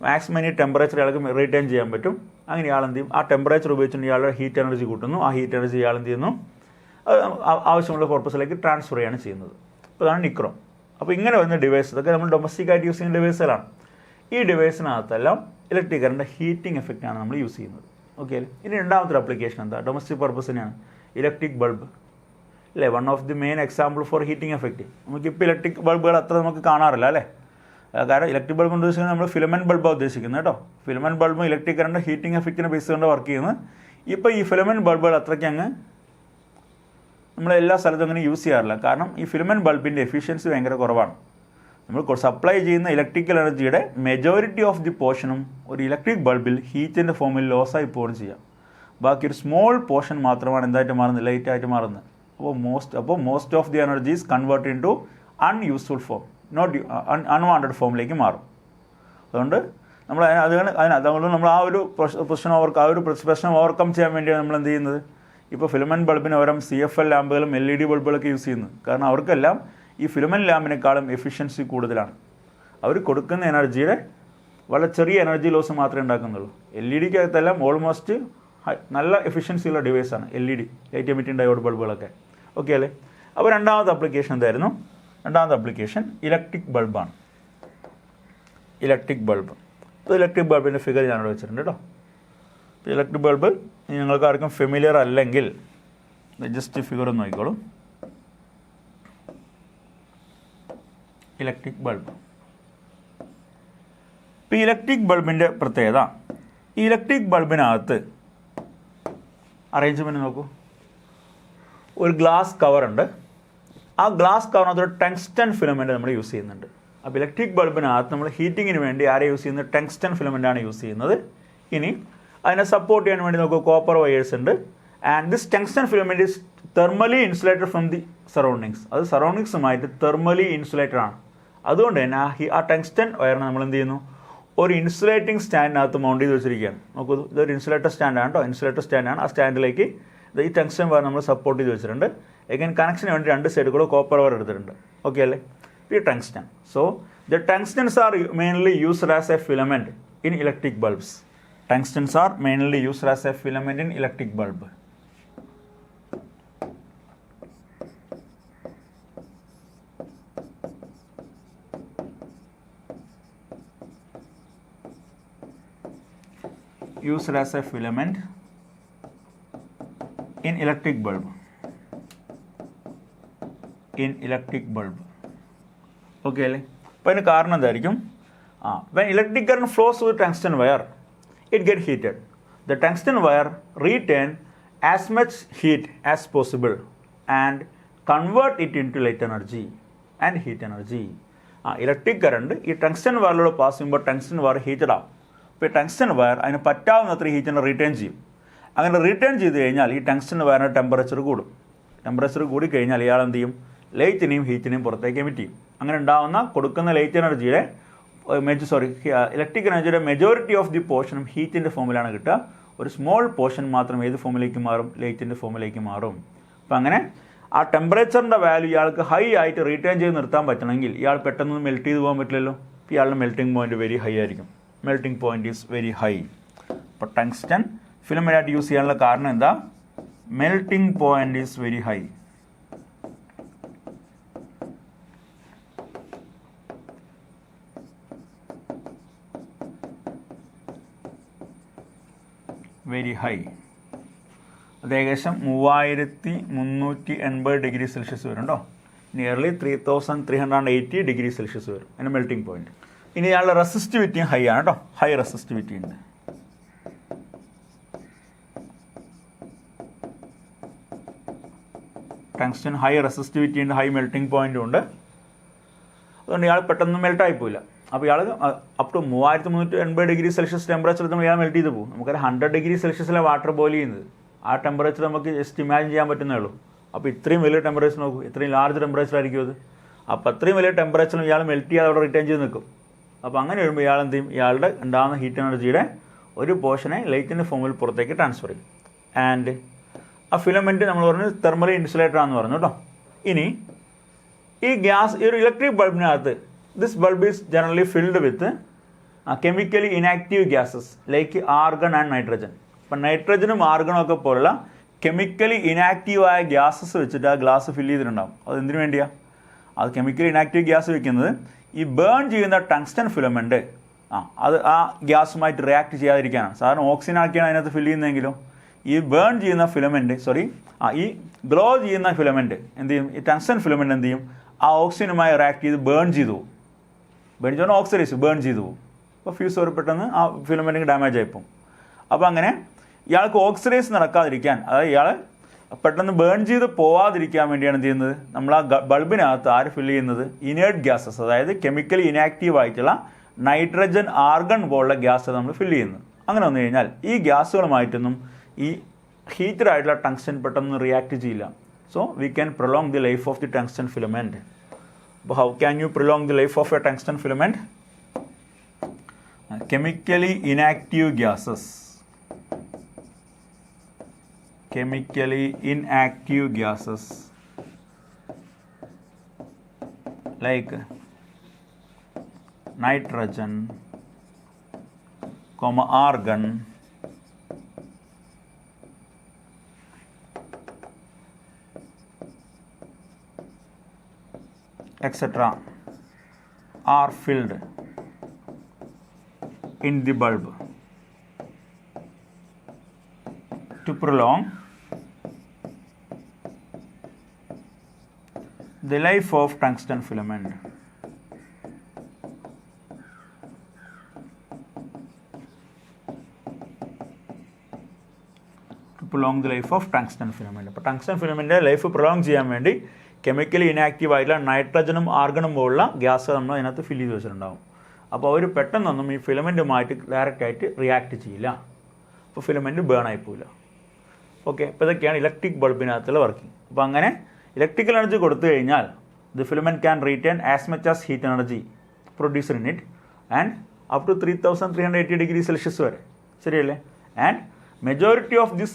മാക്സിമം ടെമ്പറേച്ചർ ഇയാൾക്ക് റീറ്റെയിൻ ചെയ്യാൻ പറ്റും. അങ്ങനെ ഇയാൾ എന്ത് ചെയ്യും? ആ ടെമ്പറേച്ചർ ഉപയോഗിച്ചുകൊണ്ട് ഇയാളുടെ ഹീറ്റ് എനർജി കൂട്ടുന്നു. ആ ഹീറ്റ് എനർജി ഇയാൾ എന്ത് ചെയ്യുന്നു? ആവശ്യമുള്ള പർപ്പസിലേക്ക് ട്രാൻസ്ഫർ ചെയ്യാണ് ചെയ്യുന്നത്. അപ്പോൾ അതാണ് നിക്രോം. അപ്പോൾ ഇങ്ങനെ വരുന്ന ഡിവൈസ്, ഇതൊക്കെ നമ്മൾ ഡൊമസ്റ്റിക് ആയിട്ട് യൂസ് ചെയ്യുന്ന ഡിവൈസുകളാണ്. ഈ ഡിവൈസിനകത്തെല്ലാം ഇലക്ട്രിക് കറണ്ട് ഹീറ്റിംഗ് എഫക്റ്റാണ് നമ്മൾ യൂസ് ചെയ്യുന്നത്. ഓക്കെ. ഇനി രണ്ടാമത്തെ ആപ്ലിക്കേഷൻ എന്താ? ഡൊമസ്റ്റിക് പർപ്പസിനാണ്. Electric bulb. അല്ലേ? One of the main example for heating effect. നമുക്കിപ്പോൾ ഇലക്ട്രിക് ബൾബുകൾ അത്ര നമുക്ക് കാണാറില്ല അല്ലേ? കാരണം ഇലക്ട്രിക് ബൾബ് ഉദ്ദേശിക്കുന്നത് നമ്മൾ ഫിലമെൻറ്റ് ബൾബാണ് ഉദ്ദേശിക്കുന്നത് കേട്ടോ. ഫിലമെൻറ്റ് ബൾബും ഇലക്ട്രിക് കറണ്ട് ഹീറ്റിംഗ് എഫക്റ്റിനെ ബേസ് കൊണ്ട് വർക്ക് ചെയ്യുന്നത്. ഇപ്പോൾ ഈ ഫിലമെൻറ്റ് ബൾബുകൾ അത്രയ്ക്ക് അങ്ങ് നമ്മളെല്ലാ സ്ഥലത്തും അങ്ങനെ യൂസ് ചെയ്യാറില്ല. കാരണം ഈ ഫിലമെൻറ്റ് ബൾബിൻ്റെ എഫിഷ്യൻസി ഭയങ്കര കുറവാണ്. നമ്മൾ സപ്ലൈ ചെയ്യുന്ന ഇലക്ട്രിക്കൽ എനർജിയുടെ മെജോറിറ്റി ഓഫ് ദി പോർഷനും ഒരു ഇലക്ട്രിക് ബൾബിൽ ഹീറ്റിൻ്റെ ഫോമിൽ ലോസായി പോവുകയും ചെയ്യാം. ബാക്കി ഒരു സ്മോൾ പോർഷൻ മാത്രമാണ് എന്തായിട്ട് മാറുന്നത്? ലൈറ്റായിട്ട് മാറുന്നത്. അപ്പോൾ most of the energy is convert into unuseful form, not unwanted ഫോമിലേക്ക് മാറും. അതുകൊണ്ട് നമ്മൾ അതുകൊണ്ട് നമ്മൾ ആ ഒരു പ്രശ്നം ഓവർകം ചെയ്യാൻ വേണ്ടിയാണ് നമ്മൾ എന്ത് ചെയ്യുന്നത്? ഇപ്പോൾ ഫിലമെൻറ്റ് ബൾബിന് പകരം CFL ലാമ്പുകളും LED ബൾബുകളൊക്കെ യൂസ് ചെയ്യുന്നത്. കാരണം അവർക്കെല്ലാം ഈ ഫിലമെൻറ്റ് ലാമ്പിനേക്കാളും എഫിഷ്യൻസി കൂടുതലാണ്. അവർ കൊടുക്കുന്ന എനർജിയുടെ വളരെ ചെറിയ എനർജി ലോസ് മാത്രമേ ഉണ്ടാക്കുന്നുള്ളൂ. LED-ക്കകത്തെല്ലാം ഓൾമോസ്റ്റ് നല്ല എഫിഷ്യൻസിയുള്ള ഡിവൈസാണ് LED, ലൈറ്റ് എമിറ്റിംഗ് ഡയോഡ് ബൾബുകളൊക്കെ. ഓക്കെ അല്ലേ? അപ്പോൾ രണ്ടാമത്തെ ആപ്ലിക്കേഷൻ എന്തായിരുന്നു? രണ്ടാമത്തെ ആപ്ലിക്കേഷൻ ഇലക്ട്രിക് ബൾബാണ്. Electric bulb. ഇപ്പോൾ ഇലക്ട്രിക് ബൾബിൻ്റെ ഫിഗർ ഞാനിവിടെ വെച്ചിട്ടുണ്ട് കേട്ടോ. ഇലക്ട്രിക് ബൾബ് നിങ്ങൾക്ക് ആർക്കും ഫെമിലിയർ അല്ലെങ്കിൽ ജസ്റ്റ് ഫിഗർ ഒന്ന് നോക്കിക്കോളൂ. Electric bulb. ഇപ്പോൾ ഇലക്ട്രിക് ബൾബിൻ്റെ പ്രത്യേകത, ഈ ഇലക്ട്രിക് ബൾബിനകത്ത് അറേഞ്ച്മെൻറ്റ് നോക്കൂ. ഒരു ഗ്ലാസ് കവറുണ്ട്. ആ ഗ്ലാസ് കവറിനകത്ത് ഒരു ടങ്സ്റ്റൺ ഫിലമെൻറ്റ് നമ്മൾ യൂസ് ചെയ്യുന്നുണ്ട്. അപ്പോൾ ഇലക്ട്രിക് ബൾബിനകത്ത് നമ്മൾ ഹീറ്റിങ്ങിന് വേണ്ടി ആരെ യൂസ് ചെയ്യുന്നത്? ടങ്സ്റ്റൺ ഫിലമെൻ്റാണ് യൂസ് ചെയ്യുന്നത്. ഇനി അതിനെ സപ്പോർട്ട് ചെയ്യാൻ വേണ്ടി നമുക്ക് കോപ്പർ വയേഴ്സ് ഉണ്ട്. And this tungsten filament is thermally insulated from the surroundings. അത് സറൗണ്ടിങ്സുമായിട്ട് തെർമലി ഇൻസുലേറ്റഡ് ആണ്. അതുകൊണ്ട് തന്നെ ആ ടങ്സ്റ്റൺ വയറിനെ നമ്മൾ എന്ത് ചെയ്യുന്നു? ഒരു ഇൻസുലേറ്റിംഗ് സ്റ്റാൻഡിനകത്ത് മൗണ്ട് ചെയ്ത് വെച്ചിരിക്കുകയാണ്. നോക്കൂ, ഇതൊരു ഇൻസുലേറ്റർ സ്റ്റാൻഡാണ് കേട്ടോ. ഇൻസുലേറ്റർ സ്റ്റാൻഡാണ്. ആ സ്റ്റാൻഡിലേക്ക് ഈ ടങ്സ്റ്റൺ വയർ നമ്മൾ സപ്പോർട്ട് ചെയ്ത് വെച്ചിട്ടുണ്ട്. എഗൈൻ കണക്ഷന് വേണ്ടി രണ്ട് സൈഡിൽ കൂടെ കോപ്പർ വയർ എടുത്തിട്ടുണ്ട്. ഓക്കെ അല്ലേ? ഈ tungsten. So the tungstens are mainly used as a filament in electric bulbs. Tungstens are mainly used as a filament in electric bulb. Used as a filament in electric bulb. In electric bulb. Okay അല്ലേ? അപ്പോൾ അതിന് കാരണം എന്തായിരിക്കും? When electric current flows through the tungsten wire, it get heated. The tungsten wire retain as much heat as possible and convert it into light energy and heat energy. Electric current ഈ tungsten വയറിലൂടെ pass ചെയ്യുമ്പോൾ tungsten wire heated ആവും. അപ്പോൾ ഈ tungsten wire അതിന് പറ്റാവുന്നത്ര ഹീറ്റിനെ return ചെയ്യും. അങ്ങനെ return ചെയ്ത് കഴിഞ്ഞാൽ ഈ ടങ്സ്റ്റൺ വയറിൻ്റെ ടെമ്പറേച്ചർ കൂടും. ടെമ്പറേച്ചർ കൂടി കഴിഞ്ഞാൽ ഇയാൾ എന്ത് ചെയ്യും? ലൈറ്റിനെയും ഹീറ്റിനെയും പുറത്തേക്ക് എമിറ്റ് ചെയ്യും. അങ്ങനെ ഉണ്ടാകുന്ന കൊടുക്കുന്ന ലൈറ്റ് എനർജിയുടെ ഇലക്ട്രിക് എനർജിയുടെ മെജോറിറ്റി ഓഫ് ദി പോർഷനും ഹീറ്റിൻ്റെ ഫോമിലാണ് കിട്ടുക. ഒരു സ്മോൾ പോർഷൻ മാത്രം ഏത് ഫോമിലേക്ക് മാറും? ലൈറ്റിൻ്റെ ഫോമിലേക്ക് മാറും. അപ്പം അങ്ങനെ ആ ടെമ്പറേച്ചറിൻ്റെ വാല്യൂ ഇയാൾക്ക് ഹൈ ആയിട്ട് റീറ്റേൺ ചെയ്ത് നിർത്താൻ പറ്റണമെങ്കിൽ ഇയാൾ പെട്ടെന്ന് മെൽറ്റ് ചെയ്ത് പോകാൻ പറ്റില്ലല്ലോ. ഇയാളുടെ മെൽറ്റിംഗ് പോയിൻറ്റ് വെരി ഹൈ ആയിരിക്കും. Melting point is very high. അപ്പോൾ ടങ്സ്റ്റൺ ഫിലമെൻ്റായിട്ട് യൂസ് ചെയ്യാനുള്ള കാരണം എന്താ? Melting point is very high. Very high. അത് ഏകദേശം 3380 ഡിഗ്രി സെൽഷ്യസ് വരും കേട്ടോ. നിയർലി 3380 ഡിഗ്രി സെൽഷ്യസ് വരും അതിന് മെൽറ്റിംഗ് പോയിന്റ്. ഇനി ഇയാളുടെ റെസിസ്റ്റിവിറ്റിയും ഹൈ ആണ് കേട്ടോ. ഹൈ റെസിസ്റ്റിവിറ്റി ഉണ്ട്. ടങ്സ്റ്റൺ ഹൈ റെസിസ്റ്റിവിറ്റി ഉണ്ട്, ഹൈ മെൽറ്റിംഗ് പോയിന്റും ഉണ്ട്. അതുകൊണ്ട് ഇയാൾ പെട്ടെന്ന് മെൽട്ടായി പോയില്ല. അപ്പോൾ ഇയാൾ up to 3380 degree Celsius temperature നമ്മൾ ഇയാൾ മെൽറ്റ് ചെയ്ത് പോകും. നമുക്കൊരു 100 ഡിഗ്രി സെൽഷ്യസിലെ വാട്ടർ ബോയിൽ ചെയ്യുന്നത്. ആ ടെമ്പറേച്ചർ നമുക്ക് ജസ്റ്റ് ഇമാജിൻ ചെയ്യാൻ പറ്റുന്നേ ഉള്ളൂ. അപ്പോൾ ഇത്രയും വലിയ ടെമ്പറേച്ചർ നോക്കൂ, ഇത്രയും ലാർജ് ടെമ്പറേച്ചർ ആയിരിക്കും അത്. അപ്പോൾ അത്രയും വലിയ ടെമ്പറേച്ചറിൽ ഇയാൾ മെൽറ്റ് ചെയ്യാതെ അവിടെ റിട്ടേൺ ചെയ്ത് നിൽക്കും. അപ്പോൾ അങ്ങനെ വരുമ്പോൾ ഇയാൾ എന്ത് ചെയ്യും? ഇയാളുടെ ഉണ്ടാകുന്ന ഹീറ്റ് എനർജിയുടെ ഒരു പോർഷനെ ലൈറ്റിൻ്റെ ഫോമിൽ പുറത്തേക്ക് ട്രാൻസ്ഫർ ചെയ്യും. ആൻഡ് ആ ഫിലമെൻറ്റ് നമ്മൾ പറഞ്ഞു തെർമലി ഇൻസുലേറ്റർ ആണെന്ന് പറഞ്ഞു കേട്ടോ. ഇനി ഈ ഒരു electric ബൾബിനകത്ത് this bulb is generally filled with chemically inactive gases like argon and nitrogen. അപ്പോൾ നൈട്രജനും ആർഗണും ഒക്കെ പോലുള്ള കെമിക്കലി ഇനാക്റ്റീവായ ഗ്യാസസ് വെച്ചിട്ട് ആ ഗ്ലാസ് ഫില്ല് ചെയ്തിട്ടുണ്ടാകും. അത് എന്തിനു വേണ്ടിയാണ്? അത് കെമിക്കലി ഇനാക്റ്റീവ് ഗ്യാസ് വെക്കുന്നത് ഈ ബേൺ ചെയ്യുന്ന ടങ്സ്റ്റൺ ഫിലമെൻറ്റ് അത് ആ ഗ്യാസുമായിട്ട് റിയാക്ട് ചെയ്യാതിരിക്കാനാണ്. സാധാരണ ഓക്സിജൻ ആക്കിയാണ് അതിനകത്ത് ഫില്ല് ചെയ്യുന്നതെങ്കിലും ഈ ബേൺ ചെയ്യുന്ന ഫിലമെൻറ്റ് ഈ ഗ്ലോ ചെയ്യുന്ന ഫിലമെൻറ്റ് എന്ത് ചെയ്യും? ഈ ടങ്സ്റ്റൺ ഫിലമെൻറ്റ് എന്ത് ചെയ്യും? ആ ഓക്സിജനുമായി റിയാക്ട് ചെയ്ത് ബേൺ ചെയ്തു പോകും. ബേൺ ചെയ്താൽ ഓക്സിഡൈസ് ബേൺ ചെയ്തു പോകും. അപ്പോൾ ഫ്യൂസ് വരെ പെട്ടെന്ന് ആ ഫിലമെൻറ്റിന് ഡാമേജ് ആയിപ്പോവും. അപ്പോൾ അങ്ങനെ ഇയാൾക്ക് ഓക്സിഡൈസ് നടക്കാതിരിക്കാൻ, അതായത് ഇയാൾ പെട്ടെന്ന് ബേൺ ചെയ്ത് പോവാതിരിക്കാൻ വേണ്ടിയാണ് എന്ത് ചെയ്യുന്നത്? നമ്മൾ ആ ബൾബിനകത്ത് ആര് ഫില്ല് ചെയ്യുന്നത്? ഇനേർട്ട് ഗ്യാസസ്, അതായത് കെമിക്കലി ഇനാക്റ്റീവ് ആയിട്ടുള്ള നൈട്രജൻ, ആർഗൺ പോലുള്ള ഗ്യാസ് നമ്മൾ ഫില്ല് ചെയ്യുന്നത്. അങ്ങനെ വന്നു കഴിഞ്ഞാൽ ഈ ഗ്യാസുകളുമായിട്ടൊന്നും ഈ ഹീറ്റഡ് ആയിട്ടുള്ള ടങ്സ്റ്റൺ പെട്ടെന്ന് റിയാക്ട് ചെയ്യില്ല. So we can prolong the life of the tungsten filament. അപ്പോൾ how can you prolong the life of a tungsten filament? Chemically inactive gases, chemically inactive gases like nitrogen, argon, etc. are filled in the bulb to prolong the life of tungsten filament. To prolong the life of tungsten filament. അപ്പോൾ tungsten ഫിലമെൻറ്റിൻ്റെ life prolong ചെയ്യാൻ വേണ്ടി chemically inactive ആയിട്ടുള്ള നൈട്രജനും ആർഗണും പോലുള്ള gas നമ്മൾ അതിനകത്ത് fill ചെയ്ത് വെച്ചിട്ടുണ്ടാകും. അപ്പോൾ അവർ പെട്ടെന്നൊന്നും ഈ ഫിലമെൻറ്റുമായിട്ട് ഡയറക്റ്റായിട്ട് റിയാക്ട് ചെയ്യില്ല. അപ്പോൾ ഫിലമെൻറ്റ് ബേൺ ആയി പോവില്ല. ഓക്കെ, അപ്പോൾ ഇതൊക്കെയാണ് ഇലക്ട്രിക് ബൾബിനകത്തുള്ള വർക്കിംഗ്. അപ്പോൾ അങ്ങനെ ഇലക്ട്രിക്കൽ എനർജി കൊടുത്തു കഴിഞ്ഞാൽ the filament can retain as much as heat energy produced in it and up to 3380 degrees Celsius വരെ. ശരിയല്ലേ? And majority of this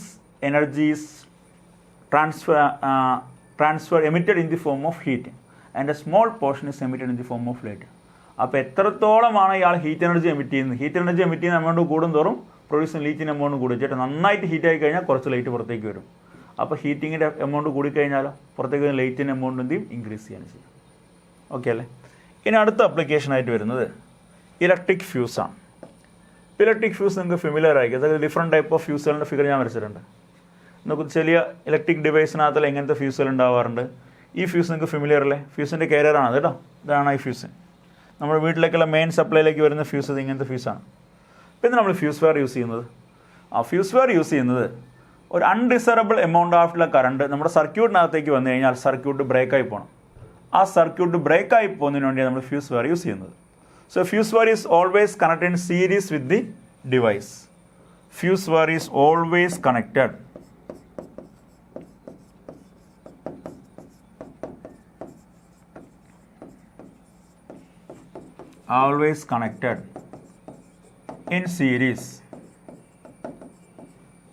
energy is emitted in the form of heat and a small portion is emitted in the form of light. അപ്പോൾ എത്രത്തോളമാണ് ഇയാൾ heat energy emit ചെയ്യുന്നത്? Heat energy emit ചെയ്യുന്ന amount കൂടുന്തോറും produce ലീറ്റിൻ്റെ amount കൂടും. ചേട്ടാ നന്നായിട്ട് heat ആയി കഴിഞ്ഞാൽ കുറച്ച് ലൈറ്റ് പുറത്തേക്ക് വരും. അപ്പോൾ ഹീറ്റിങ്ങിൻ്റെ എമൗണ്ട് കൂടിക്കഴിഞ്ഞാലോ പുറത്തേക്ക് ലൈറ്റിൻ്റെ എമൗണ്ട് എന്തെയും ഇൻക്രീസ് ചെയ്യാൻ ചെയ്യും. ഓക്കെ അല്ലേ? ഇനി അടുത്ത അപ്ലിക്കേഷനായിട്ട് വരുന്നത് ഇലക്ട്രിക് ഫ്യൂസാണ്. ഇലക്ട്രിക് ഫ്യൂസ് നിങ്ങൾക്ക് ഫെമിലിയർ ആയിരിക്കും. അതായത് ഡിഫറെൻറ്റ് ടൈപ്പ് ഓഫ് ഫ്യൂസുകളുടെ ഫിഗർ ഞാൻ വരച്ചിട്ടുണ്ട്. നമുക്ക് ചെറിയ ഇലക്ട്രിക് ഡിവൈസിനകത്തുള്ള എങ്ങനത്തെ ഫ്യൂസുകൾ ഉണ്ടാവാറുണ്ട്. ഈ ഫ്യൂസ് നിങ്ങൾക്ക് ഫെമിലിയർ അല്ലേ? ഫ്യൂസിൻ്റെ കാരിയറാണ് കേട്ടോ. ഇതാണ് ഈ ഫ്യൂസ്. നമ്മുടെ വീട്ടിലേക്കുള്ള മെയിൻ സപ്ലൈയിലേക്ക് വരുന്ന ഫ്യൂസ് ഇത് ഇങ്ങനത്തെ ഫ്യൂസാണ്. പിന്നെ നമ്മൾ ഫ്യൂസ് വയർ യൂസ് ചെയ്യുന്നത്, ആ ഫ്യൂസ് വയർ യൂസ് ചെയ്യുന്നത് ഒരു അൺഡിസറബിൾ എമൗണ്ട് ഓഫുള്ള കറണ്ട് നമ്മുടെ സർക്യൂട്ടിനകത്തേക്ക് വന്നു കഴിഞ്ഞാൽ സർക്യൂട്ട് ബ്രേക്കായി പോകണം. ആ സർക്യൂട്ട് ബ്രേക്കായി പോകുന്നതിന് വേണ്ടിയാണ് നമ്മൾ ഫ്യൂസ് വയർ യൂസ് ചെയ്യുന്നത്. So fuse wire is always connected in series with the device. Fuse wire is always connected in series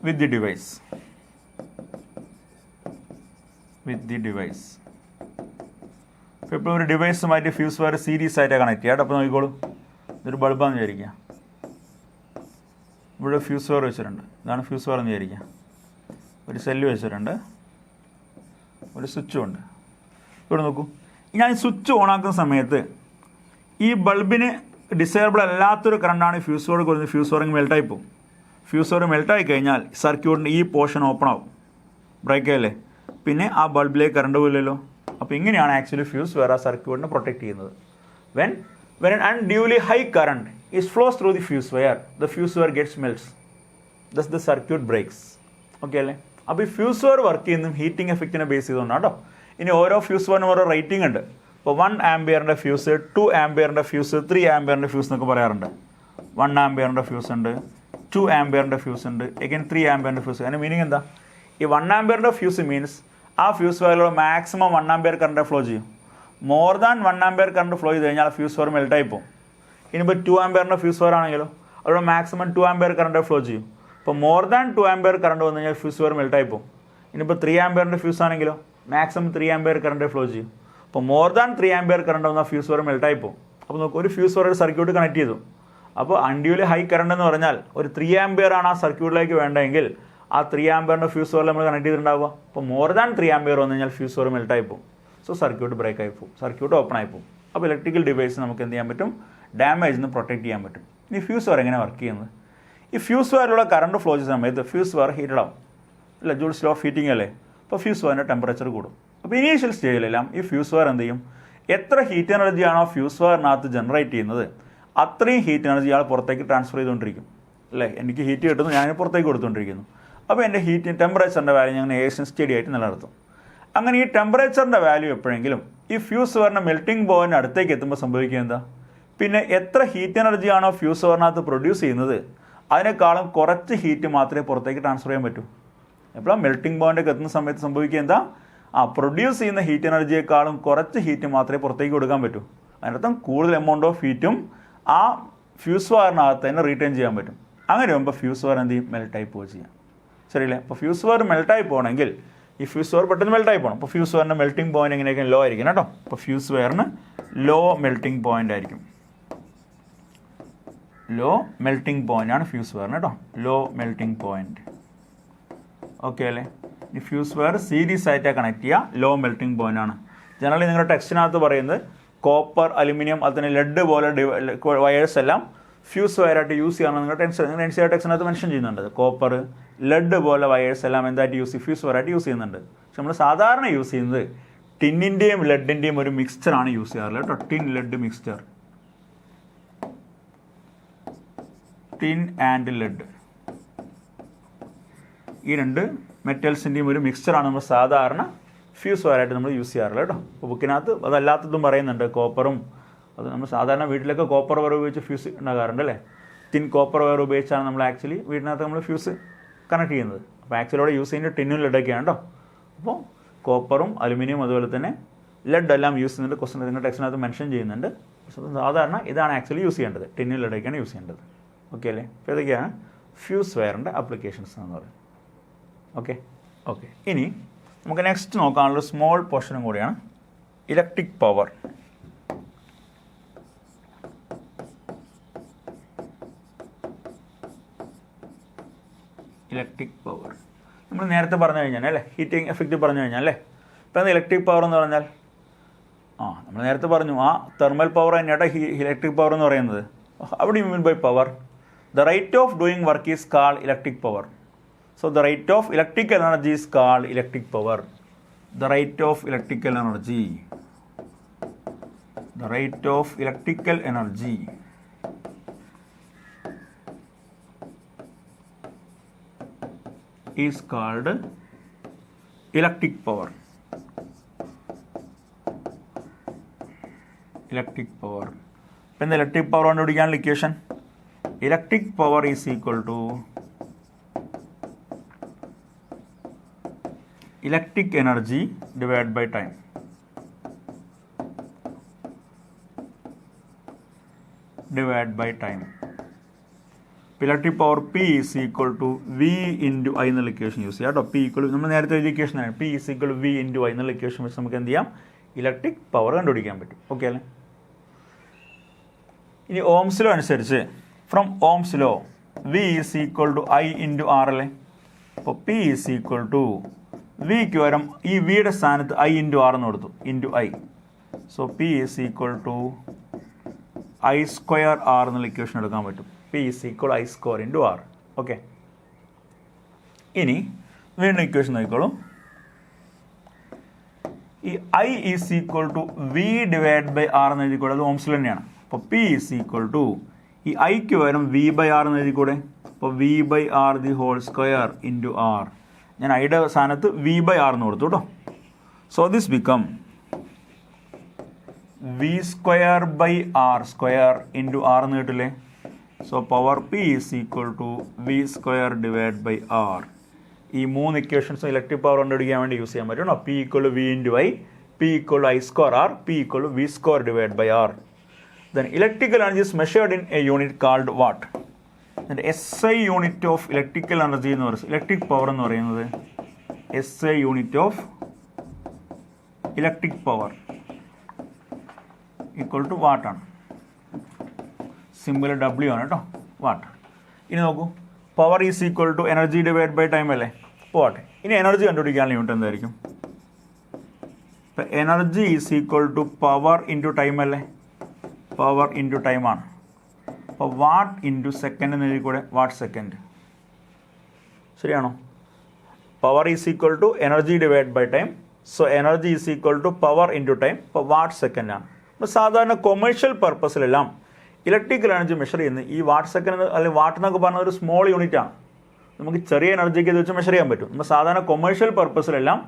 with the device. ഇപ്പോൾ ഒരു ഡിവൈസുമായിട്ട് ഫ്യൂസ് വയർ സീരീസ് ആയിട്ട് കണക്ട് ചെയ്യാം. അപ്പോൾ നോക്കിക്കോളൂ, ഇതൊരു ബൾബാന്ന് വിചാരിക്കുക. ഇവിടെ ഫ്യൂസ് വയർ വെച്ചിട്ടുണ്ട്. ഇതാണ് ഫ്യൂസ് വയർ എന്ന് വിചാരിക്കുക. ഒരു സെല്ല് വെച്ചിട്ടുണ്ട്, ഒരു സ്വിച്ചും ഉണ്ട്. ഇവിടെ നോക്കൂ, ഞാൻ ഈ സ്വിച്ച് ഓണാക്കുന്ന സമയത്ത് ഈ ബൾബിന് ഡിസേബിൾ അല്ലാത്തൊരു കറണ്ടാണ് ഫ്യൂസ് വയർ കൊടുക്കുന്നത്. ഫ്യൂസ് വയറിങ് മെൽട്ടായി പോകും. ഫ്യൂസ് വയർ മെൽട്ടായി കഴിഞ്ഞാൽ സർക്യൂട്ടിൻ്റെ ഈ പോർഷൻ ഓപ്പൺ ആവും, ബ്രേക്ക് ആയല്ലേ. പിന്നെ ആ ബൾബിലേക്ക് കറണ്ട് പോയില്ലല്ലോ. അപ്പോൾ ഇങ്ങനെയാണ് ആക്ച്വലി ഫ്യൂസ് വയർ ആ സർക്യൂട്ടിനെ പ്രൊട്ടക്ട് ചെയ്യുന്നത്. When an unduly high current is flows through the fuse wire gets melts, thus the circuit breaks. Okay അല്ലേ? അപ്പോൾ ഈ ഫ്യൂസ് വയർ വർക്ക് ചെയ്യുന്നതും ഹീറ്റിംഗ് എഫക്റ്റിനെ ബേസ് ചെയ്തുകൊണ്ടാണ് കേട്ടോ. ഇനി ഓരോ ഫ്യൂസ് വയറിനും ഓരോ റേറ്റിംഗ് ഉണ്ട്. ഇപ്പോൾ 1 ആംപിയറിൻ്റെ ഫ്യൂസ്, 2 ആംപിയറിൻ്റെ ഫ്യൂസ്, 3 ആംപിയറിൻ്റെ ഫ്യൂസ് എന്നൊക്കെ പറയാറുണ്ട്. 1 ആംപിയറിൻ്റെ ഫ്യൂസ് ഉണ്ട്, 2 ആംപിയറിൻ്റെ ഫ്യൂസ് ഉണ്ട്, അഗൈൻ 3 ആംപിയറിൻ്റെ ഫ്യൂസ്. അതിൻ്റെ മീനിങ് എന്താ? ഈ 1 ആംപിയറിൻ്റെ ഫ്യൂസ് മീൻസ് ആ ഫ്യൂസ് വയറിലൂടെ മാക്സിമം 1 ആംപിയർ കറണ്ട് ഫ്ലോ ചെയ്യും. More than 1 ampere current flow ചെയ്ത് കഴിഞ്ഞാൽ ഫ്യൂസ് വയർ മെൽട്ടായി പോകും. ഇനിയിപ്പോൾ 2 ആംപിയറിൻ്റെ ഫ്യൂസ് വയർ ആണെങ്കിലോ അവിടെ മാക്സിമം 2 ആംപിയർ കറണ്ട് ഫ്ലോ ചെയ്യും. ഇപ്പോൾ മോർ ദാൻ 2 ആംപിയർ കറണ്ട് വന്നു കഴിഞ്ഞാൽ ഫ്യൂസ് വയർ മെൽട്ടായി പോകും. ഇനിയിപ്പോൾ 3 ആംപിയറിൻ്റെ ഫ്യൂസ് ആണെങ്കിലോ മാക്സിമം 3 ആംപിയർ കറണ്ട് ഫ്ലോ ചെയ്യും. അപ്പോൾ മോർ ദാൻ 3 ആംപിയർ കറണ്ട് വന്നാൽ ഫ്യൂസ് വയർ മെൽട്ടായി പോകും. അപ്പോൾ നമുക്ക് ഒരു ഫ്യൂസ് വയർ സർക്യൂട്ട് കണക്ട് ചെയ്തു. അപ്പോൾ അൺഡ്യൂലി ഹൈ കറണ്ട് എന്ന് പറഞ്ഞാൽ ഒരു 3 ആംപിയർ ആണ് ആ സർക്യൂട്ടിലേക്ക് വേണ്ടതെങ്കിൽ ആ 3 ആംപിയറിൻ്റെ ഫ്യൂസ് വയർ നമ്മൾ കണക്ട് ചെയ്തിട്ടുണ്ടാവുക. അപ്പോൾ മോർ ദാൻ 3 ആംപിയർ വന്നു കഴിഞ്ഞാൽ ഫ്യൂസ് വയർ മെൽട്ടായി പോകും. സോ സർക്യൂട്ട് ബ്രേക്ക് ആയി പോകും, സർക്യൂട്ട് ഓപ്പൺ ആയി പോകും. അപ്പോൾ ഇലക്ട്രിക്കൽ ഡിവൈസ് നമുക്ക് എന്ത് ചെയ്യാൻ പറ്റും? ഡാമേജിൽ നിന്ന് പ്രൊട്ടക്ട് ചെയ്യാൻ പറ്റും. ഇനി ഫ്യൂസ് വയർ എങ്ങനെ വർക്ക് ചെയ്യുന്നത്? ഈ ഫ്യൂസ് വയറിലൂടെ കറണ്ട് ഫ്ലോ ചെയ്യുന്ന സമയത്ത് ഫ്യൂസ് വയർ ഹീറ്റഡ് ആവും അല്ല, ജൂൾസ് ലോ ഓഫ് ഹീറ്റിംഗ് അല്ലേ. അപ്പോൾ ഫ്യൂസ് വയറിൻ്റെ ടെമ്പറേച്ചർ കൂടും. അപ്പോൾ ഇനീഷ്യൽ സ്റ്റേജിലെല്ലാം ഈ ഫ്യൂസ് വയർ എന്ത് ചെയ്യും, എത്ര ഹീറ്റ് എനർജിയാണോ ഫ്യൂസ് വയറിനകത്ത് ജനറേറ്റ് ചെയ്യുന്നത് അത്രയും ഹീറ്റ് എനർജി ആൾ പുറത്തേക്ക് ട്രാൻസ്ഫർ ചെയ്തുകൊണ്ടിരിക്കും അല്ലേ. എനിക്ക് ഹീറ്റ് കിട്ടുന്നു, ഞാൻ പുറത്തേക്ക് കൊടുത്തുകൊണ്ടിരിക്കുന്നു. അപ്പോൾ എൻ്റെ ടെമ്പറേച്ചറിൻ്റെ വാല്യൂ ഞാൻ ഏകദേശം സ്റ്റഡി ആയിട്ട് നിലനിർത്തും. അങ്ങനെ ഈ ടെമ്പറേച്ചറിൻ്റെ വാല്യൂ എപ്പോഴെങ്കിലും ഈ ഫ്യൂസ് വയറിൻ്റെ മെൽറ്റിംഗ് പോയിൻ്റ് അടുത്തേക്ക് എത്തുമ്പോൾ സംഭവിക്കുക എന്താ, പിന്നെ എത്ര ഹീറ്റ് എനർജിയാണോ ഫ്യൂസ് വയറിനകത്ത് പ്രൊഡ്യൂസ് ചെയ്യുന്നത് അതിനേക്കാളും കുറച്ച് ഹീറ്റ് മാത്രമേ പുറത്തേക്ക് ട്രാൻസ്ഫർ ചെയ്യാൻ പറ്റൂ. എപ്പോഴാണ് മെൽറ്റിംഗ് പോയിൻ്റൊക്കെ എത്തുന്ന സമയത്ത് സംഭവിക്കുക എന്താ, പ്രൊഡ്യൂസ് ചെയ്യുന്ന ഹീറ്റ് എനർജിയേക്കാളും കുറച്ച് ഹീറ്റ് മാത്രമേ പുറത്തേക്ക് കൊടുക്കാൻ പറ്റൂ. അതിനർത്ഥം കൂടുതൽ എമൗണ്ട് ഓഫ് ഹീറ്റും ആ ഫ്യൂസ് വയറിനകത്ത് തന്നെ റീറ്റെയിൻ ചെയ്യാൻ പറ്റും. അങ്ങനെ വരുമ്പോൾ ഫ്യൂസ് വയർ എന്ത് ചെയ്യും, മെൽട്ടായി പോവുക ചെയ്യാം. ശരിയല്ലേ. അപ്പോൾ ഫ്യൂസ് വയർ മെൽട്ടായി പോകണമെങ്കിൽ ഈ ഫ്യൂസ് വയർ പെട്ടെന്ന് മെൽട്ടായി പോകണം. അപ്പോൾ ഫ്യൂസ് വയറിൻ്റെ മെൽറ്റിംഗ് പോയിന്റ് എങ്ങനെയൊക്കെ ലോ ആയിരിക്കും കേട്ടോ. അപ്പോൾ ഫ്യൂസ് വയറിന് ലോ മെൽറ്റിംഗ് പോയിന്റ് ആയിരിക്കും. ലോ മെൽറ്റിംഗ് പോയിന്റ് ആണ് ഫ്യൂസ് വയറിന് കേട്ടോ, ലോ മെൽറ്റിംഗ് പോയിന്റ്. ഓക്കെ അല്ലേ. ഈ ഫ്യൂസ് വയർ സീരീസ് ആയിട്ടാണ് കണക്ട് ചെയ്യുക, ലോ മെൽറ്റിംഗ് പോയിന്റ് ആണ്. ജനറലി നിങ്ങളുടെ ടെക്സ്റ്റിനകത്ത് പറയുന്നത് കോപ്പർ, അലുമിനിയം, അതുതന്നെ ലെഡ് പോലെ വയേഴ്സ് എല്ലാം ഫ്യൂസ് വയറായിട്ട് യൂസ് ചെയ്യാമെന്ന് നിങ്ങളുടെ എൻ സി ആർ ടെക്സ്റ്റിനകത്ത് മെൻഷൻ ചെയ്യുന്നുണ്ട്. കോപ്പർ, ലെഡ് പോലെ വയേഴ്സ് എല്ലാം എന്തായിട്ട് യൂസ് ചെയ്യും, ഫ്യൂസ് വയറായിട്ട് യൂസ് ചെയ്യുന്നുണ്ട്. പക്ഷെ നമ്മൾ സാധാരണ യൂസ് ചെയ്യുന്നത് ടിന്നിൻ്റെയും ലെഡിൻ്റെയും ഒരു മിക്സ്ചറാണ് യൂസ് ചെയ്യാറുള്ളത് കേട്ടോ. Tin lead mixture, tin and lead, ഈ രണ്ട് മെറ്റൽസിൻ്റെയും ഒരു മിക്സ്ചറാണ് നമ്മൾ സാധാരണ ഫ്യൂസ് വയറായിട്ട് നമ്മൾ യൂസ് ചെയ്യാറുള്ളത് കേട്ടോ. അപ്പോൾ ബുക്കിനകത്ത് അതല്ലാത്തതും പറയുന്നുണ്ട്, കോപ്പറും. അത് നമ്മൾ സാധാരണ വീട്ടിലൊക്കെ കോപ്പർ വയർ ഉപയോഗിച്ച് ഫ്യൂസ് ഉണ്ടാകാറുണ്ട് അല്ലേ. തിൻ കോപ്പർ വയർ ഉപയോഗിച്ചാണ് നമ്മൾ ആക്ച്വലി വീടിനകത്ത് നമ്മൾ ഫ്യൂസ് കണക്ട് ചെയ്യുന്നത്. അപ്പോൾ ആക്ച്വലി അവിടെ യൂസ് ചെയ്യുന്നത് ടിന്നും ലെഡൊക്കെയാണ് കേട്ടോ. അപ്പോൾ കോപ്പറും അലുമിനിയം അതുപോലെ തന്നെ ലെഡ് എല്ലാം യൂസ് ചെയ്യുന്നുണ്ട്. ക്വസ്റ്റൻ നിങ്ങളുടെ ടെക്സ്റ്റിനകത്ത് മെൻഷൻ ചെയ്യുന്നുണ്ട്. സാധാരണ ഇതാണ് ആക്ച്വലി യൂസ് ചെയ്യേണ്ടത്, ടിന്നും ലെഡൊക്കെയാണ് യൂസ് ചെയ്യേണ്ടത്. ഓക്കെ അല്ലേ. അപ്പോൾ ഇതൊക്കെയാണ് ഫ്യൂസ് വയറിൻ്റെ ആപ്ലിക്കേഷൻസ് എന്ന് പറയുന്നത്. ഓക്കെ ഓക്കെ ഇനി നമുക്ക് നെക്സ്റ്റ് നോക്കാനുള്ള സ്മോൾ പോർഷനും കൂടിയാണ് ഇലക്ട്രിക് പവർ. ഇലക്ട്രിക് പവർ നമ്മൾ നേരത്തെ പറഞ്ഞു കഴിഞ്ഞാൽ അല്ലേ, ഹീറ്റിംഗ് എഫക്റ്റ് പറഞ്ഞു കഴിഞ്ഞാൽ അല്ലേ. ഇപ്പം എന്താ ഇലക്ട്രിക് പവർ എന്ന് പറഞ്ഞാൽ, നമ്മൾ നേരത്തെ പറഞ്ഞു തെർമൽ പവർ തന്നെയാട്ടോ ഇലക്ട്രിക് പവർ എന്ന് പറയുന്നത്. അവിടെ you mean by power, the rate of doing work is called electric power. So the rate of electrical energy is called electric power. The rate of electrical energy. The rate of electrical energy is called electric power. Electric power. When the electric power on the equation, electric power is equal to electric energy divided by time. Divided by time. Electric power P is equal to V into I എന്നുള്ള equation use ചെയ്യാം കേട്ടോ. P equal നമ്മൾ നേരത്തെ എഴുതിയ equation ആണ്. P is equal to V into I എന്നുള്ള equation വെച്ച് നമുക്ക് എന്ത് ചെയ്യാം, ഇലക്ട്രിക് പവർ കണ്ടുപിടിക്കാൻ പറ്റും. ഓക്കെ അല്ലേ. ഇനി ഓംസ് ലോ അനുസരിച്ച് from Ohm's law V is equal to I into R അല്ലേ. അപ്പോൾ P is equal to വിക്ക് പകരം ഈ വിയുടെ സ്ഥാനത്ത് ഐ ഇൻറ്റു ആർ എന്ന് കൊടുത്തു, into I. So P is equal to I square R എന്നുള്ള ഇക്വേഷൻ എടുക്കാൻ പറ്റും. P is equal I square into R. Okay ഇനി വീണ്ടും ഇക്വേഷൻ നോക്കിക്കോളൂ. ഈ I is equal to V divide by R എന്ന് എഴുതിക്കൂടെ, അത് ഓംസിൽ തന്നെയാണ്. അപ്പോൾ പി ഈസ് ഈക്വൽ ടു ഈ ഐക്ക് പകരം വി ബൈ ആർ എന്ന് എഴുതിക്കൂടെ. അപ്പോൾ V by R the whole square into R. ഞാൻ ഐയുടെ സ്ഥാനത്ത് വി ബൈ ആർ എന്ന് കൊടുത്തു കേട്ടോ. So this become V square by R square into R എന്ന് കിട്ടില്ലേ. So power P is equal to V square divide by R. ഈ മൂന്ന് ഇക്വേഷൻസും ഇലക്ട്രിക് പവർ കണ്ടുപിടിക്കാൻ വേണ്ടി യൂസ് ചെയ്യാൻ പറ്റും. P equal to V into I, P equal to I square R, P equal to V square divide by R. Then electrical energy is measured in a unit called watt. SI unit of electrical energy എന്ന് പറയുന്നത്, electric power എന്ന് പറയുന്നത് SI unit of electric power equal to വാട്ടാണ്. Simple W ആണ് കേട്ടോ, watt. ഇനി നോക്കൂ, power is equal to energy divide by time അല്ലേ. വാട്ട്. ഇനി എനർജി കണ്ടുപിടിക്കാനുള്ള യൂണിറ്റ് എന്തായിരിക്കും? ഇപ്പം energy is equal to power into time അല്ലേ. പവർ ഇൻറ്റു ടൈമാണ്. അപ്പോൾ വാട്ട് ഇൻറ്റു സെക്കൻഡ് എന്ന് എഴുതി കൂടെ, വാട്ട് സെക്കൻഡ്. ശരിയാണോ? Power is equal to energy divide by time. So energy is equal to power into time. ഇപ്പോൾ വാട്ട് സെക്കൻഡാണ്. അപ്പോൾ സാധാരണ കൊമേഴ്ഷ്യൽ പർപ്പസിലെല്ലാം ഇലക്ട്രിക്കൽ എനർജി മെഷർ ചെയ്യുന്നത് ഈ വാട്ട് സെക്കൻഡ് അല്ലെങ്കിൽ വാട്ട് എന്നൊക്കെ പറഞ്ഞ ഒരു സ്മോൾ യൂണിറ്റാണ്. നമുക്ക് ചെറിയ എനർജിക്ക് ഇത് വെച്ച് മെഷർ ചെയ്യാൻ പറ്റും. നമ്മൾ സാധാരണ കൊമേഴ്ഷ്യൽ പർപ്പസിലെല്ലാം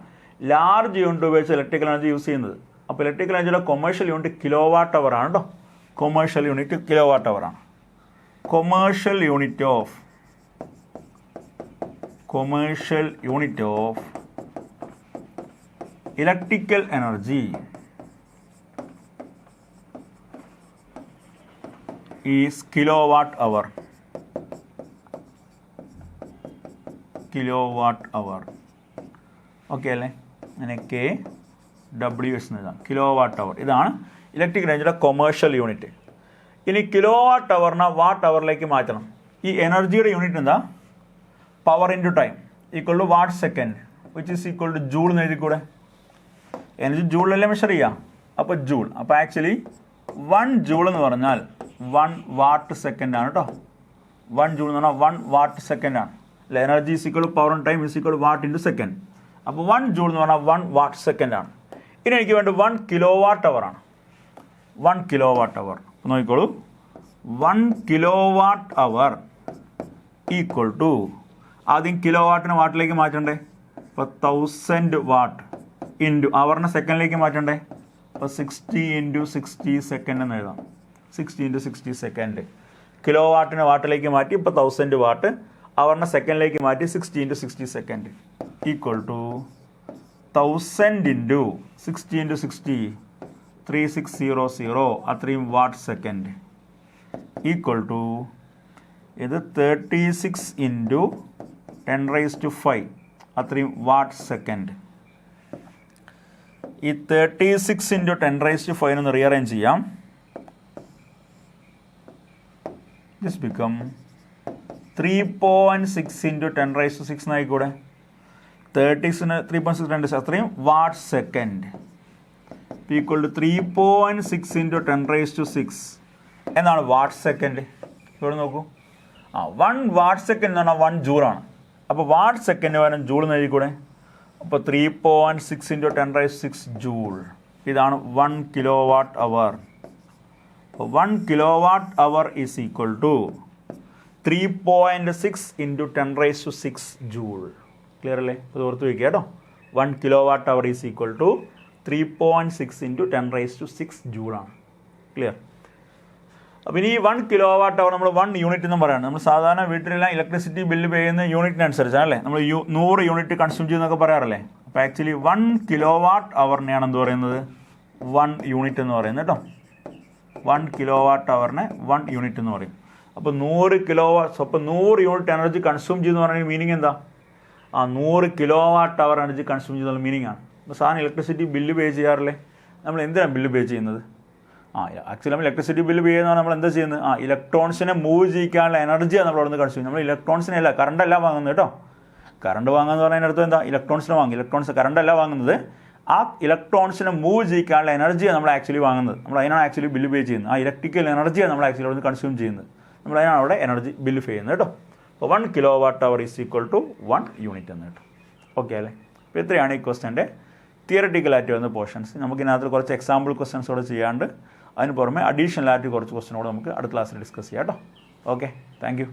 ലാർജ് യൂണിറ്റ് ഉപയോഗിച്ച് ഇലക്ട്രിക്കൽ എനർജി യൂസ് ചെയ്യുന്നത്. അപ്പോൾ ഇലക്ട്രിക്കൽ എനർജിയുടെ commercial unit kilo watt hour ആണ് കേട്ടോ. Commercial unit kilo watt hour ആണ്. Commercial unit of electrical energy is kilo watt hour. Okay അല്ലേ? അങ്ങനെ KWH എന്ന് എഴുതാം. Kilo watt hour. ഇതാണ് ഇലക്ട്രിക് എനർജിയുടെ കൊമേഴ്ഷ്യൽ യൂണിറ്റ്. ഇനി കിലോ വാട്ട് അവറിനെ വാട്ട് അവറിലേക്ക് മാറ്റണം. ഈ എനർജിയുടെ യൂണിറ്റ് എന്താ? Power into time equal to watt second which is equal to joule എന്ന് എഴുതി കൂടെ. എനർജി ജൂളിലല്ലേ മെഷർ ചെയ്യുക. അപ്പോൾ ജൂൾ. അപ്പോൾ ആക്ച്വലി 1 ജൂൾ എന്ന് പറഞ്ഞാൽ 1 വാട്ട് സെക്കൻഡ് ആണ് കേട്ടോ. 1 ജൂൾ എന്ന് പറഞ്ഞാൽ 1 വാട്ട് സെക്കൻഡ് ആണ്. അല്ല, energy is equal to power and time is equal to watt into second. അപ്പോൾ 1 ജൂൾ എന്ന് പറഞ്ഞാൽ 1 വാട്ട് സെക്കൻഡ് ആണ്. ഇനി എനിക്ക് വേണ്ടി 1 കിലോ വാട്ട് അവർ ആണ്. 1 കിലോ വാട്ട് അവർ നോക്കിക്കോളൂ. 1 kilo watt hour equal to, ആദ്യം കിലോ വാട്ടിനെ വാട്ടിലേക്ക് മാറ്റണ്ടേ. അപ്പോൾ 1000 വാട്ട് ഇൻറ്റു അവറിനെ സെക്കൻഡിലേക്ക് മാറ്റണ്ടേ. അപ്പോൾ 60 ഇൻറ്റു 60 സെക്കൻഡ് എന്ന് എഴുതാം. 60 ഇൻറ്റു 60 സെക്കൻഡ്. കിലോ വാട്ടിനെ വാട്ടിലേക്ക് മാറ്റി. ഇപ്പോൾ 1000 വാട്ട്. അവറിനെ സെക്കൻഡിലേക്ക് മാറ്റി. 60 into 60 second equal to 1000 into 60 into 60 3600 അത്രയും വാട്ട് സെക്കൻഡ് ഈക്വൽ ടു ഇത് 36 ഇൻറ്റു 10⁵ അത്രയും വാട്ട് സെക്കൻഡ്. ഈ 36 ഇൻറ്റു 10⁵ ഒന്ന് റീഅറേഞ്ച് ചെയ്യാം. ദിസ് ബിക്കം 3.6 ഇൻറ്റു 10⁻⁶ എന്നായിക്കൂടെ. 36ന് 3.6 അത്രയും watt second equal to 3.6 into 10⁻⁶ എന്നാണ് വാട്ട് സെക്കൻഡ്. ഇവിടെ നോക്കൂ. 1 വാട്ട് സെക്കൻഡ് എന്ന് പറഞ്ഞാൽ 1 ജൂളാണ്. അപ്പോൾ വാട്ട് സെക്കൻഡ് വരും ജൂൾ എന്ന് എഴുതിക്കൂടെ. അപ്പോൾ 3.6 ഇൻറ്റു 10⁻⁶ ജൂൾ. ഇതാണ് 1 കിലോ വാട്ട് അവർ. അപ്പോൾ 1 kilo watt hour is equal to 3.6 into 10⁻⁶ joule. Clear അല്ലേ? അത് ഓർത്ത് വയ്ക്കുക കേട്ടോ. 1 kilo watt hour is equal to 3.6 into 10⁻⁶ ജൂളാണ്. ക്ലിയർ? അപ്പോൾ ഇനി 1 കിലോ വാട്ട് അവർ നമ്മൾ 1 യൂണിറ്റ് എന്നും പറയുന്നത്. നമ്മൾ സാധാരണ വീട്ടിലെല്ലാം ഇലക്ട്രിസിറ്റി ബില്ല് ചെയ്യുന്ന യൂണിറ്റിനനുസരിച്ചാണല്ലേ. നമ്മൾ 100 യൂണിറ്റ് കൺസ്യൂം ചെയ്യുന്നൊക്കെ പറയാറില്ലേ. അപ്പോൾ ആക്ച്വലി 1 കിലോ വാട്ട് അവറിനെയാണ് എന്ത് പറയുന്നത്? 1 യൂണിറ്റ് എന്ന് പറയുന്നത് കേട്ടോ. 1 കിലോ വാട്ട് അവറിനെ 1 യൂണിറ്റ് എന്ന് പറയും. അപ്പോൾ 100 കിലോ വാട്ട്. അപ്പോൾ 100 യൂണിറ്റ് എനർജി കൺസ്യൂം ചെയ്യുന്ന പറഞ്ഞാൽ മീനിങ് എന്താ? 100 കിലോ വാട്ട് അവർ എനർജി കൺസ്യൂം ചെയ്യുന്ന മീനിങ് ആണ്. അപ്പോൾ സാധാരണ ഇലക്ട്രിസിറ്റി ബില്ല് പേ ചെയ്യാറില്ലേ. നമ്മൾ എന്തിനാണ് ബില്ല് പേ ചെയ്യുന്നത്? ആക്ച്വലി നമ്മൾ ഇലക്ട്രിസിറ്റി ബില്ല് പേ ചെയ്യുന്നതാണ് നമ്മൾ എന്താ ചെയ്യുന്നത്? ഇലക്ട്രോൺസിനെ മൂവ് ചെയ്യിക്കാനുള്ള എനർജിയാണ് നമ്മൾ അവിടെ നിന്ന് കൺസ്യൂം. നമ്മൾ ഇലക്ട്രോൺസിനെ അല്ല, കറണ്ടല്ല വാങ്ങുന്നത് കേട്ടോ. കറണ്ട് വാങ്ങുക എന്ന് പറയുന്നതിനടുത്ത് എന്താ? ഇലക്ട്രോൺസിനെ വാങ്ങും. ഇലക്ട്രോൺസ് കറണ്ടല്ല വാങ്ങുന്നത്. ആ ഇലക്ട്രോൺസിനെ മൂവ് ചെയ്യിക്കാനുള്ള എനർജിയാണ് നമ്മൾ ആക്ച്വലി വാങ്ങുന്നത്. നമ്മൾ അതിനാണ് ആക്ച്വലി ബില്ല് പേ ചെയ്യുന്നത്. ആ ഇലക്ട്രിക്കൽ എനർജിയാണ് നമ്മൾ ആക്ച്വലി അവിടെ നിന്ന് കൺസ്യൂം ചെയ്യുന്നത്. നമ്മൾ അതിനാണ് അവിടെ എനർജി ബില്ല് പേ ചെയ്യുന്നത് കേട്ടോ. അപ്പോൾ 1 kilo watt hour is equal to 1 unit എന്ന് കേട്ടോ. ഓക്കെ അല്ലേ? അപ്പോൾ ഇത്രയാണ് ഈ ക്വസ്റ്റൻ്റെ തിയററ്റിക്കലായിട്ട് വരുന്ന പോർഷൻസ്. നമുക്കിതിനകത്ത് കുറച്ച് എക്സാമ്പിൾ ക്വസ്റ്റൻസ് കൂടെ ചെയ്യാണ്ട് അതിന് പുറമെ അഡീഷണൽ ആയിട്ട് കുറച്ച് ക്വസ്റ്റൻ കൂടെ നമുക്ക് അടുത്ത ക്ലാസ്സിൽ ഡിസ്കസ് ചെയ്യാം കേട്ടോ. Okay, thank you.